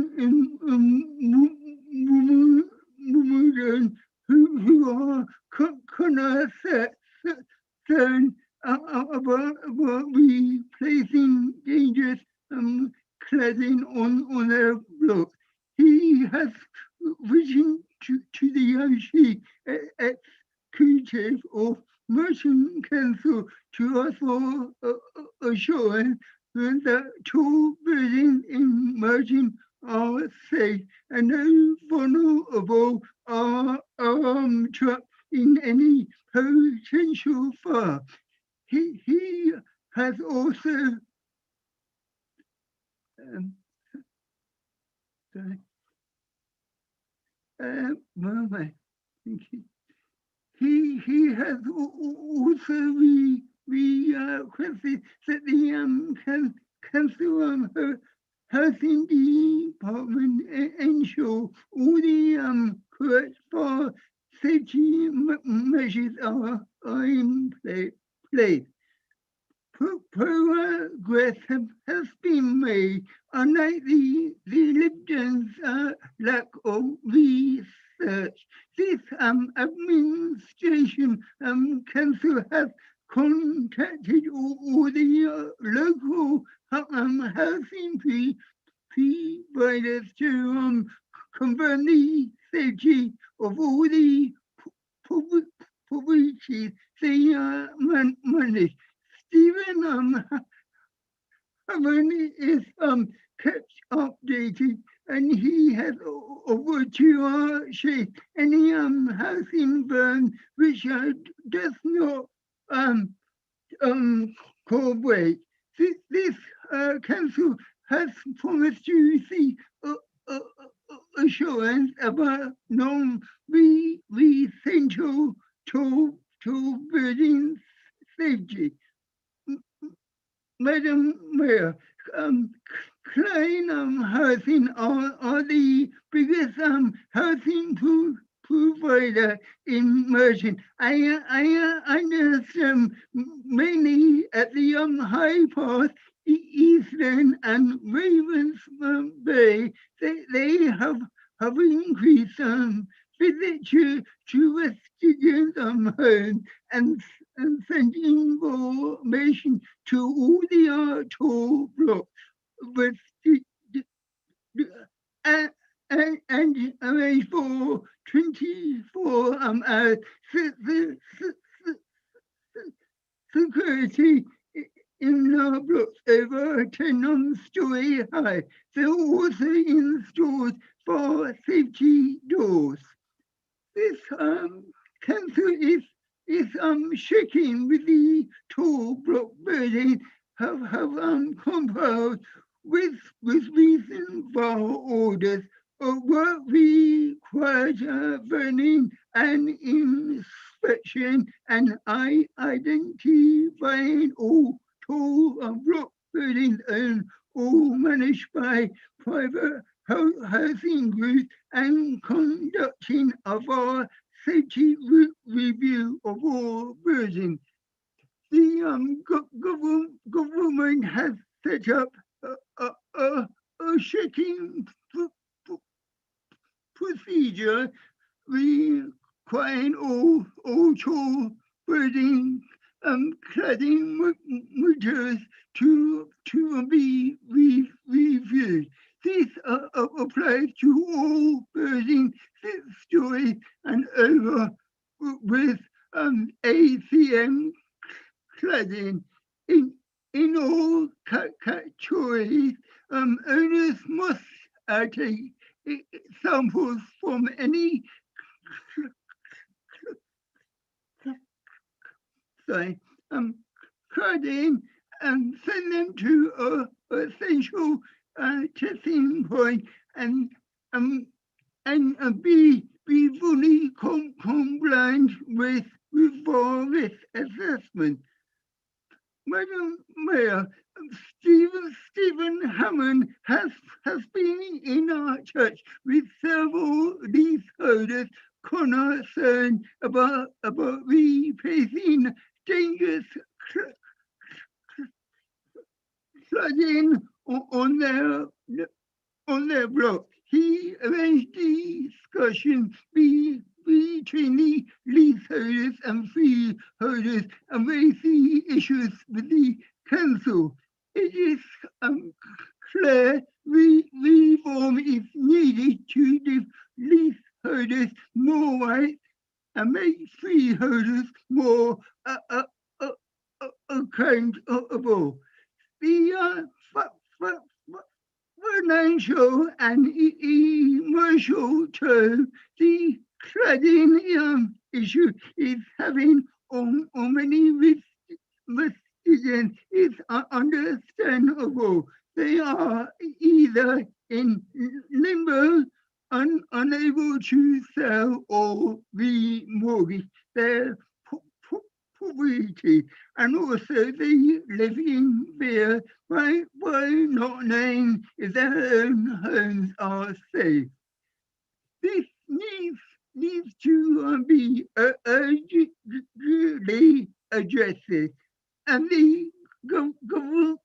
Wimbledon who are concerned about replacing dangerous cladding on their block. He has written to the executive of Merchant Council to ask for assurance that tall buildings in Merchant are safe and no vulnerable are trapped in any potential fire. He has also thank you. He has also requested that the Council Housing Department ensure all the correct fire safety measures are in place. Progress has been made, unlike the Lipton's lack of research. This administration council has contacted all the local housing providers to confirm the safety of all the properties they manage. Stephen Hammond is kept updated, and he has offered to share any housing burn which does not cooperate. This council has promised to see assurance about non-residential tall building safety. Madam Mayor, cladding housing are the biggest housing provider in Merton. I understand mainly at the High Path, Eastland and Ravens Bay, they have increased visit to residents home and sent information to all the toll blocks with and arrange for 24 hours security in the blocks over 10-story high. They're also installed for safety doors. This council is shaking with the tall block building have complied with recent file orders of work required burning and inspection and identifying all tall block buildings and all managed by private housing groups and conducting of our safety review of all buildings. The government has set up a checking procedure requiring all tall building cladding materials to be reviewed. This applies to all buildings 6 stories and over with ACM cladding. In all categories, owners must take samples from any cladding and send them to a central testing point and be fully compliant with our risk assessment. Madam Mayor, Stephen Hammond has been in our church with several leaseholders concerned about replacing dangerous flooding on their block. He arranged discussion between the leaseholders and freeholders and raised the issues with the council. It is clear reform is needed to give leaseholders more rights and make freeholders more accountable. The financial and emotional toll the cladding issue is having on many residents is understandable. They are either in limbo, unable to sell or remortgage their property, and also they live in fear by not knowing if their own homes are safe. This needs to be urgently addressed, and the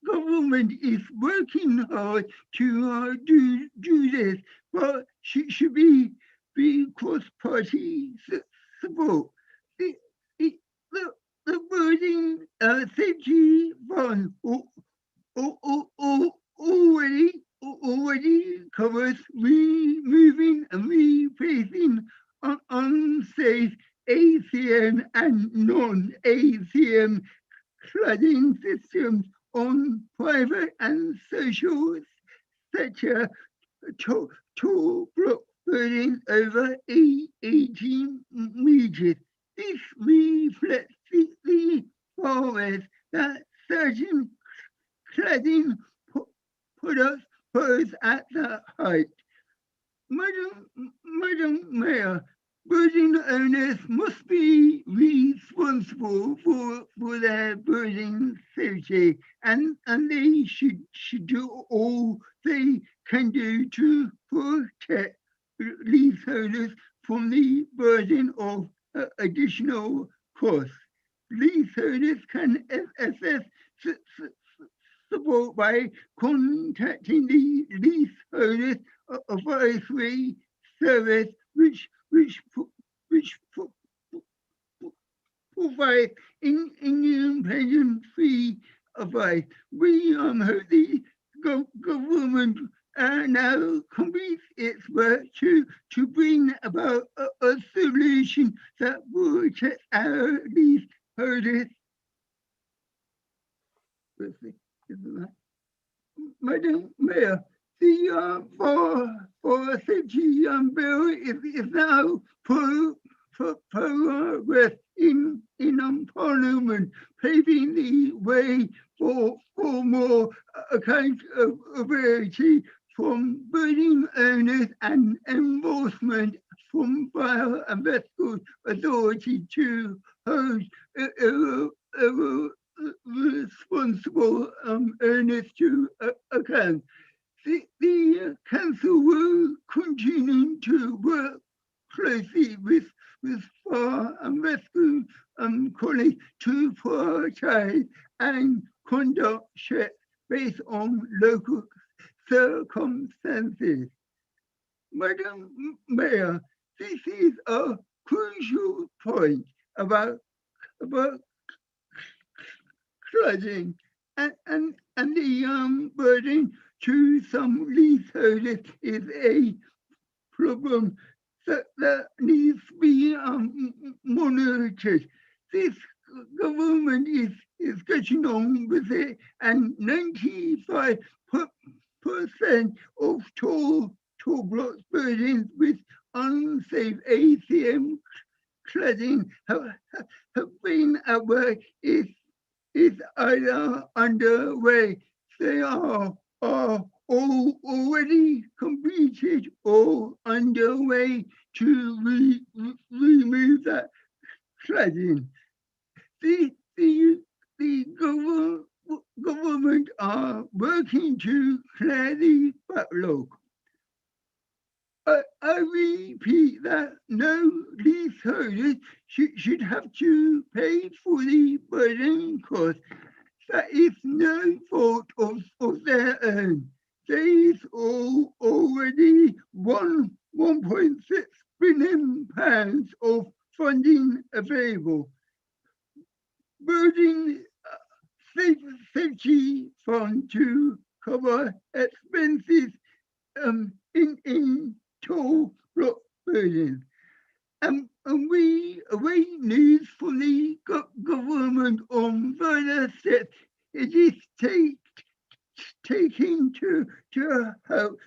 government is working hard to do this, but should be cross-party support. The building safety fund already covers removing and replacing unsafe ACM and non-ACM cladding systems on private and social sector tall block buildings over 18 meters. This reflects the forest that certain cladding products pose at that height. Madam Mayor, building owners must be responsible for their building safety, and they should do all they can do to protect leaseholders from the burden of additional costs. Leaseholders can assess support by contacting the Leaseholders Advisory Service, which provide independent-free advice. We hope the government now completes its work to bring about a solution that will protect our leaseholders. Madam Mayor, the for safety bill is now progress in Parliament, paving the way for more accountability from building owners and enforcement from fire and rescue authority to hold responsible owners to account. The council will continue to work closely with fire and rescue colleagues to prioritize and conduct checks based on local circumstances. Madam Mayor, this is a crucial point about flooding and the burden to some leaseholders is a problem that needs to be monitored. This government is getting on with it, and 95% of tall blocks buildings with unsafe ACM cladding have been at work is either underway. They are all already completed or underway to remove that cladding. The government are working to clear the backlog. I repeat that no leaseholders should have to pay for the burden cost. That is no fault of their own. There is already £1.6 billion of funding available. Building safety fund to cover expenses in tall block buildings. And we await news from the government on further steps it is taking to help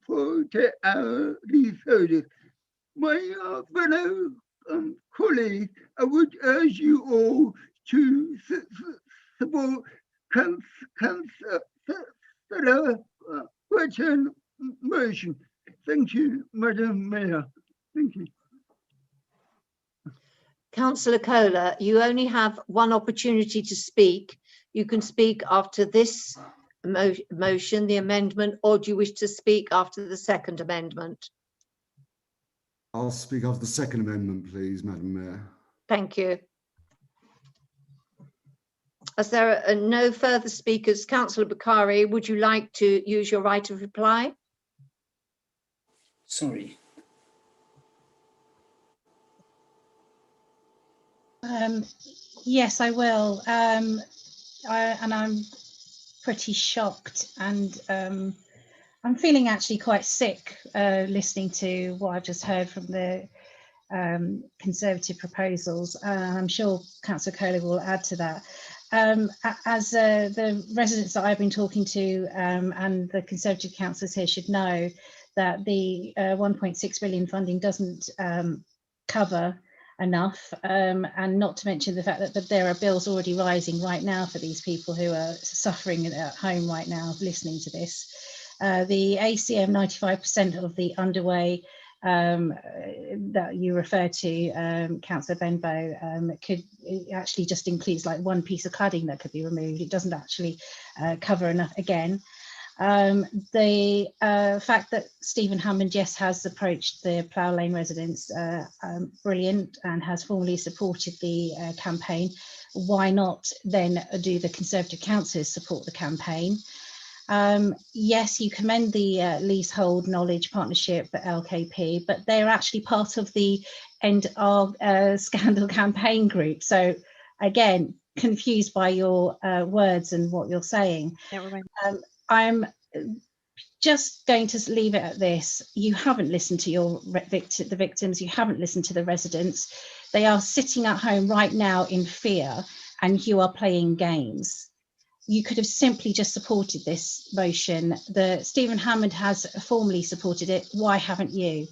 protect our leaseholders. My fellow colleagues, I would urge you all to support Councillor Regeneration motion. Thank you, Madam Mayor. Thank you. Councillor Kohler, you only have one opportunity to speak. You can speak after this motion, the amendment, or do you wish to speak after the second amendment? I'll speak after the second amendment, please, Madam Mayor. Thank you. As there are no further speakers, Councillor Bakari, would you like to use your right of reply? Sorry. Yes, I will. And I'm pretty shocked, and I'm feeling actually quite sick listening to what I've just heard from the Conservative proposals. I'm sure Councillor Kohler will add to that. As the residents that I've been talking to and the Conservative councillors here should know, that the 1.6 billion funding doesn't cover enough, and not to mention the fact that there are bills already rising right now for these people who are suffering at home right now listening to this. The ACM 95% of the underway that you refer to, Councillor Benbow, it actually just includes like one piece of cladding that could be removed. It doesn't actually cover enough again. The fact that Stephen Hammond, yes, has approached the Plough Lane residents, brilliant, and has formally supported the campaign. Why not then do the Conservative councillors support the campaign? Yes, you commend the Leasehold Knowledge Partnership, LKP, but they're actually part of the End of Scandal campaign group. So again, confused by your words and what you're saying. I'm just going to leave it at this. You haven't listened to the victims, you haven't listened to the residents. They are sitting at home right now in fear, and you are playing games. You could have simply just supported this motion. Stephen Hammond has formally supported it. Why haven't you?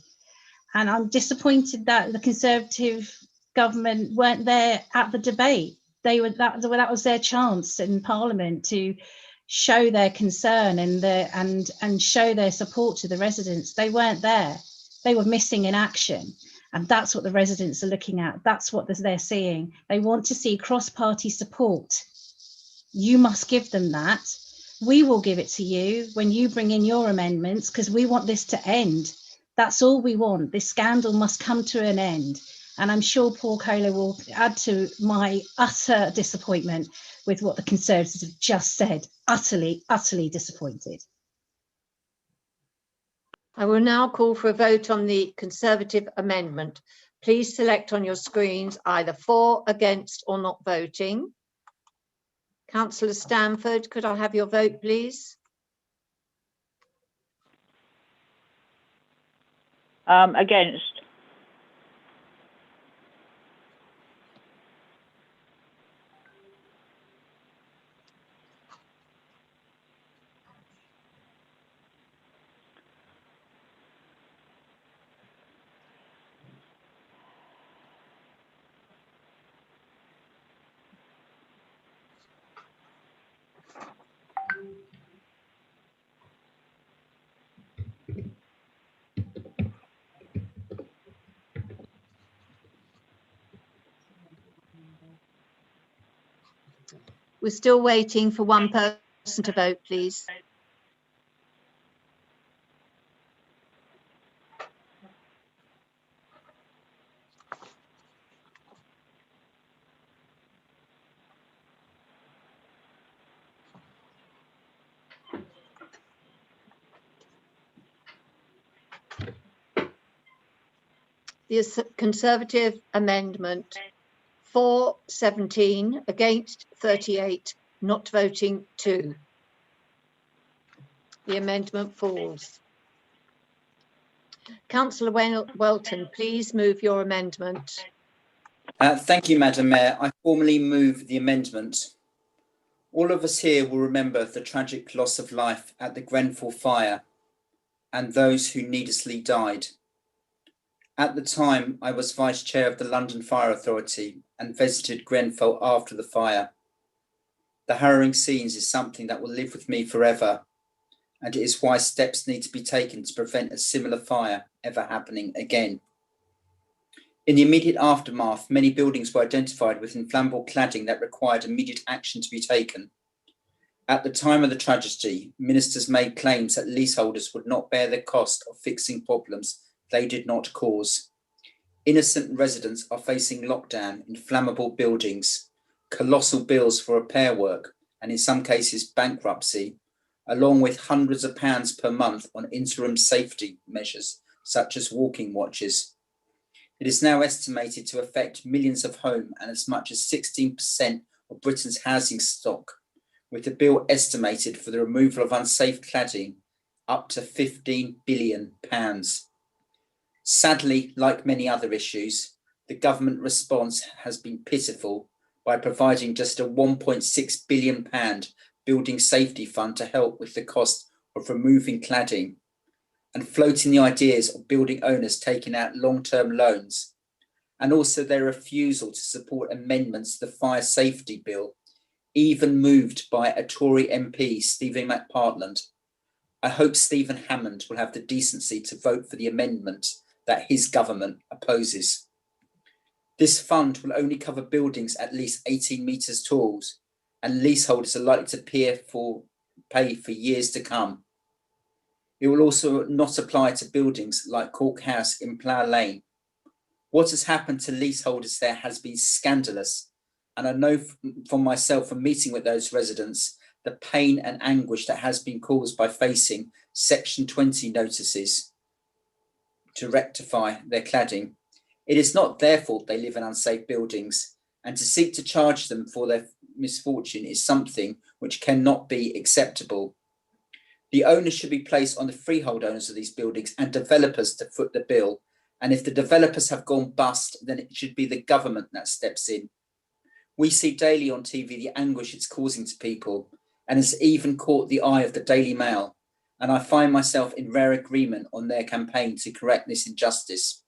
And I'm disappointed that the Conservative government weren't there at the debate. That was their chance in Parliament to show their concern and show their support to the residents. They weren't there. They were missing in action. And that's what the residents are looking at. That's what they're seeing. They want to see cross-party support. You must give them that. We will give it to you when you bring in your amendments, because we want this to end. That's all we want. This scandal must come to an end. And I'm sure Paul Kohler will add to my utter disappointment with what the Conservatives have just said. Utterly, utterly disappointed. I will now call for a vote on the Conservative amendment. Please select on your screens either for, against, or not voting. Councillor Stanford, could I have your vote, please? Against. We're still waiting for one person to vote, please. The Conservative amendment, for 17, against 38, not voting 2. The amendment falls. Councillor Welton, please move your amendment. Thank you, Madam Mayor. I formally move the amendment. All of us here will remember the tragic loss of life at the Grenfell fire and those who needlessly died. At the time, I was Vice Chair of the London Fire Authority and visited Grenfell after the fire. The harrowing scenes is something that will live with me forever, and it is why steps need to be taken to prevent a similar fire ever happening again. In the immediate aftermath, many buildings were identified with inflammable cladding that required immediate action to be taken. At the time of the tragedy, ministers made claims that leaseholders would not bear the cost of fixing problems they did not cause. Innocent residents are facing lockdown in flammable buildings, colossal bills for repair work, and in some cases bankruptcy, along with hundreds of pounds per month on interim safety measures, such as walking watches. It is now estimated to affect millions of homes and as much as 16% of Britain's housing stock, with the bill estimated for the removal of unsafe cladding up to £15 billion. Sadly, like many other issues, the government response has been pitiful by providing just a £1.6 billion building safety fund to help with the cost of removing cladding, and floating the ideas of building owners taking out long-term loans, and also their refusal to support amendments to the fire safety bill, even moved by a Tory MP, Stephen McPartland. I hope Stephen Hammond will have the decency to vote for the amendment that his government opposes. This fund will only cover buildings at least 18 metres tall, and leaseholders are likely to pay for years to come. It will also not apply to buildings like Cork House in Plough Lane. What has happened to leaseholders there has been scandalous, and I know from myself from meeting with those residents the pain and anguish that has been caused by facing Section 20 notices to rectify their cladding. It is not their fault they live in unsafe buildings, and to seek to charge them for their misfortune is something which cannot be acceptable. The onus should be placed on the freehold owners of these buildings and developers to foot the bill. And if the developers have gone bust, then it should be the government that steps in. We see daily on TV the anguish it's causing to people, and has even caught the eye of the Daily Mail. And I find myself in rare agreement on their campaign to correct this injustice.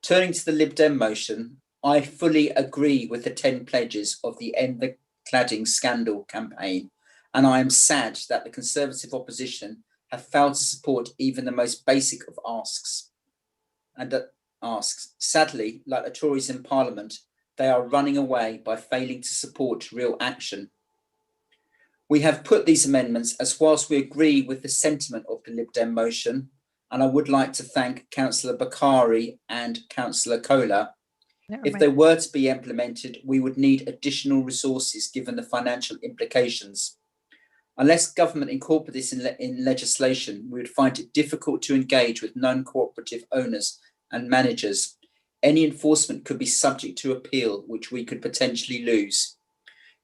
Turning to the Lib Dem motion, I fully agree with the 10 pledges of the End the Cladding Scandal campaign. And I am sad that the Conservative opposition have failed to support even the most basic of asks. Sadly, like the Tories in Parliament, they are running away by failing to support real action. We have put these amendments as whilst we agree with the sentiment of the Lib Dem motion, and I would like to thank Councillor Bakari and Councillor Kohler. If they were to be implemented, we would need additional resources given the financial implications. Unless government incorporate this in legislation, we would find it difficult to engage with non-cooperative owners and managers. Any enforcement could be subject to appeal, which we could potentially lose.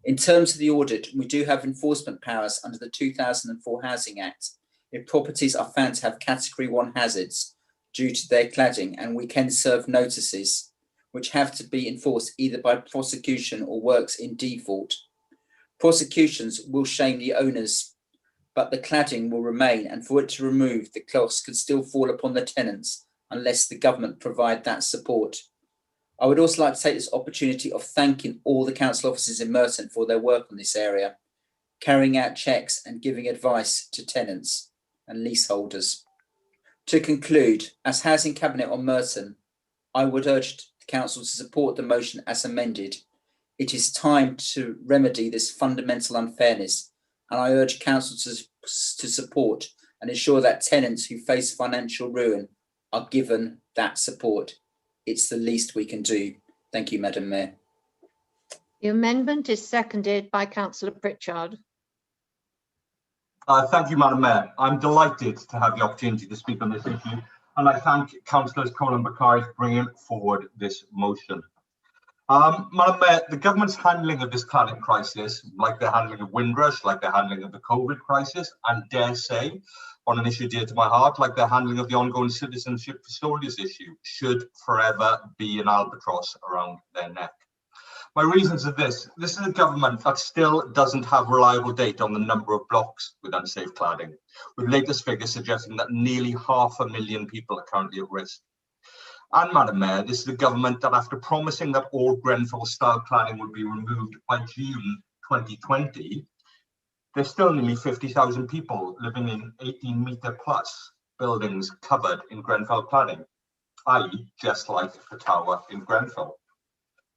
In terms of the audit, we do have enforcement powers under the 2004 Housing Act if properties are found to have Category 1 hazards due to their cladding, and we can serve notices which have to be enforced either by prosecution or works in default. Prosecutions will shame the owners, but the cladding will remain, and for it to remove, the cost could still fall upon the tenants unless the government provide that support. I would also like to take this opportunity of thanking all the council officers in Merton for their work on this area, carrying out checks and giving advice to tenants and leaseholders. To conclude, as Housing Cabinet on Merton, I would urge the council to support the motion as amended. It is time to remedy this fundamental unfairness, and I urge council to support and ensure that tenants who face financial ruin are given that support. It's the least we can do. Thank you, Madam Mayor. The amendment is seconded by Councillor Pritchard. Thank you, Madam Mayor. I'm delighted to have the opportunity to speak on this issue, and I thank Councillors Cole and Bakari for bringing forward this motion. Madam Mayor, the government's handling of this cladding crisis, like their handling of Windrush, like their handling of the COVID crisis, and dare say, on an issue dear to my heart, like their handling of the ongoing citizenship for soldiers issue, should forever be an albatross around their neck. My reasons are this is a government that still doesn't have reliable data on the number of blocks with unsafe cladding, with latest figures suggesting that nearly 500,000 people are currently at risk. And Madam Mayor, this is a government that, after promising that all Grenfell style cladding would be removed by June 2020, there's still nearly 50,000 people living in 18-metre plus buildings covered in Grenfell cladding, i.e. just like the tower in Grenfell.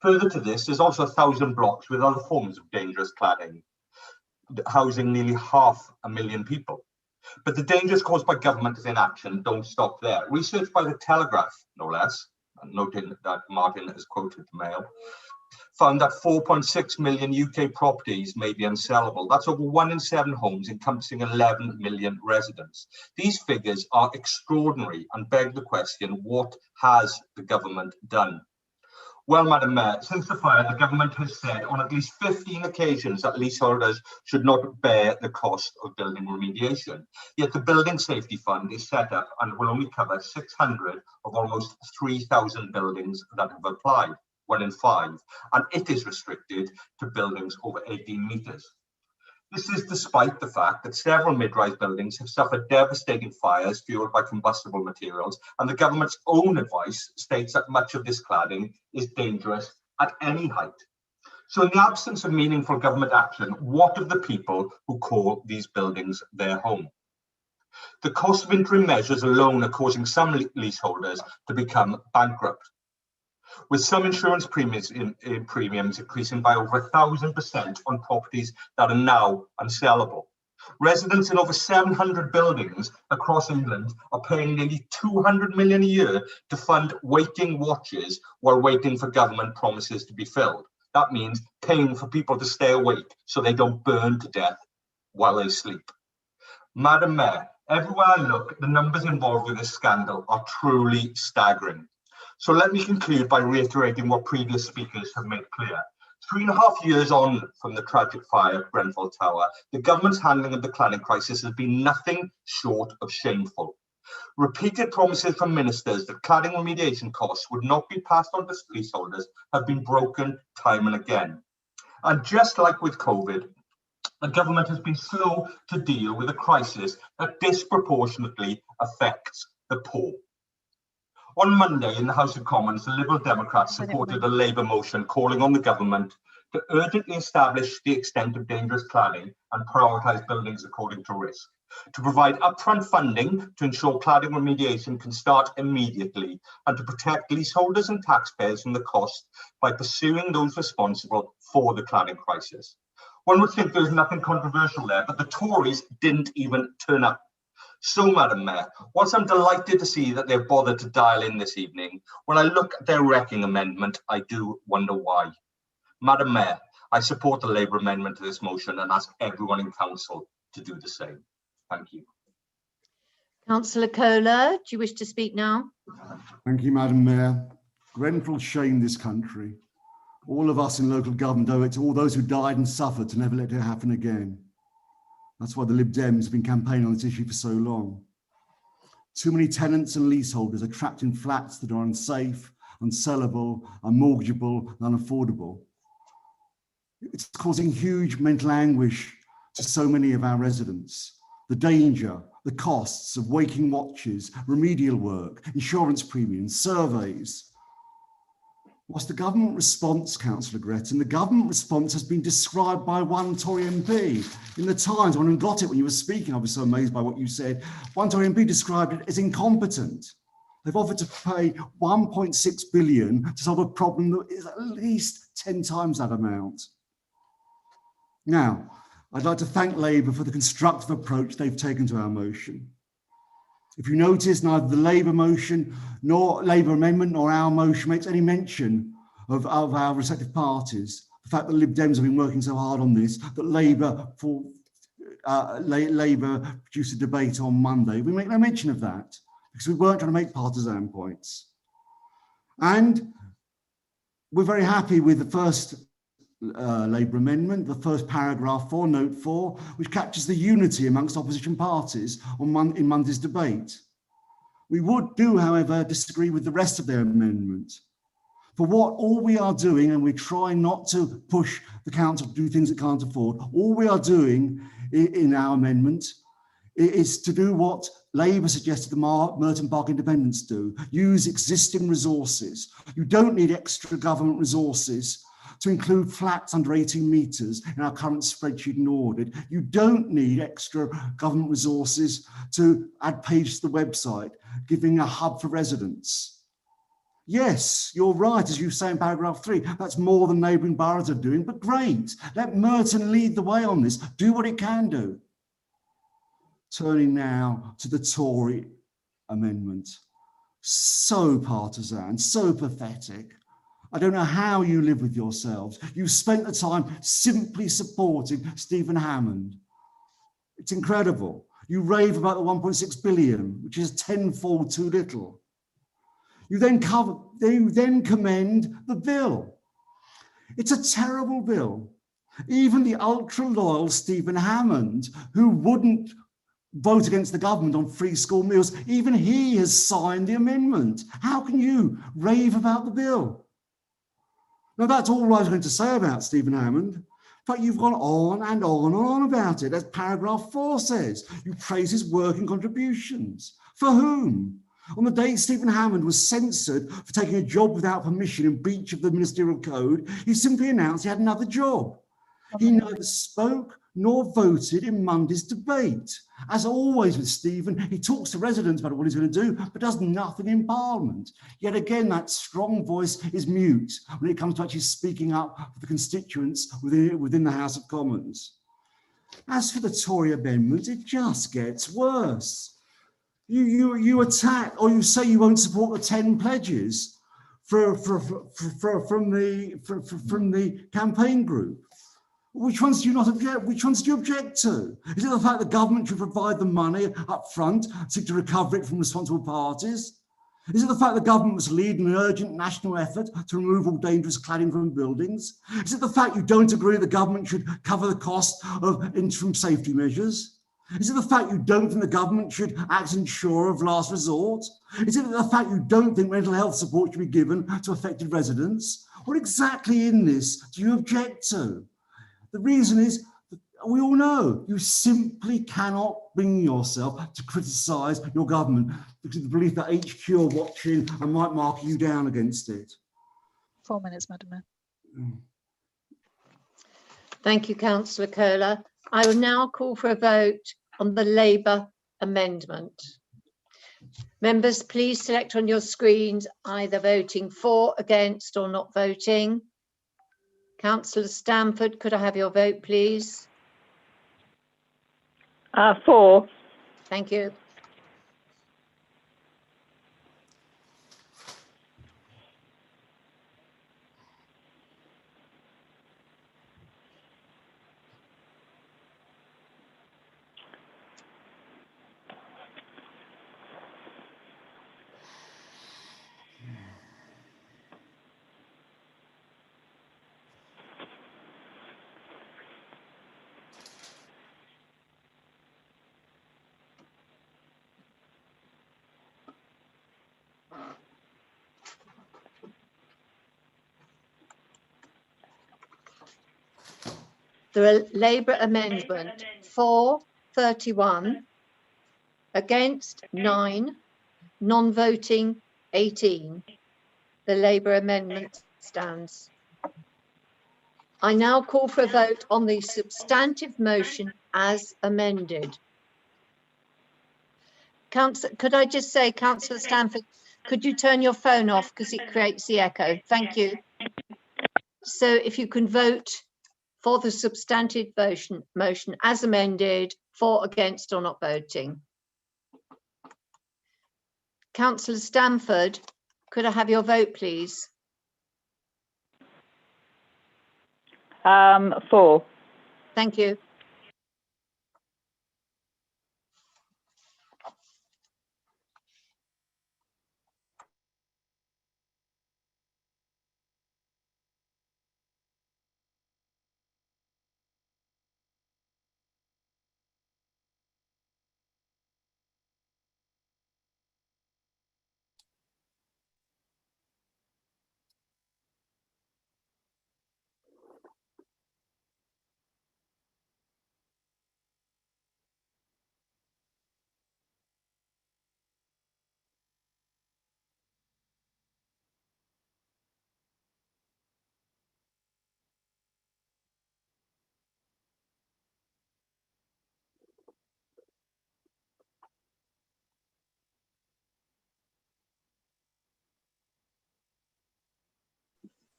Further to this, there's also 1,000 blocks with other forms of dangerous cladding, housing nearly 500,000 people. But the dangers caused by government inaction don't stop there. Research by the Telegraph, no less, and noting that Martin has quoted the Mail, found that 4.6 million UK properties may be unsellable. That's over 1 in 7 homes, encompassing 11 million residents. These figures are extraordinary and beg the question, what has the government done? Well, Madam Mayor, since the fire, the government has said on at least 15 occasions that leaseholders should not bear the cost of building remediation. Yet the Building Safety Fund is set up and will only cover 600 of almost 3,000 buildings that have applied, 1 in 5, and it is restricted to buildings over 18 metres. This is despite the fact that several mid-rise buildings have suffered devastating fires fueled by combustible materials, and the government's own advice states that much of this cladding is dangerous at any height. So in the absence of meaningful government action, what of the people who call these buildings their home? The cost of interim measures alone are causing some leaseholders to become bankrupt, with some insurance premiums increasing by over 1,000% on properties that are now unsellable. Residents in over 700 buildings across England are paying nearly 200 million a year to fund waiting watches while waiting for government promises to be filled. That means paying for people to stay awake so they don't burn to death while they sleep. Madam Mayor, everywhere I look, the numbers involved with this scandal are truly staggering. So let me conclude by reiterating what previous speakers have made clear. 3.5 years on from the tragic fire at Grenfell Tower, the government's handling of the cladding crisis has been nothing short of shameful. Repeated promises from ministers that cladding remediation costs would not be passed on to leaseholders have been broken time and again. And just like with COVID, the government has been slow to deal with a crisis that disproportionately affects the poor. On Monday in the House of Commons, the Liberal Democrats supported a Labour motion calling on the government to urgently establish the extent of dangerous cladding and prioritise buildings according to risk, to provide upfront funding to ensure cladding remediation can start immediately, and to protect leaseholders and taxpayers from the cost by pursuing those responsible for the cladding crisis. One would think there's nothing controversial there, but the Tories didn't even turn up. So, Madam Mayor, whilst I'm delighted to see that they've bothered to dial in this evening, when I look at their wrecking amendment, I do wonder why. Madam Mayor, I support the Labour amendment to this motion and ask everyone in Council to do the same. Thank you. Councillor Kohler, do you wish to speak now? Thank you, Madam Mayor. Grenfell shamed this country. All of us in local government owe it to all those who died and suffered to never let it happen again. That's why the Lib Dems have been campaigning on this issue for so long. Too many tenants and leaseholders are trapped in flats that are unsafe, unsellable, unmortgageable, and unaffordable. It's causing huge mental anguish to so many of our residents. The danger, the costs of waking watches, remedial work, insurance premiums, surveys. What's the government response, Councillor Gretton? The government response has been described by one Tory MP in the Times. When I got it when you were speaking, I was so amazed by what you said. One Tory MP described it as incompetent. They've offered to pay 1.6 billion to solve a problem that is at least 10 times that amount. Now, I'd like to thank Labour for the constructive approach they've taken to our motion. If you notice, neither the Labour motion nor Labour amendment nor our motion makes any mention of our respective parties. The fact that Lib Dems have been working so hard on this, that Labour produced a debate on Monday. We make no mention of that because we weren't trying to make partisan points. And we're very happy with the first Labour amendment, the first paragraph 4, note 4, which captures the unity amongst opposition parties in Monday's debate. We do, however, disagree with the rest of their amendment. For all we are doing, and we try not to push the council to do things it can't afford, all we are doing in our amendment is to do what Labour suggested the Merton Park Independents do, use existing resources. You don't need extra government resources to include flats under 18 metres in our current spreadsheet and audit. You don't need extra government resources to add pages to the website, giving a hub for residents. Yes, you're right, as you say in paragraph 3, that's more than neighbouring boroughs are doing, but great. Let Merton lead the way on this, do what it can do. Turning now to the Tory amendment. So partisan, so pathetic. I don't know how you live with yourselves. You've spent the time simply supporting Stephen Hammond. It's incredible. You rave about the 1.6 billion, which is tenfold too little. You then commend the bill. It's a terrible bill. Even the ultra loyal Stephen Hammond, who wouldn't vote against the government on free school meals, even he has signed the amendment. How can you rave about the bill? Now, that's all I was going to say about Stephen Hammond, but you've gone on and on and on about it, as paragraph 4 says. You praise his work and contributions. For whom? On the day Stephen Hammond was censored for taking a job without permission in breach of the ministerial code, he simply announced he had another job. He neither spoke nor voted in Monday's debate. As always with Stephen, he talks to residents about what he's going to do, but does nothing in Parliament. Yet again, that strong voice is mute when it comes to actually speaking up for the constituents within the House of Commons. As for the Tory amendment, it just gets worse. You attack, or you say you won't support the 10 pledges from the campaign group. Which ones do you not object? Which ones do you object to? Is it the fact the government should provide the money up front, seek to recover it from responsible parties? Is it the fact the government must lead an urgent national effort to remove all dangerous cladding from buildings? Is it the fact you don't agree the government should cover the cost of interim safety measures? Is it the fact you don't think the government should act as insurer of last resort? Is it the fact you don't think mental health support should be given to affected residents? What exactly in this do you object to? The reason is, we all know, you simply cannot bring yourself to criticise your government because of the belief that HQ are watching and might mark you down against it. 4 minutes, Madam Mayor. Thank you, Councillor Kohler. I will now call for a vote on the Labour amendment. Members, please select on your screens either voting for, against or not voting. Councillor Stamford, could I have your vote, please? For. Thank you. The Labour amendment for 31, against 9, non-voting 18. The Labour amendment stands. I now call for a vote on the substantive motion as amended. Could I just say, Councillor Stamford, could you turn your phone off because it creates the echo? Thank you. So if you can vote for the substantive motion as amended, for, against or not voting. Councillor Stamford, could I have your vote, please? For. Thank you.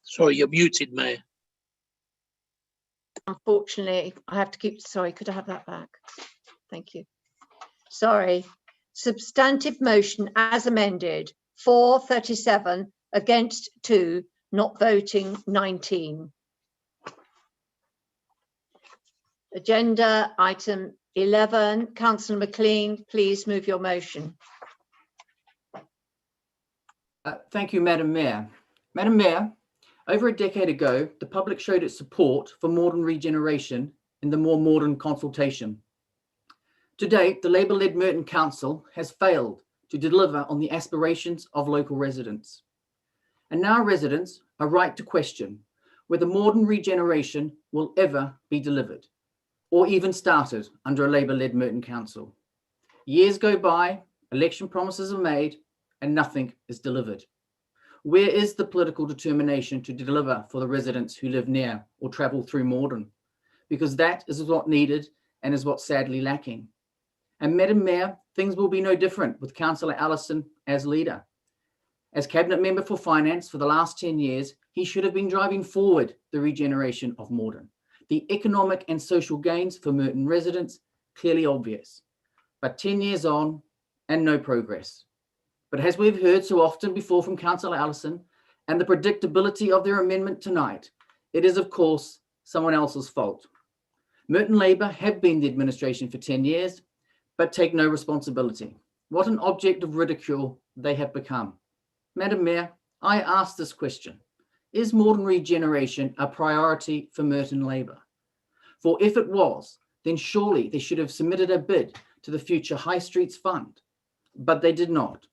Sorry, you're muted, Mayor. Unfortunately, I have to keep, sorry, could I have that back? Thank you. Sorry. Substantive motion as amended, for 37, against 2, not voting 19. Agenda item 11, Councillor McLean, please move your motion. Thank you, Madam Mayor. Madam Mayor, over a decade ago, the public showed its support for modern regeneration in the more modern consultation. To date, the Labour-led Merton Council has failed to deliver on the aspirations of local residents. And now residents are right to question whether modern regeneration will ever be delivered or even started under a Labour-led Merton Council. Years go by, election promises are made, and nothing is delivered. Where is the political determination to deliver for the residents who live near or travel through Morden? Because that is what's needed and is what's sadly lacking. And Madam Mayor, things will be no different with Councillor Allison as leader. As Cabinet Member for Finance for the last 10 years, he should have been driving forward the regeneration of Morden, The economic and social gains for Merton residents, clearly obvious. But 10 years on and no progress. But as we've heard so often before from Councillor Allison and the predictability of their amendment tonight, it is of course someone else's fault. Merton Labour have been the administration for 10 years, but take no responsibility. What an object of ridicule they have become. Madam Mayor, I ask this question. Is modern regeneration a priority for Merton Labour? For if it was, then surely they should have submitted a bid to the Future High Streets Fund, but they did not.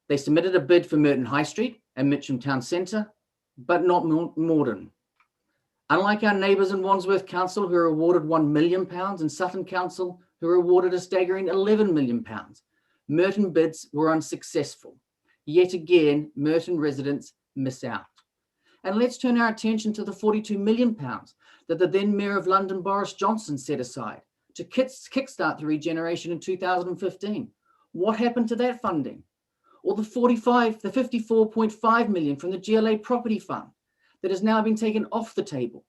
They submitted a bid for Merton High Street and Mitcham Town Centre, but not Morden. Unlike our neighbours in Wandsworth Council who are awarded £1 million and Sutton Council who are awarded a staggering £11 million, Merton bids were unsuccessful. Yet again, Merton residents miss out. And let's turn our attention to the £42 million that the then Mayor of London, Boris Johnson, set aside to kickstart the regeneration in 2015. What happened to that funding? Or the 54.5 million from the GLA Property Fund that has now been taken off the table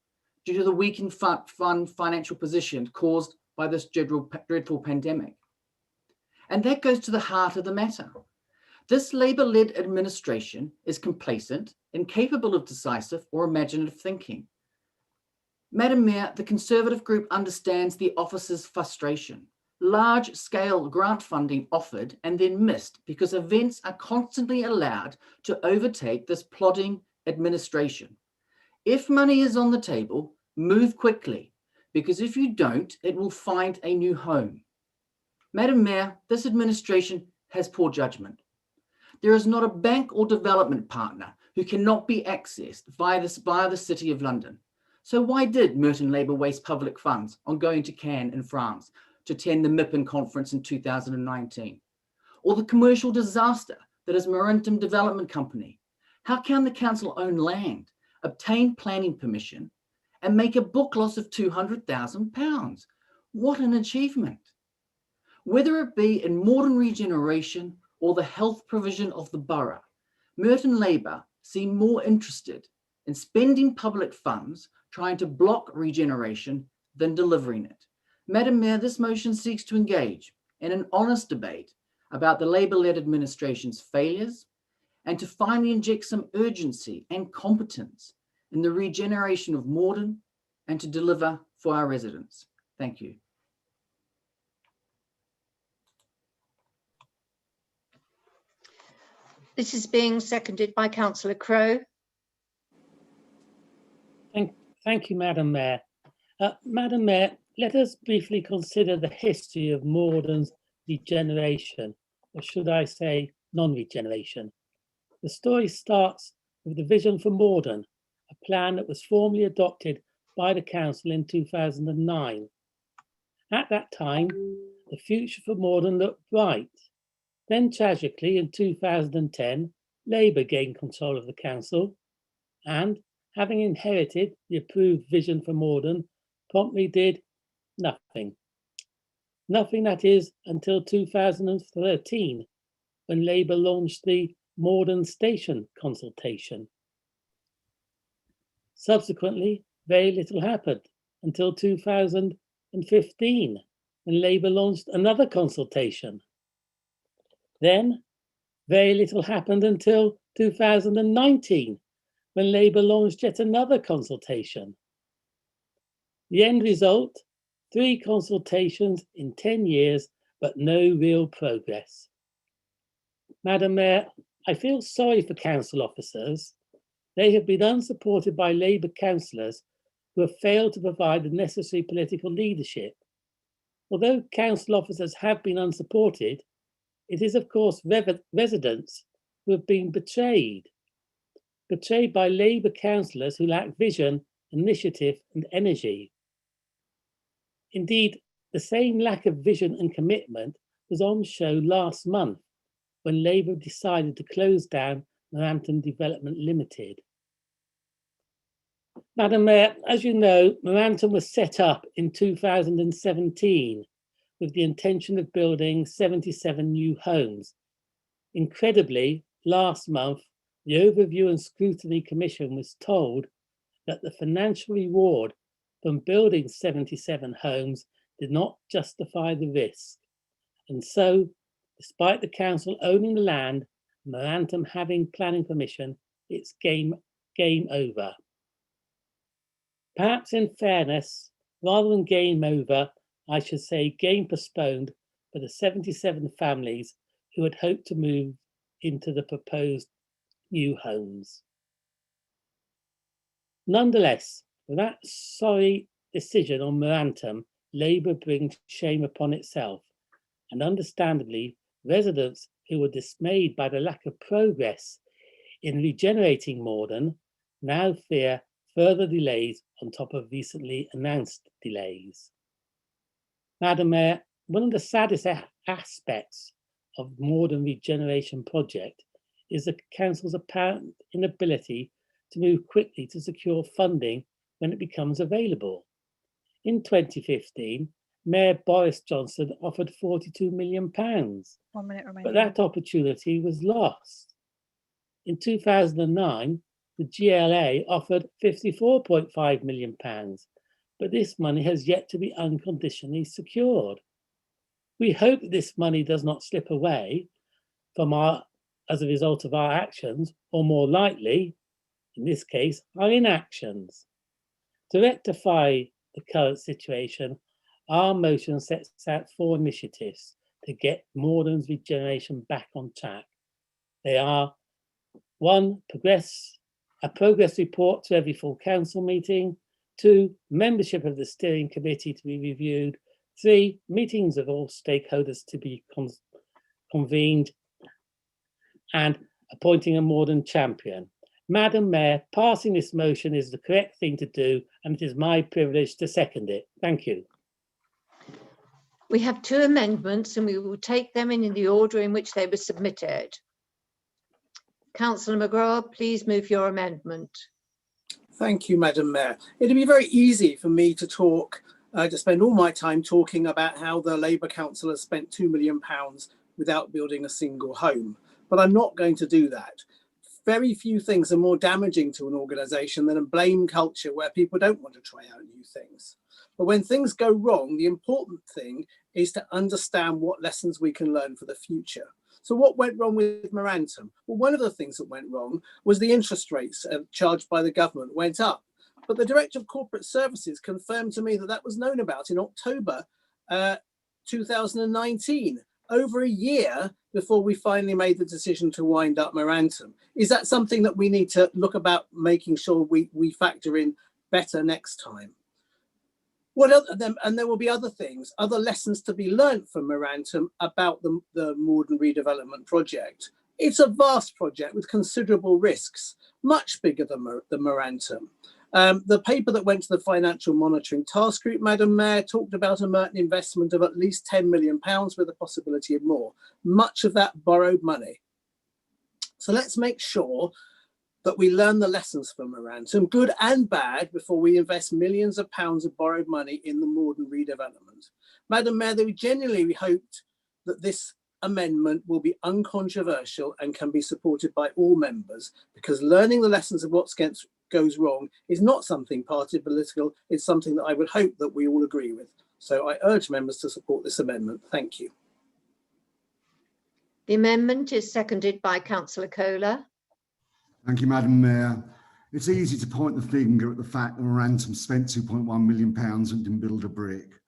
due to the weakened fund financial position caused by this dreadful pandemic. And that goes to the heart of the matter. This Labour-led administration is complacent, incapable of decisive or imaginative thinking. Madam Mayor, the Conservative group understands the office's frustration. Large-scale grant funding offered and then missed because events are constantly allowed to overtake this plodding administration. If money is on the table, move quickly, because if you don't, it will find a new home. Madam Mayor, this administration has poor judgment. There is not a bank or development partner who cannot be accessed via the City of London. So why did Merton Labour waste public funds on going to Cannes in France to attend the MIPIM conference in 2019? Or the commercial disaster that is Momentum Development Company? How can the council own land, obtain planning permission, and make a book loss of £200,000? What an achievement. Whether it be in modern regeneration or the health provision of the borough, Merton Labour seem more interested in spending public funds trying to block regeneration than delivering it. Madam Mayor, this motion seeks to engage in an honest debate about the Labour-led administration's failures and to finally inject some urgency and competence in the regeneration of Morden and to deliver for our residents. Thank you. This is being seconded by Councillor Crowe. Thank you, Madam Mayor. Madam Mayor, let us briefly consider the history of Morden's regeneration, or should I say non-regeneration. The story starts with the vision for Morden, a plan that was formally adopted by the council in 2009. At that time, the future for Morden looked bright. Then tragically in 2010, Labour gained control of the council and, having inherited the approved vision for Morden, promptly did nothing. Nothing, that is, until 2013, when Labour launched the Morden Station consultation. Subsequently, very little happened until 2015, when Labour launched another consultation. Then, very little happened until 2019, when Labour launched yet another consultation. The end result, 3 consultations in 10 years, but no real progress. Madam Mayor, I feel sorry for council officers. They have been unsupported by Labour councillors who have failed to provide the necessary political leadership. Although council officers have been unsupported, it is of course residents who have been betrayed by Labour councillors who lack vision, initiative and energy. Indeed, the same lack of vision and commitment was on show last month when Labour decided to close down Momentum Development Limited. Madam Mayor, as you know, Momentum was set up in 2017 with the intention of building 77 new homes. Incredibly, last month, the Overview and Scrutiny Commission was told that the financial reward from building 77 homes did not justify the risk. And so, despite the council owning the land, Morantum having planning permission, it's game over. Perhaps in fairness, rather than game over, I should say game postponed for the 77 families who had hoped to move into the proposed new homes. Nonetheless, with that sorry decision on Morantum, Labour brings shame upon itself, and understandably, residents who were dismayed by the lack of progress in regenerating Morden now fear further delays on top of recently announced delays. Madam Mayor, one of the saddest aspects of the Morden Regeneration project is the council's apparent inability to move quickly to secure funding when it becomes available. In 2015, Mayor Boris Johnson offered £42 million, 1 minute remaining. but that opportunity was lost. In 2009, the GLA offered £54.5 million, but this money has yet to be unconditionally secured. We hope that this money does not slip away from as a result of our actions, or more likely, in this case, our inactions. To rectify the current situation, our motion sets out 4 initiatives to get Morden's regeneration back on track. They are: 1, a progress report to every full council meeting; 2, membership of the steering committee to be reviewed; 3, meetings of all stakeholders to be convened; and appointing a Morden champion. Madam Mayor, passing this motion is the correct thing to do, and it is my privilege to second it. Thank you. We have 2 amendments and we will take them in the order in which they were submitted. Councillor McGrath, please move your amendment. Thank you, Madam Mayor. It'd be very easy for me to talk, to spend all my time talking about how the Labour Council has spent £2 million without building a single home, but I'm not going to do that. Very few things are more damaging to an organisation than a blame culture where people don't want to try out new things. But when things go wrong, the important thing is to understand what lessons we can learn for the future. So what went wrong with Morantum? Well, one of the things that went wrong was the interest rates charged by the government went up. But the Director of Corporate Services confirmed to me that that was known about in October 2019, over a year before we finally made the decision to wind up Morantum. Is that something that we need to look about making sure we factor in better next time? And there will be other things, other lessons to be learnt from Morantum about the Morden redevelopment project. It's a vast project with considerable risks, much bigger than the Morantum. The paper that went to the Financial Monitoring Task Group, Madam Mayor, talked about a Merton investment of at least £10 million with a possibility of more, much of that borrowed money. So let's make sure that we learn the lessons from Morantum, good and bad, before we invest millions of pounds of borrowed money in the Morden redevelopment. Madam Mayor, we genuinely hoped that this amendment will be uncontroversial and can be supported by all members, because learning the lessons of what goes wrong is not something party political, it's something that I would hope that we all agree with. So I urge members to support this amendment. Thank you. The amendment is seconded by Councillor Kohler. Thank you, Madam Mayor. It's easy to point the finger at the fact that Morantum spent £2.1 million and didn't build a brick.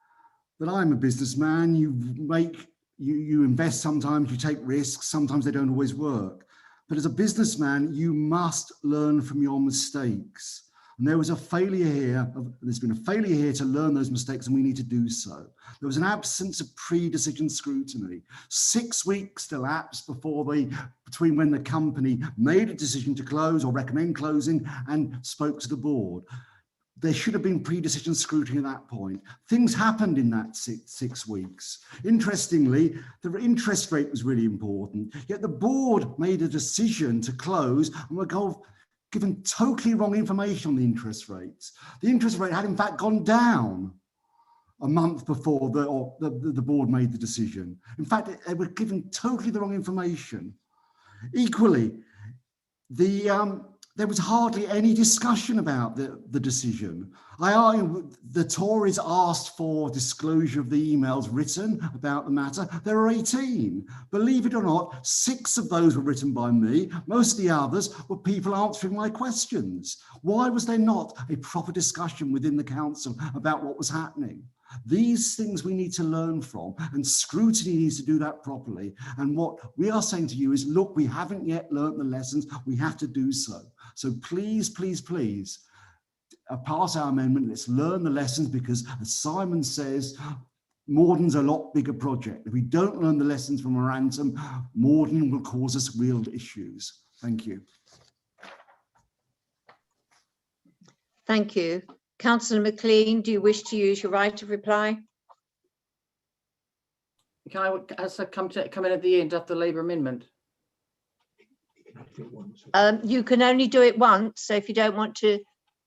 But I'm a businessman. You invest sometimes, you take risks, sometimes they don't always work. But as a businessman, you must learn from your mistakes. And there was a failure here, there's been a failure here to learn those mistakes, and we need to do so. There was an absence of pre-decision scrutiny. 6 weeks elapsed between when the company made a decision to close or recommend closing and spoke to the board. There should have been pre-decision scrutiny at that point. Things happened in that six weeks. Interestingly, the interest rate was really important, yet the board made a decision to close and were given totally wrong information on the interest rates. The interest rate had in fact gone down a month before the board made the decision. In fact, they were given totally the wrong information. Equally, the There was hardly any discussion about the decision. The Tories asked for disclosure of the emails written about the matter. There are 18. Believe it or not, 6 of those were written by me. Most of the others were people answering my questions. Why was there not a proper discussion within the council about what was happening? These things we need to learn from, and scrutiny needs to do that properly. And what we are saying to you is, look, we haven't yet learnt the lessons. We have to do so. So please, please, please, pass our amendment. Let's learn the lessons, because as Simon says, Morden's a lot bigger project. If we don't learn the lessons from Marantum, Morden will cause us real issues. Thank you. Thank you. Councillor McLean, do you wish to use your right of reply? Can I come in at the end of the Labour amendment? You can only do it once, so if you don't want to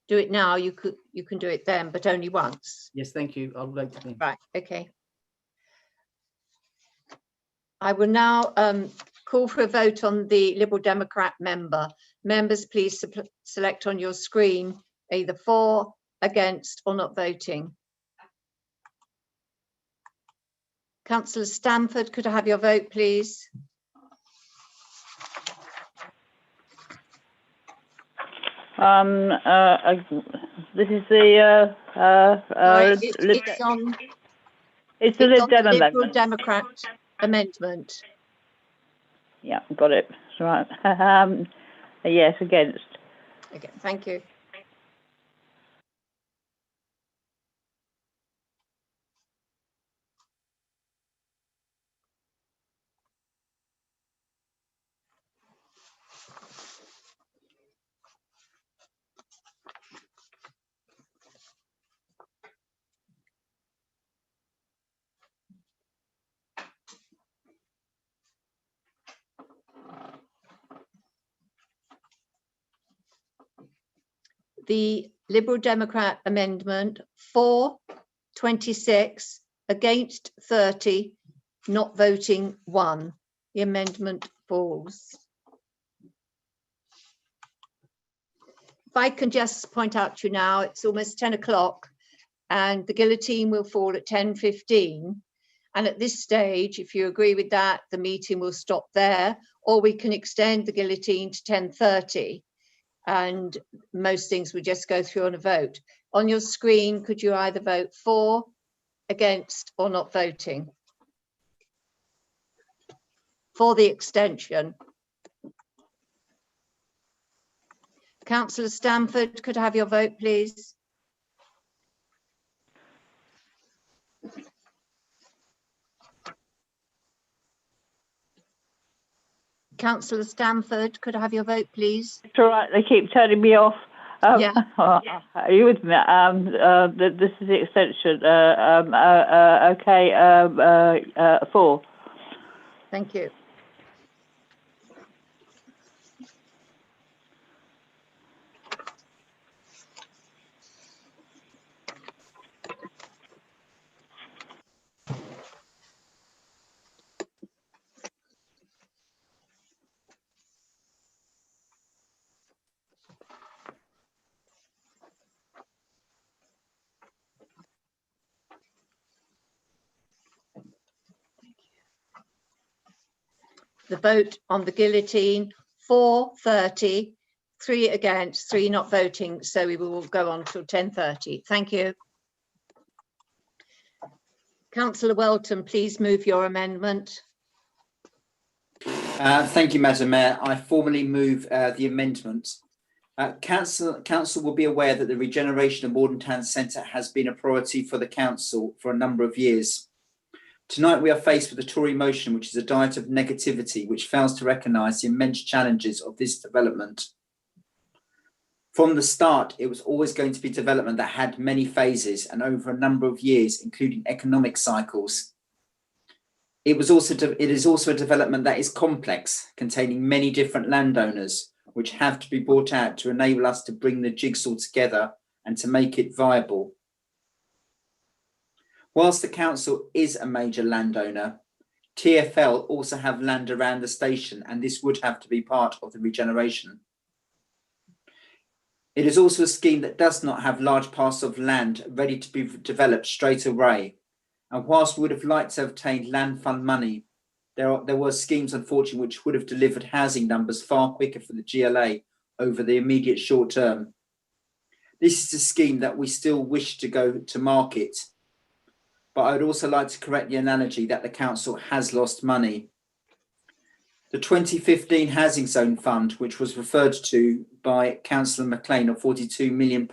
do it now, you can do it then, but only once. Yes, thank you. I'll like to. Right, okay. I will now call for a vote on the Liberal Democrat member. Members, please select on your screen either for, against, or not voting. Councillor Stamford, could I have your vote, please? This is the it's the Lib on Dem the Liberal amendment. Democrat amendment. Yeah, got it. Right. Yes, against. Okay, thank you. The Liberal Democrat amendment, for 26, against 30, not voting 1. The amendment falls. If I can just point out to you now, it's almost 10 o'clock and the guillotine will fall at 10:15. And at this stage, if you agree with that, the meeting will stop there, or we can extend the guillotine to 10:30. And most things will just go through on a vote. On your screen, could you either vote for, against, or not voting? For the extension. Councillor Stamford, could I have your vote, please? Councillor Stamford, could I have your vote, please? It's all right. They keep turning me off. Yeah. Are you with me? This is the extension. Okay. 4. Thank you. The vote on the guillotine, 4:30, 3 against, 3 not voting. So we will go on till 10:30. Thank you. Councillor Welton, please move your amendment. Thank you, Madam Mayor. I formally move the amendment. Council will be aware that the regeneration of Morden Town Centre has been a priority for the council for a number of years. Tonight we are faced with a Tory motion which is a diet of negativity which fails to recognise the immense challenges of this development. From the start, it was always going to be development that had many phases and over a number of years, including economic cycles. It is also a development that is complex, containing many different landowners, which have to be brought out to enable us to bring the jigsaw together and to make it viable. Whilst the council is a major landowner, TfL also have land around the station, and this would have to be part of the regeneration. It is also a scheme that does not have large parcels of land ready to be developed straight away. And whilst we would have liked to have obtained land fund money, there were schemes, unfortunately, which would have delivered housing numbers far quicker for the GLA over the immediate short term. This is a scheme that we still wish to go to market, but I would also like to correct the analogy that the council has lost money. The 2015 Housing Zone Fund, which was referred to by Councillor McLean of £42 million,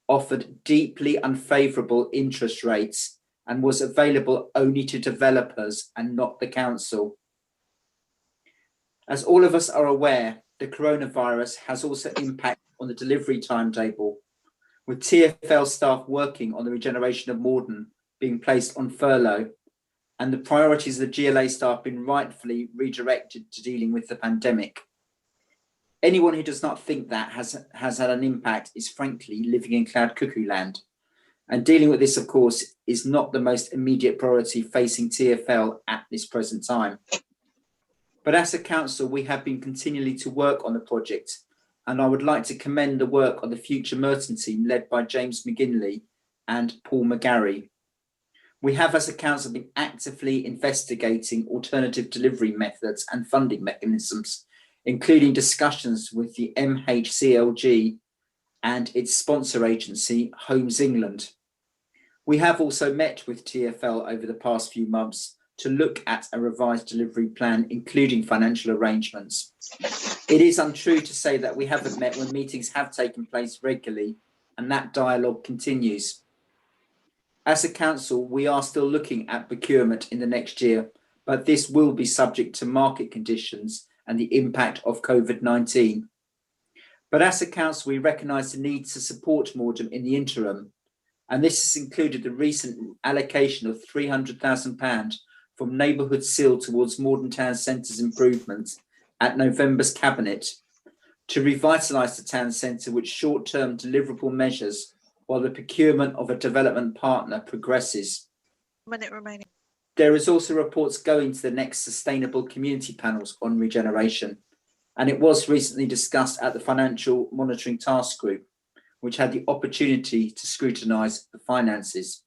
offered deeply unfavourable interest rates and was available only to developers and not the council. As all of us are aware, the coronavirus has also impacted on the delivery timetable, with TfL staff working on the regeneration of Morden being placed on furlough, and the priorities of the GLA staff being rightfully redirected to dealing with the pandemic. Anyone who does not think that has had an impact is frankly living in cloud cuckoo land. And dealing with this, of course, is not the most immediate priority facing TfL at this present time. But as a council, we have been continually to work on the project, and I would like to commend the work on the Future Merton team led by James McGinley and Paul McGarry. We have, as a council, been actively investigating alternative delivery methods and funding mechanisms, including discussions with the MHCLG and its sponsor agency, Homes England. We have also met with TfL over the past few months to look at a revised delivery plan, including financial arrangements. It is untrue to say that we haven't met when meetings have taken place regularly, and that dialogue continues. As a council, we are still looking at procurement in the next year, but this will be subject to market conditions and the impact of COVID-19. But as a council, we recognise the need to support Morden in the interim, and this has included the recent allocation of £300,000 from Neighbourhood Seal towards Morden Town Centre's improvements at November's Cabinet to revitalise the town centre with short-term deliverable measures while the procurement of a development partner progresses. Minute remaining. There is also reports going to the next sustainable community panels on regeneration, and it was recently discussed at the Financial Monitoring Task Group, which had the opportunity to scrutinise the finances.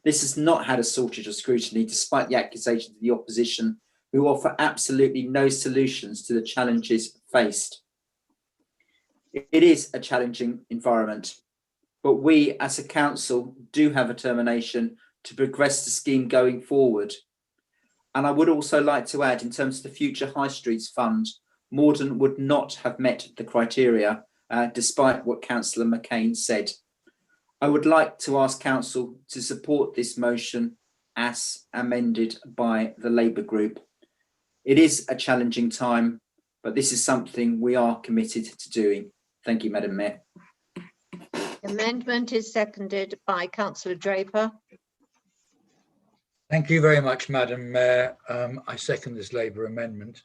This has not had a shortage of scrutiny, despite the accusations of the opposition, who offer absolutely no solutions to the challenges faced. It is a challenging environment, but we as a council do have a determination to progress the scheme going forward. And I would also like to add, in terms of the Future High Streets Fund, Morden would not have met the criteria, despite what Councillor McCain said. I would like to ask Council to support this motion as amended by the Labour Group. It is a challenging time, but this is something we are committed to doing. Thank you, Madam Mayor. Amendment is seconded by Councillor Draper. Thank you very much, Madam Mayor. I second this Labour amendment.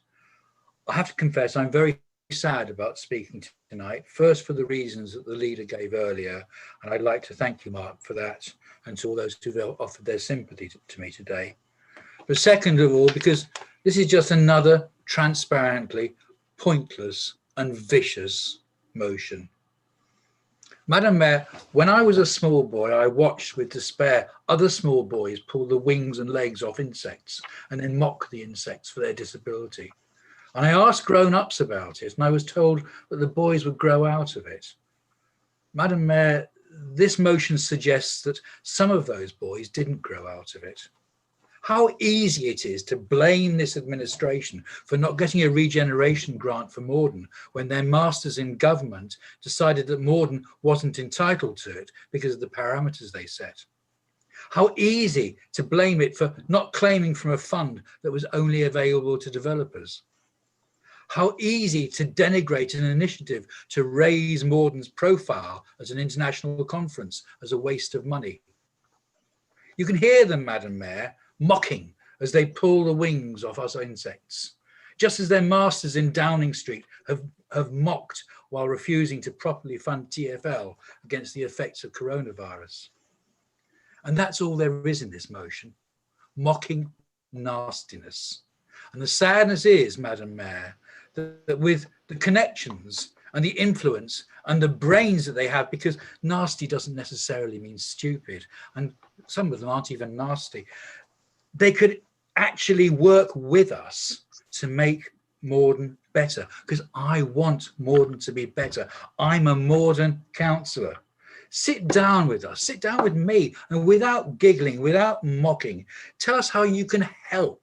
I have to confess I'm very sad about speaking tonight, first for the reasons that the leader gave earlier, and I'd like to thank you, Mark, for that, and to all those who've offered their sympathy to me today. But second of all, because this is just another transparently pointless and vicious motion. Madam Mayor, when I was a small boy, I watched with despair other small boys pull the wings and legs off insects and then mock the insects for their disability. And I asked grown-ups about it, and I was told that the boys would grow out of it. Madam Mayor, this motion suggests that some of those boys didn't grow out of it. How easy it is to blame this administration for not getting a regeneration grant for Morden when their masters in government decided that Morden wasn't entitled to it because of the parameters they set. How easy to blame it for not claiming from a fund that was only available to developers. How easy to denigrate an initiative to raise Morden's profile at an international conference as a waste of money. You can hear them, Madam Mayor, mocking as they pull the wings off us insects, just as their masters in Downing Street have mocked while refusing to properly fund TfL against the effects of coronavirus. And that's all there is in this motion, mocking nastiness. And the sadness is, Madam Mayor, that with the connections and the influence and the brains that they have, because nasty doesn't necessarily mean stupid, and some of them aren't even nasty. They could actually work with us to make Morden better, because I want Morden to be better. I'm a Morden councillor. Sit down with us, sit down with me, and without giggling, without mocking, tell us how you can help.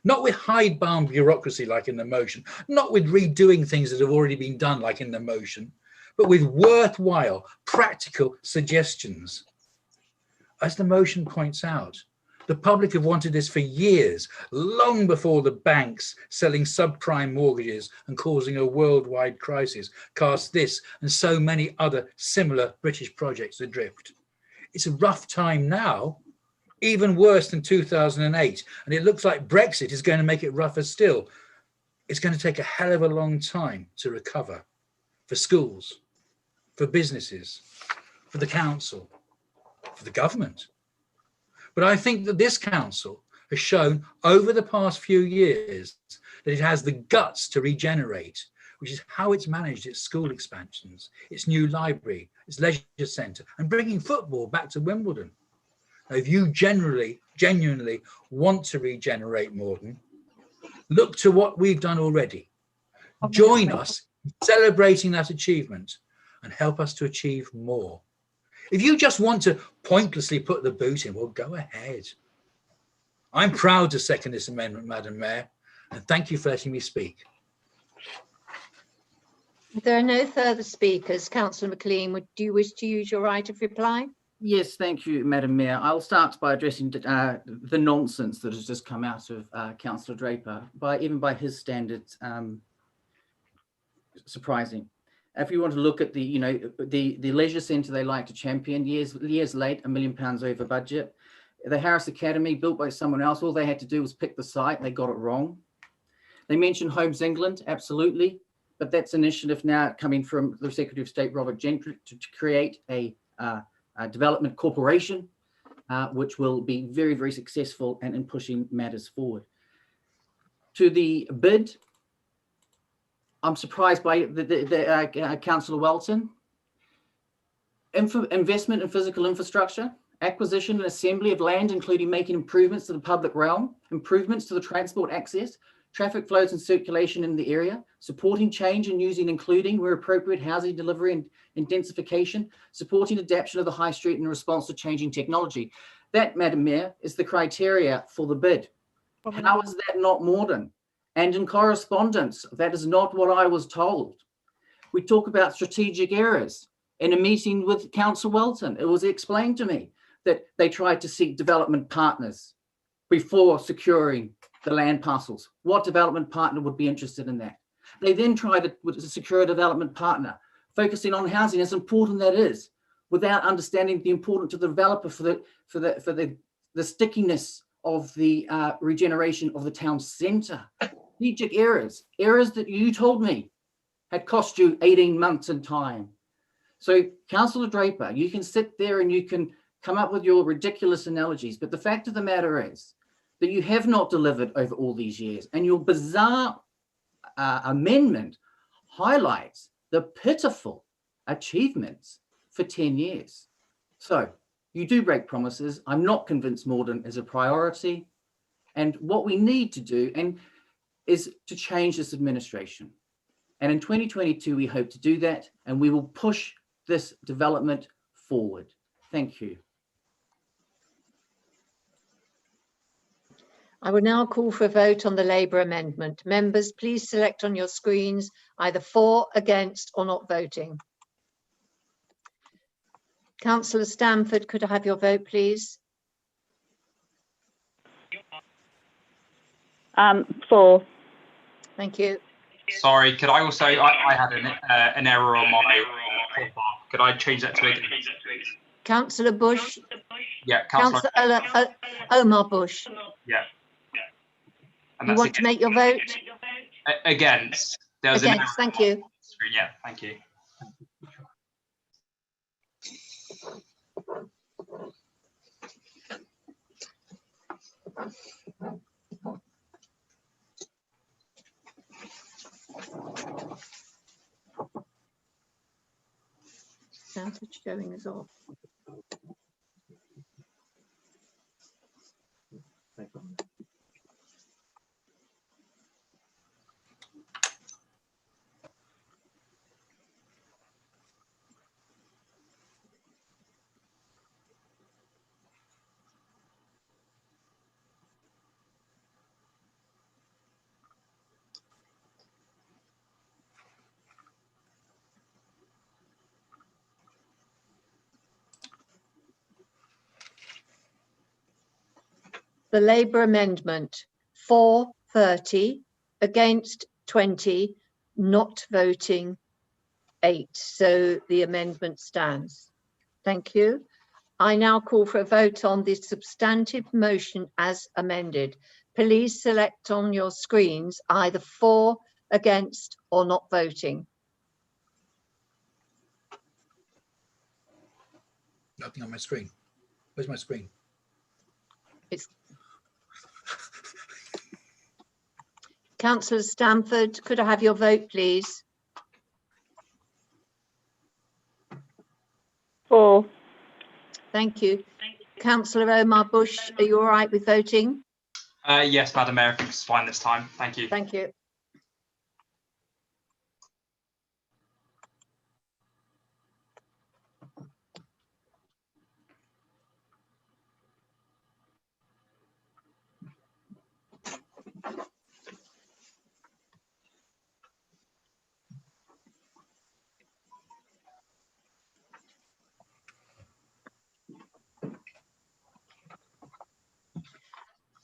Not with hidebound bureaucracy like in the motion, not with redoing things that have already been done like in the motion, but with worthwhile, practical suggestions. As the motion points out, the public have wanted this for years, long before the banks selling subprime mortgages and causing a worldwide crisis cast this and so many other similar British projects adrift. It's a rough time now, even worse than 2008, and it looks like Brexit is going to make it rougher still. It's going to take a hell of a long time to recover, for schools, for businesses, for the council, for the government. But I think that this council has shown over the past few years that it has the guts to regenerate, which is how it's managed its school expansions, its new library, its leisure centre, and bringing football back to Wimbledon. Now, if you genuinely want to regenerate Morden, look to what we've done already. Join us in celebrating that achievement and help us to achieve more. If you just want to pointlessly put the boot in, well, go ahead. I'm proud to second this amendment, Madam Mayor, and thank you for letting me speak. If there are no further speakers, Councillor McLean, do you wish to use your right of reply? Yes, thank you, Madam Mayor. I'll start by addressing the nonsense that has just come out of Councillor Draper, even by his standards, surprising. If you want to look at the leisure centre they like to champion, years late, £1 million over budget. The Harris Academy, built by someone else, all they had to do was pick the site. They got it wrong. They mentioned Homes England, absolutely, but that's an initiative now coming from the Secretary of State, Robert Gentry, to create a development corporation, which will be very, very successful and in pushing matters forward. To the bid, I'm surprised by Councillor Welton. Investment in physical infrastructure, acquisition and assembly of land, including making improvements to the public realm, improvements to the transport access, traffic flows and circulation in the area, supporting change and using including where appropriate housing delivery and intensification, supporting adaptation of the high street in response to changing technology. That, Madam Mayor, is the criteria for the bid. How is that not Morden? And in correspondence, that is not what I was told. We talk about strategic errors. In a meeting with Councillor Welton, it was explained to me that they tried to seek development partners before securing the land parcels. What development partner would be interested in that? They then tried to secure a development partner, focusing on housing, as important that is, without understanding the importance to the developer for the stickiness of the regeneration of the town centre. Strategic errors that you told me had cost you 18 months in time. So, Councillor Draper, you can sit there and you can come up with your ridiculous analogies, but the fact of the matter is that you have not delivered over all these years, and your bizarre amendment highlights the pitiful achievements for 10 years. So, you do break promises. I'm not convinced Morden is a priority. And what we need to do is to change this administration. And in 2022, we hope to do that, and we will push this development forward. Thank you. I will now call for a vote on the Labour amendment. Members, please select on your screens either for, against, or not voting. Councillor Stamford, could I have your vote, please? For. Thank you. Sorry, could I also, I had an error on my pop-up. Could I change that to against? Councillor Bush. Yeah, Councillor Omar Bush. Yeah. And You want to make your vote? Against. There was against, thank you. Yeah, thank you. Councillor showing us off. The Labour amendment, 430, against 20, not voting 8. So the amendment stands. Thank you. I now call for a vote on the substantive motion as amended. Please select on your screens either for, against, or not voting. Nothing on my screen. Where's my screen? It's Councillor Stamford, could I have your vote, please? For. Thank you. Councillor Omar Bush, are you all right with voting? Yes, Madam Mayor, it's fine this time. Thank you. Thank you.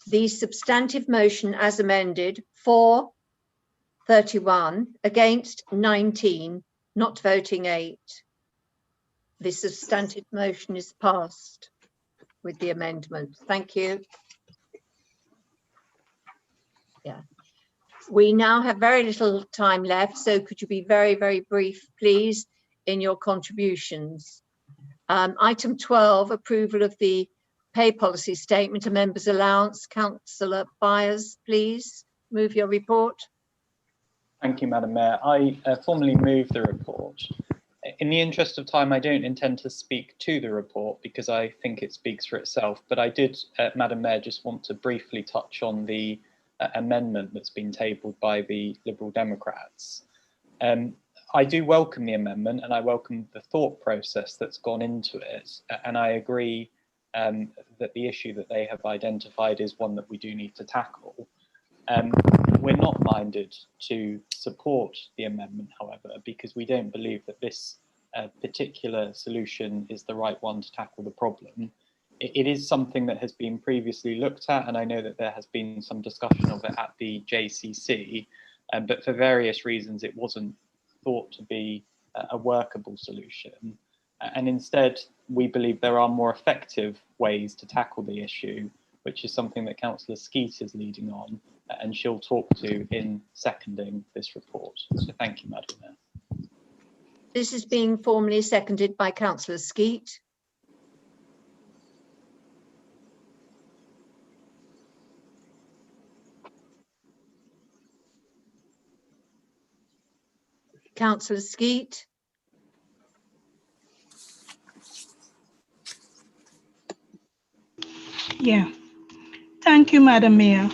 The substantive motion as amended, for 31, against 19, not voting 8. The substantive motion is passed with the amendment. Thank you. Yeah. We now have very little time left, so could you be very, very brief, please, in your contributions? Item 12, approval of the pay policy statement, a member's allowance. Councillor Byers, please move your report. Thank you, Madam Mayor. I formally move the report. In the interest of time, I don't intend to speak to the report because I think it speaks for itself, but I did, Madam Mayor, just want to briefly touch on the amendment that's been tabled by the Liberal Democrats. I do welcome the amendment and I welcome the thought process that's gone into it, and I agree that the issue that they have identified is one that we do need to tackle. We're not minded to support the amendment, however, because we don't believe that this particular solution is the right one to tackle the problem. It is something that has been previously looked at, and I know that there has been some discussion of it at the JCC, but for various reasons it wasn't thought to be a workable solution. And instead, we believe there are more effective ways to tackle the issue, which is something that Councillor Skeet is leading on, and she'll talk to in seconding this report. So thank you, Madam Mayor. This is being formally seconded by Councillor Skeet. Councillor Skeet. Yeah, thank you, Madam Mayor.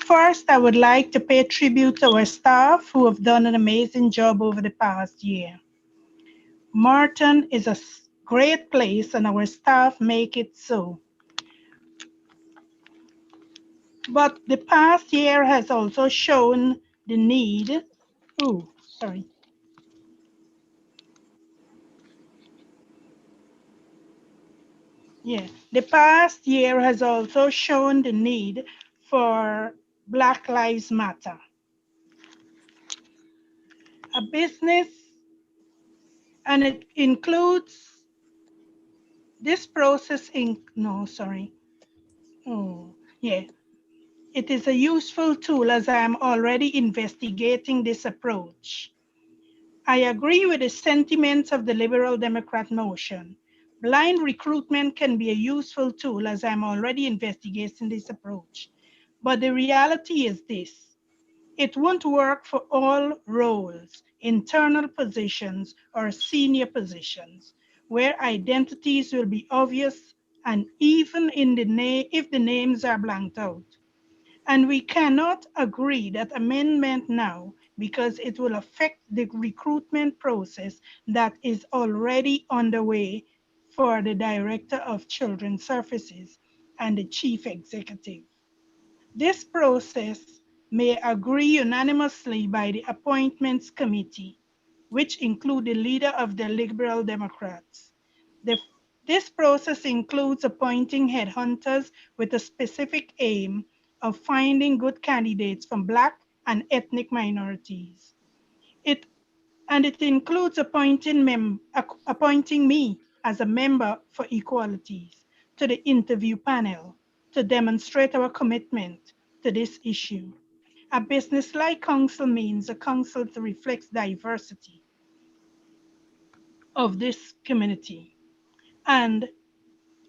First, I would like to pay tribute to our staff who have done an amazing job over the past year. Martin is a great place and our staff make it so. But the past year has also shown the need, the past year has also shown the need for Black Lives Matter. A business, and it includes this process it is a useful tool as I am already investigating this approach. I agree with the sentiments of the Liberal Democrat motion. Blind recruitment can be a useful tool as I'm already investigating this approach. But the reality is this: it won't work for all roles. internal positions, or senior positions, where identities will be obvious and even in the if the names are blanked out. And we cannot agree that amendment now because it will affect the recruitment process that is already underway for the Director of Children's Services and the Chief Executive. This process may agree unanimously by the Appointments Committee, which include the leader of the Liberal Democrats. This process includes appointing headhunters with a specific aim of finding good candidates from Black and ethnic minorities. It includes appointing me as a member for equalities to the interview panel to demonstrate our commitment to this issue. A business-like council means a council that reflects diversity of this community. And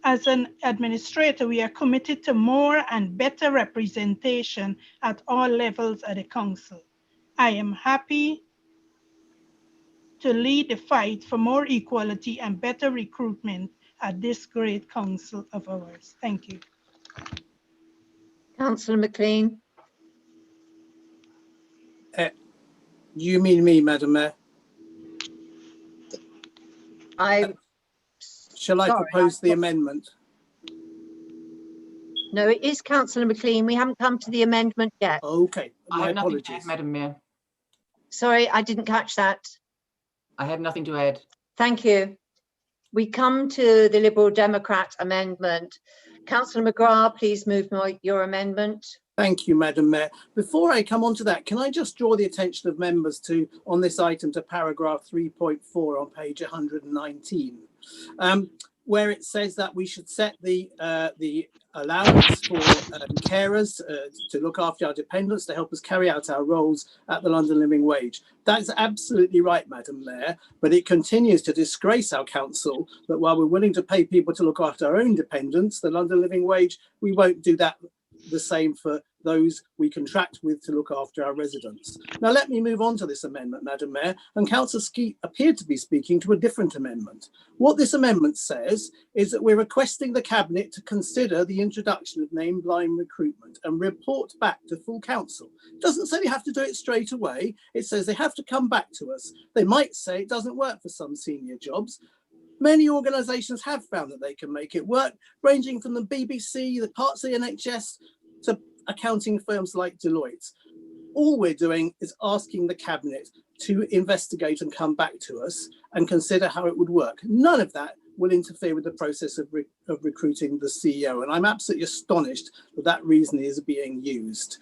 as an administrator, we are committed to more and better representation at all levels of the council. I am happy to lead the fight for more equality and better recruitment at this great council of ours. Thank you. Councillor McLean. You mean me, Madam Mayor? Shall I propose the amendment? No, it is Councillor McLean. We haven't come to the amendment yet. Okay, I have nothing to add, Madam Mayor. Sorry, I didn't catch that. I have nothing to add. Thank you. We come to the Liberal Democrat amendment. Councillor McGrath, please move your amendment. Thank you, Madam Mayor. Before I come on to that, can I just draw the attention of members to, on this item, to paragraph 3.4 on page 119, where it says that we should set the allowance for carers to look after our dependents to help us carry out our roles at the London Living Wage. That's absolutely right, Madam Mayor, but it continues to disgrace our council that while we're willing to pay people to look after our own dependents, the London Living Wage, we won't do that the same for those we contract with to look after our residents. Now let me move on to this amendment, Madam Mayor, and Councillor Skeet appeared to be speaking to a different amendment. What this amendment says is that we're requesting the Cabinet to consider the introduction of name-blind recruitment and report back to full council. It doesn't say they have to do it straight away, it says they have to come back to us. They might say it doesn't work for some senior jobs. Many organisations have found that they can make it work, ranging from the BBC, the parts of the NHS, to accounting firms like Deloitte. All we're doing is asking the Cabinet to investigate and come back to us and consider how it would work. None of that will interfere with the process of recruiting the CEO. And I'm absolutely astonished that that reason is being used.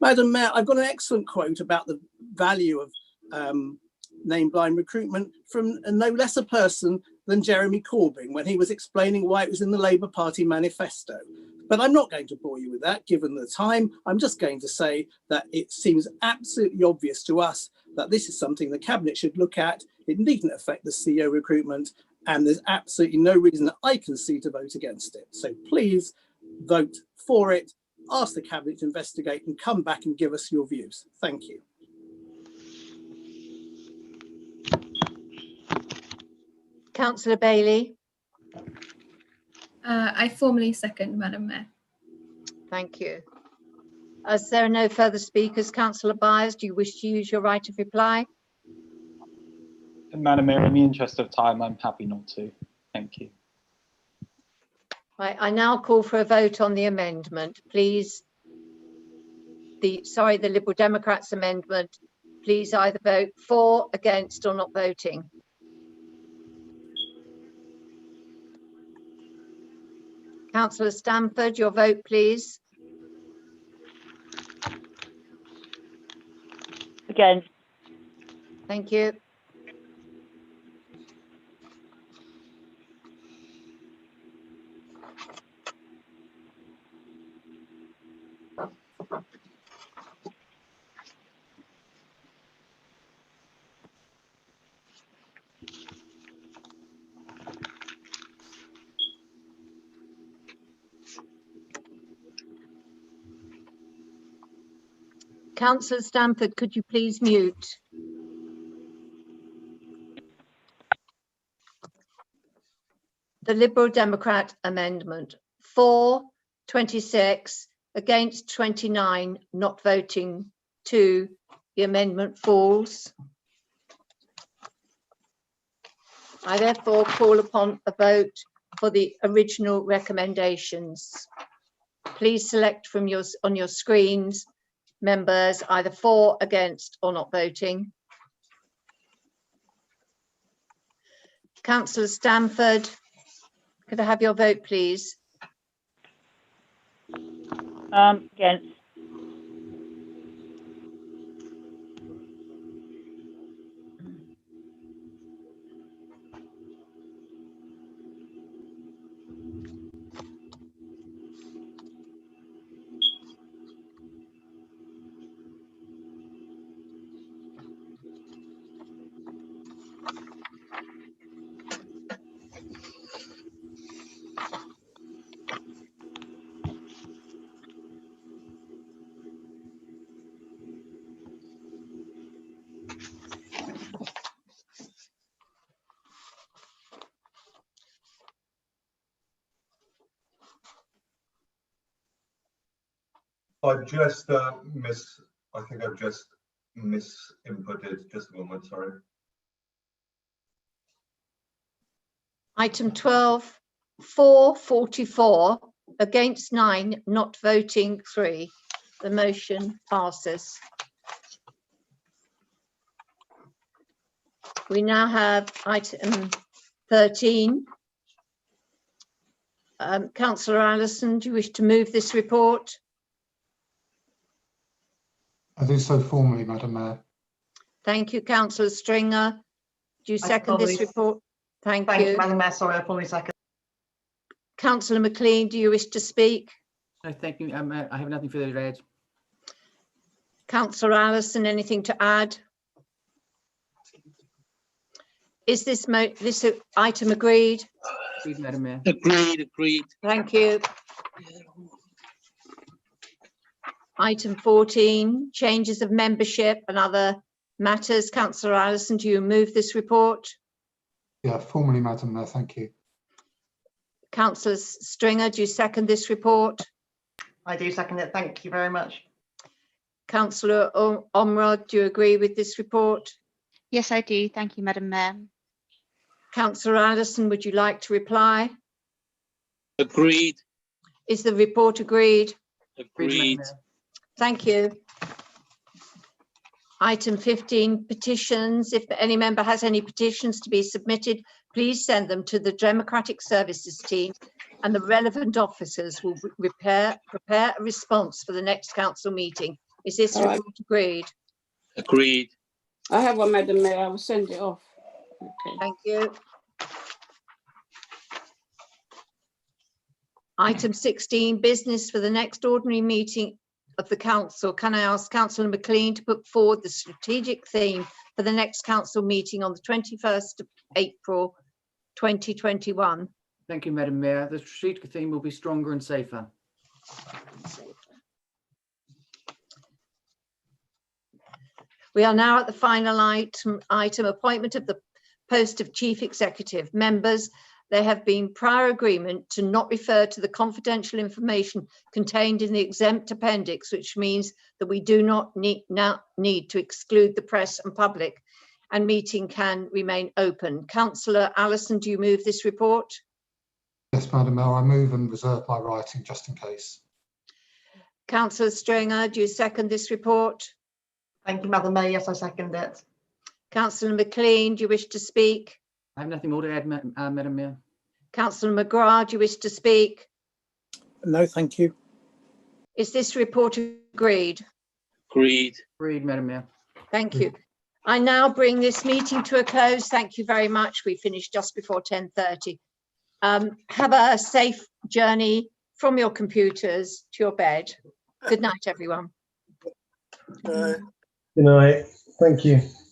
Madam Mayor, I've got an excellent quote about the value of name-blind recruitment from no less a person than Jeremy Corbyn when he was explaining why it was in the Labour Party manifesto. But I'm not going to bore you with that, given the time. I'm just going to say that it seems absolutely obvious to us that this is something the Cabinet should look at. It needn't affect the CEO recruitment, and there's absolutely no reason that I can see to vote against it. So please vote for it, ask the Cabinet to investigate and come back and give us your views. Thank you. Councillor Bailey. I formally second, Madam Mayor. Thank you. As there are no further speakers, Councillor Byers, do you wish to use your right of reply? Madam Mayor, in the interest of time, I'm happy not to. Thank you. Right, I now call for a vote on the amendment. Please, the Liberal Democrats amendment, please either vote for, against, or not voting. Councillor Stamford, your vote, please. Against. Thank you. Councillor Stamford, could you please mute? The Liberal Democrat amendment. For 26, against 29, not voting 2. The amendment falls. I therefore call upon a vote for the original recommendations. Please select from on your screens, members, either for, against, or not voting. Councillor Stamford, could I have your vote, please? Against. I've just I think I've just misinputted. Just a moment, sorry. Item 12, for 44, against 9, not voting 3. The motion passes. We now have item 13. Councillor Allison, do you wish to move this report? I do so formally, Madam Mayor. Thank you. Councillor Stringer, do you second this report? Thank you. Madam Mayor, sorry, I formally second. Councillor McLean, do you wish to speak? No, thank you. I have nothing further to add. Councillor Allison, anything to add? Is this item agreed? Agreed, Madam Mayor. Agreed. Thank you. Item 14, changes of membership and other matters. Councillor Allison, do you move this report? Yeah, formally, Madam Mayor, thank you. Councillor Stringer, do you second this report? I do second it. Thank you very much. Councillor Omrod, do you agree with this report? Yes, I do. Thank you, Madam Mayor. Councillor Allison, would you like to reply? Agreed. Is the report agreed? Agreed. Thank you. Item 15, petitions. If any member has any petitions to be submitted, please send them to the Democratic Services team and the relevant officers will prepare a response for the next council meeting. Is this report agreed? Agreed. I have one, Madam Mayor. I will send it off. Okay. Thank you. Item 16, business for the next ordinary meeting of the council. Can I ask Councillor McLean to put forward the strategic theme for the next council meeting on the 21st of April 2021? Thank you, Madam Mayor. The strategic theme will be stronger and safer. We are now at the final item, appointment of the post of Chief Executive. Members, there have been prior agreement to not refer to the confidential information contained in the exempt appendix, which means that we do not now need to exclude the press and public, and meeting can remain open. Councillor Allison, do you move this report? Yes, Madam Mayor, I move and reserve my writing just in case. Councillor Stringer, do you second this report? Thank you, Madam Mayor. Yes, I second it. Councillor McLean, do you wish to speak? I have nothing more to add, Madam Mayor. Councillor McGrath, do you wish to speak? No, thank you. Is this report agreed? Agreed. Agreed, Madam Mayor. Thank you. I now bring this meeting to a close. Thank you very much. We finished just before 10:30. Have a safe journey from your computers to your bed. Good night, everyone. Good night. Thank you.